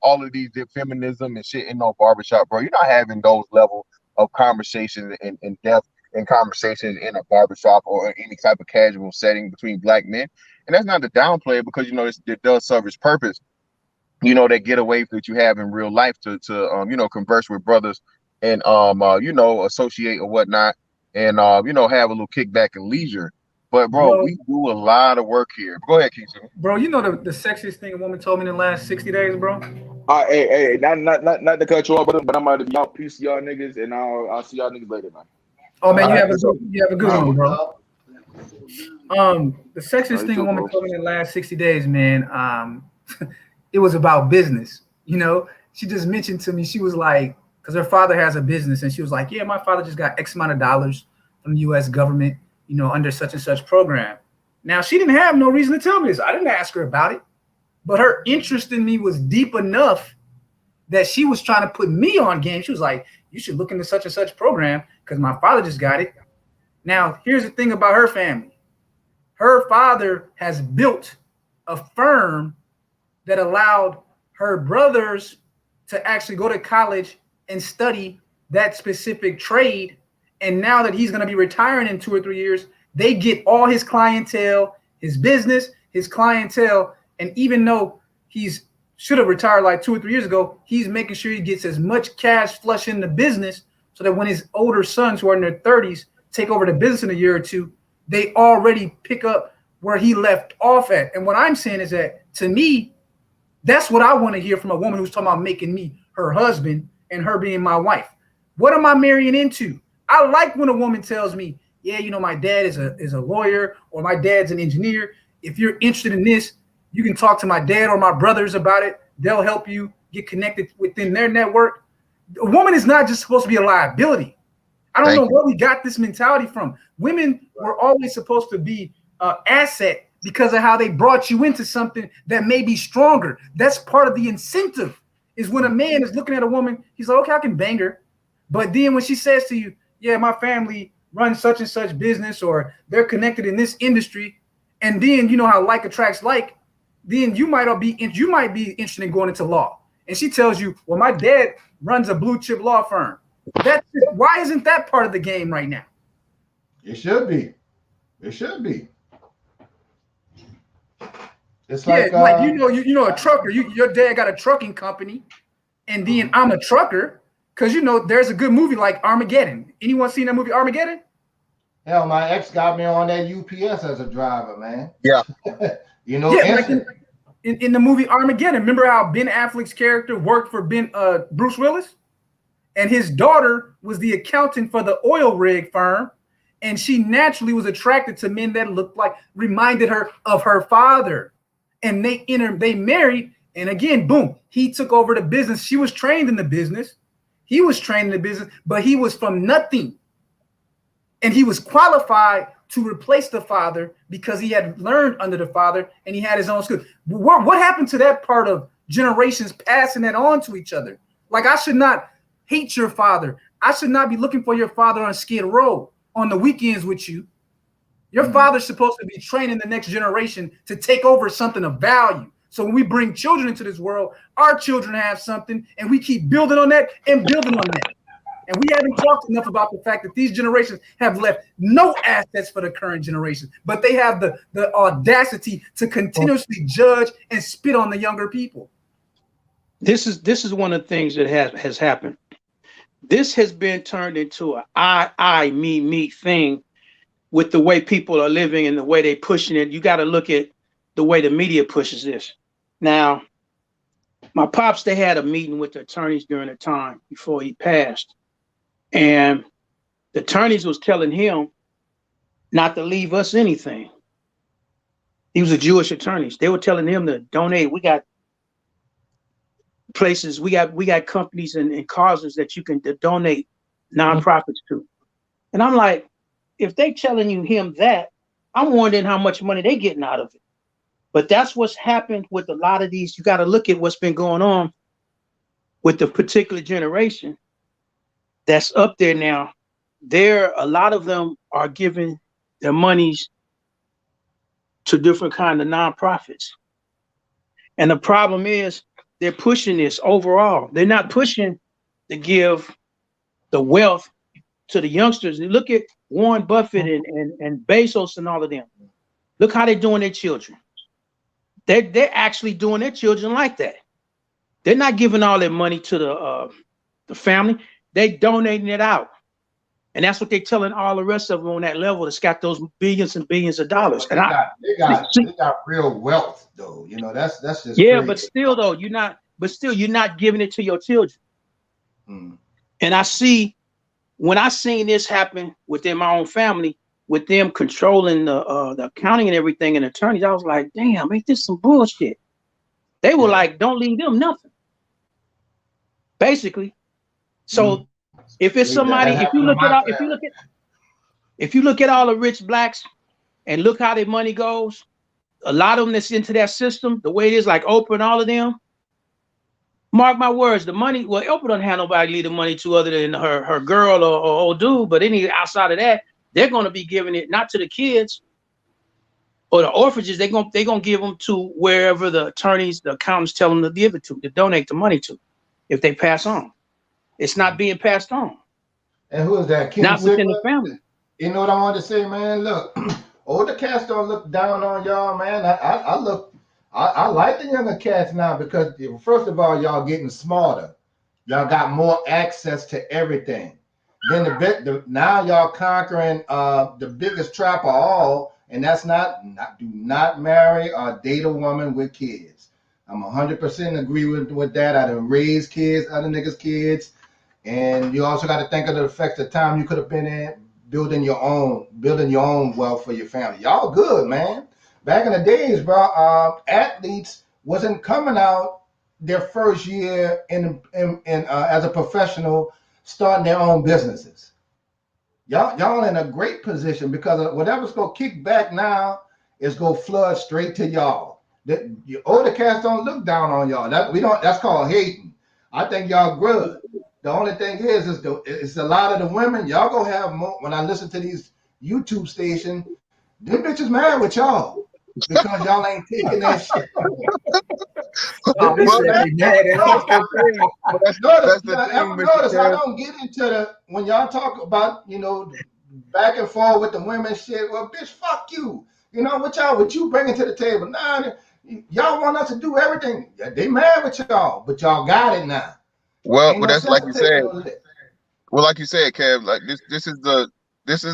all of these feminism and shit in no barbershop, bro. You're not having those level of conversations in depth and conversations in a barbershop or any type of casual setting between black men. And that's not to downplay it, because you know it does serve its purpose. You know, that getaway that you have in real life to you know, converse with brothers and you know, associate or whatnot, and you know, have a little kickback and leisure. But bro, we do a lot of work here. Go ahead, Keith. Bro, you know the sexiest thing a woman told me in the last 60 days, bro? Hey, not to cut you off, but I'm out to y'all. Peace, y'all niggas, and I'll see y'all niggas later, man. Oh man, you have a good one, bro. The sexiest thing a woman told me in the last 60 days, man. It was about business. You know, she just mentioned to me, she was like, because her father has a business, and she was like, yeah, my father just got X amount of dollars from the U.S. government, you know, under such and such program. Now, she didn't have no reason to tell me this. I didn't ask her about it, but her interest in me was deep enough that she was trying to put me on game. She was like, you should look into such and such program because my father just got it. Now, here's the thing about her family. Her father has built a firm that allowed her brothers to actually go to college and study that specific trade. And now that he's going to be retiring in 2 or 3 years, they get all his clientele, his business, his clientele. And even though he's should have retired like 2 or 3 years ago, he's making sure he gets as much cash flush in the business so that when his older sons who are in their 30s take over the business in a year or two, they already pick up where he left off at. And what I'm saying is that, to me, that's what I want to hear from a woman who's talking about making me her husband and her being my wife. What am I marrying into? I like when a woman tells me, yeah, you know, my dad is a lawyer, or my dad's an engineer. If you're interested in this, you can talk to my dad or my brothers about it. They'll help you get connected within their network. A woman is not just supposed to be a liability. I don't know where we got this mentality from. Women were always supposed to be an asset because of how they brought you into something that may be stronger. That's part of the incentive, is when a man is looking at a woman, he's like, okay, I can bang her. But then when she says to you, yeah, my family runs such and such business, or they're connected in this industry, and then you know how like attracts like, then you might be interested in going into law. And she tells you, well, my dad runs a blue chip law firm. Why isn't that part of the game right now? It should be. It should be. It's like you know a trucker. Your dad got a trucking company, and then I'm a trucker. Because you know, there's a good movie like Armageddon. Anyone seen that movie Armageddon? Hell, my ex got me on that UPS as a driver, man. Yeah. You know, Yeah, like in the movie Armageddon, remember how Ben Affleck's character worked for Bruce Willis? And his daughter was the accountant for the oil rig firm. And she naturally was attracted to men that reminded her of her father. And they married. And again, boom, he took over the business. She was trained in the business. He was trained in the business, but he was from nothing. And he was qualified to replace the father because he had learned under the father and he had his own skill. What happened to that part of generations passing that on to each other? Like, I should not hate your father. I should not be looking for your father on Skid Row on the weekends with you. Your father's supposed to be training the next generation to take over something of value. So when we bring children into this world, our children have something, and we keep building on that and building on that. And we haven't talked enough about the fact that these generations have left no assets for the current generation, but they have the audacity to continuously judge and spit on the younger people. This is one of the things that has happened. This has been turned into a me thing with the way people are living and the way they're pushing it. You got to look at the way the media pushes this. Now, my pops, they had a meeting with the attorneys during the time before he passed. And the attorneys was telling him not to leave us anything. He was a Jewish attorneys. They were telling him to donate. We got places, we got companies and causes that you can donate nonprofits to. And I'm like, if they telling him that, I'm wondering how much money they getting out of it. But that's what's happened with a lot of these. You got to look at what's been going on with the particular generation that's up there now. A lot of them are giving their monies to different kind of nonprofits. And the problem is they're pushing this overall. They're not pushing to give the wealth to the youngsters. Look at Warren Buffett and Bezos and all of them. Look how they're doing their children. They're actually doing their children like that. They're not giving all their money to the family. They donating it out. And that's what they're telling all the rest of them on that level that's got those billions and billions of dollars. They got real wealth though. You know, that's just yeah, crazy. but still though, you're not giving it to your children. And I see when I seen this happen within my own family, with them controlling the accounting and everything and attorneys, I was like, damn, ain't this some bullshit? They were like, don't leave them nothing. Basically. So if it's somebody, if you look at all the rich blacks and look how their money goes, a lot of them that's into that system, the way it is, like Oprah and all of them, mark my words, the money, well, Oprah doesn't have nobody leave the money to other than her girl or old dude, but any outside of that, they're going to be giving it not to the kids or the orphanages. They're going to give them to wherever the attorneys, the accountants tell them to give it to donate the money to, if they pass on. It's not being passed on. And who is that? King not within the family. You know what I wanted to say, man? Look, older cats don't look down on y'all, man. I like the younger cats now because, first of all, y'all getting smarter. Y'all got more access to everything. Then now y'all conquering the biggest trap of all, and that's do not marry or date a woman with kids. I'm 100% agree with that. I done raised kids, other niggas' kids, and you also got to think of the effects of time you could have been in building your own wealth for your family. Y'all good, man. Back in the days, bro, athletes wasn't coming out their first year in as a professional, starting their own businesses. Y'all in a great position because whatever's gonna kick back now is gonna flood straight to y'all. The older cats don't look down on y'all. That's called hating. I think y'all good. The only thing is it's a lot of the women y'all gonna have more. When I listen to these YouTube stations, them bitches mad with y'all because y'all ain't taking that shit. Notice I don't get into when y'all talk about, back and forth with the women shit. Well, bitch, fuck you. What you bringing to the table? Nah, y'all want us to do everything. They mad with y'all, but y'all got it now. Well, Ain't but no that's sense like of you taking said. no lick. Well, like you said, Kev, like this is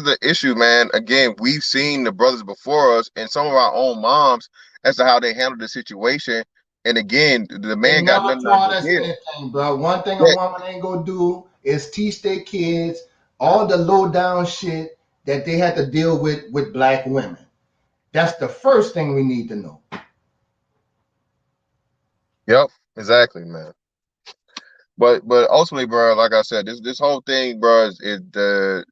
the issue, man. Again, we've seen the brothers before us and some of our own moms as to how they handled the situation. And again, the They man got never nothing taught to us give. anything, bro. One thing a Yeah, woman ain't gonna do is teach their kids all the low down shit that they had to deal with black women. That's the first thing we need to know. yep, exactly, man. But ultimately, bro, like I said, this whole thing, bro, is the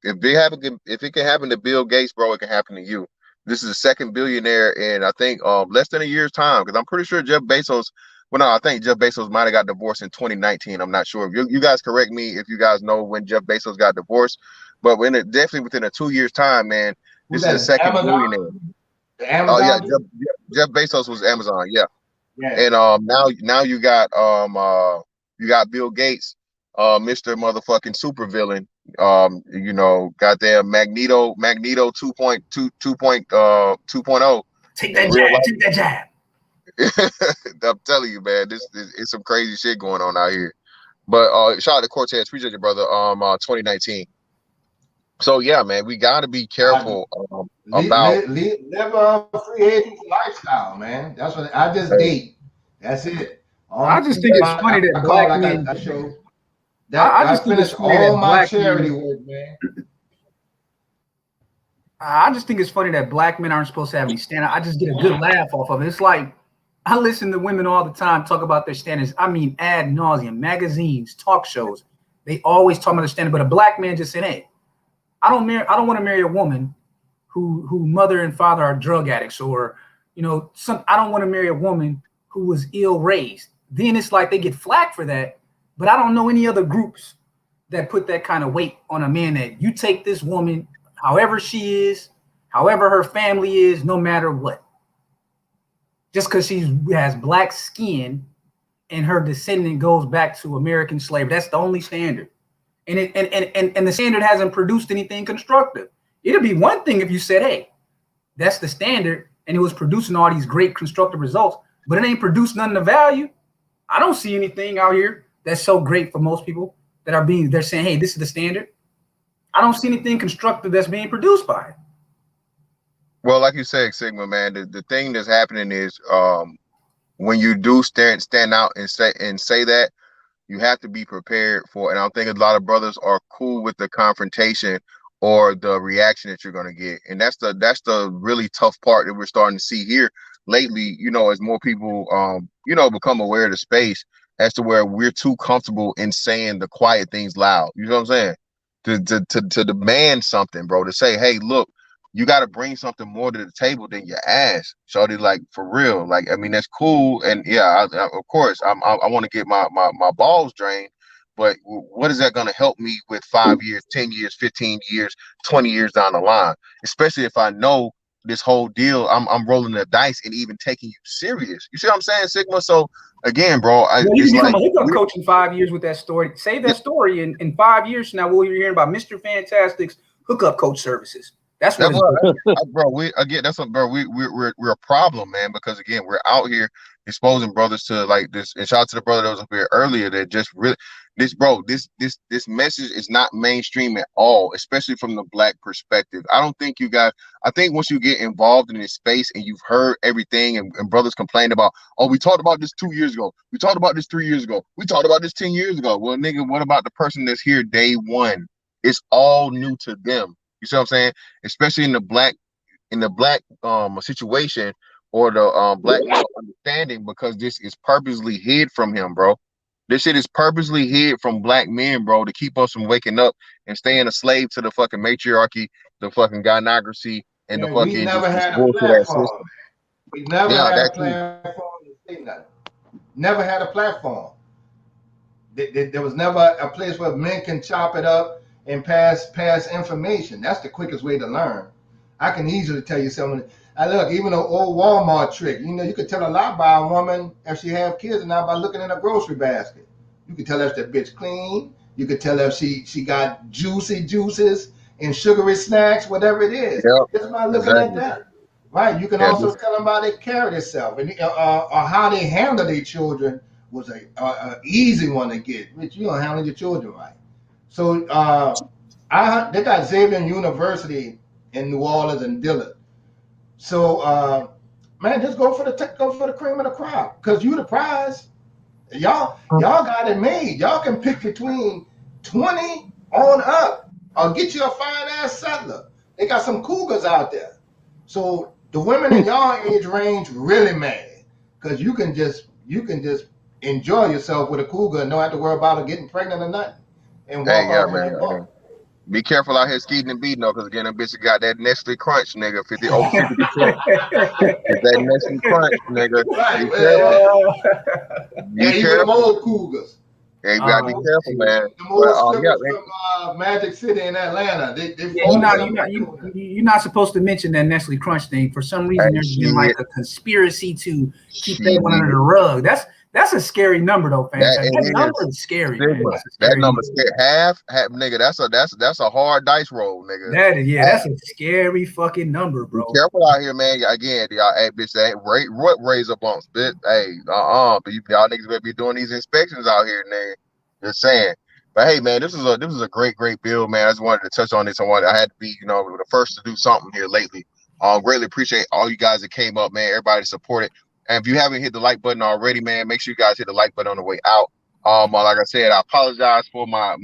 if it can happen to Bill Gates, bro, it can happen to you. This is the second billionaire in I think less than a year's time, because I'm pretty sure Jeff Bezos. Well, no, I think Jeff Bezos might have got divorced in 2019. I'm not sure. You guys correct me if you guys know when Jeff Bezos got divorced, but definitely within a 2 years time, man, Who's this is that? the Is second Amazon? billionaire. The Oh yeah, Amazon dude? Jeff Bezos was Amazon. Yeah. Yeah. And now you got Bill Gates, Mr. Motherfucking supervillain. Goddamn Magneto 2.0 Take in that real jab. life. Take that jab. I'm telling you, man, this is some crazy shit going on out here. But shout out to Cortez, appreciate you, brother. 2019. So yeah, man, we got to be careful about. Live a free agent lifestyle, man. That's what I just date. That's it. I just think it's funny that I call black like men. a show. That I I just think it's finish funny all that my black charity men. work, man. I just think it's funny that black men aren't supposed to have any standard. I just get a good laugh off of it. It's like I listen to women all the time talk about their standards. I mean, ad nauseum, magazines, talk shows. They always talk about their standard. But a black man just said, "Hey, I don't want to marry a woman who mother and father are drug addicts, or I don't want to marry a woman who was ill raised." Then it's like they get flack for that. But I don't know any other groups that put that kind of weight on a man that you take this woman, however she is, however her family is, no matter what. Just because she has black skin and her descendant goes back to American slavery. That's the only standard. And the standard hasn't produced anything constructive. It'd be one thing if you said, hey, that's the standard, and it was producing all these great constructive results, but it ain't produced none of value. I don't see anything out here that's so great for most people they're saying, hey, this is the standard. I don't see anything constructive that's being produced by it. Well, like you said, Sigma, man, the thing that's happening is when you do stand out and say that, you have to be prepared for it. And I think a lot of brothers are cool with the confrontation or the reaction that you're gonna get. And that's the really tough part that we're starting to see here lately, as more people become aware of the space, as to where we're too comfortable in saying the quiet things loud. You know what I'm saying? To demand something, bro, to say, hey, look, you got to bring something more to the table than your ass. Shorty, like, for real. Like, I mean, that's cool. And yeah, of course, I want to get my balls drained. But what is that going to help me with 5 years, 10 years, 15 years, 20 years down the line? Especially if I know this whole deal, I'm rolling the dice and even taking you serious. You see what I'm saying, Sigma? So again, bro, you can become a hookup coach in 5 years with that story. Save that story in 5 years from now. We'll hear about Mr. Fantastic's hookup coach services. That's what bro. We're a problem, man, because again, we're out here exposing brothers to like this. And shout out to the brother that was up here earlier that just really this message is not mainstream at all, especially from the black perspective. I don't think you guys. I think once you get involved in this space and you've heard everything, and brothers complain about, oh, we talked about this 2 years ago, we talked about this 3 years ago, we talked about this 10 years ago. Well, nigga, what about the person that's here day one? It's all new to them. You see what I'm saying? Especially in the black situation or the black understanding, because this is purposely hid from him, bro. This shit is purposely hid from black men, bro, to keep us from waking up and staying a slave to the fucking matriarchy, the fucking gynocracy, and the fucking we never had a bullshit ass platform. system. We never had a platform to say nothing. Never had a platform. There was never a place where men can chop it up and pass information. That's the quickest way to learn. I can easily tell you something. Look, even an old Walmart trick. You could tell a lot by a woman if she have kids or not by looking in a grocery basket. You could tell if that bitch clean. You could tell if she got juicy juices and sugary snacks, whatever it is. Yep, just by looking at that. Right. You can also tell them how they carry themselves and or how they handle their children was a easy one to get, which you don't handle your children right. So they got Xavier University in New Orleans and Dillard. So man, just go for the cream of the crop, cause you the prize. Y'all got it made. Y'all can pick between 20 on up, or get you a fine ass settler. They got some cougars out there. So the women in y'all age range really mad, cause you can just enjoy yourself with a cougar and don't have to worry about her getting pregnant or nothing. And walk off in that bar. Be careful out here skating and beating though, because again, that bitch got that Nestle Crunch, nigga, over 50%. That Nestle Crunch, nigga. Right, be careful. Even them old cougars. Yeah, you gotta be careful, man. The old strippers from Magic City in Atlanta. You're not supposed to mention that Nestle Crunch thing. For some reason, there's been like a conspiracy to keep that one under the rug. That's a scary number though, fans. That number is scary. Man. That number scary. Half, nigga. That's a hard dice roll, nigga. That's a scary fucking number, bro. Be careful out here, man. Again, y'all, hey, bitch, that what razor bumps, bitch. Hey, but y'all niggas better be doing these inspections out here, nigga. Just saying. But hey, man, this is a great bill, man. I just wanted to touch on this. I had to be, the first to do something here lately. Greatly appreciate all you guys that came up, man. Everybody supported. And if you haven't hit the like button already, man, make sure you guys hit the like button on the way out. Like I said, I apologize for my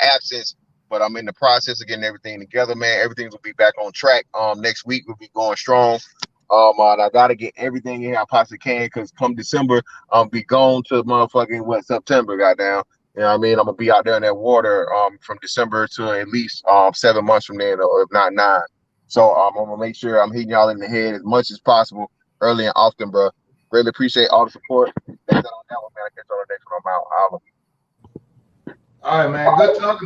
absence, but I'm in the process of getting everything together, man. Everything will be back on track. Next week we'll be going strong. I gotta get everything in here I possibly can, because come December, I'll be gone to motherfucking September, goddamn. You know what I mean? I'm gonna be out there in that water from December to at least 7 months from then, or if not 9. So I'm gonna make sure I'm hitting y'all in the head as much as possible, early and often, bro. Really appreciate all the support. That's on that one, man. I catch y'all next one. I'm out. All right, man. Good talking to you.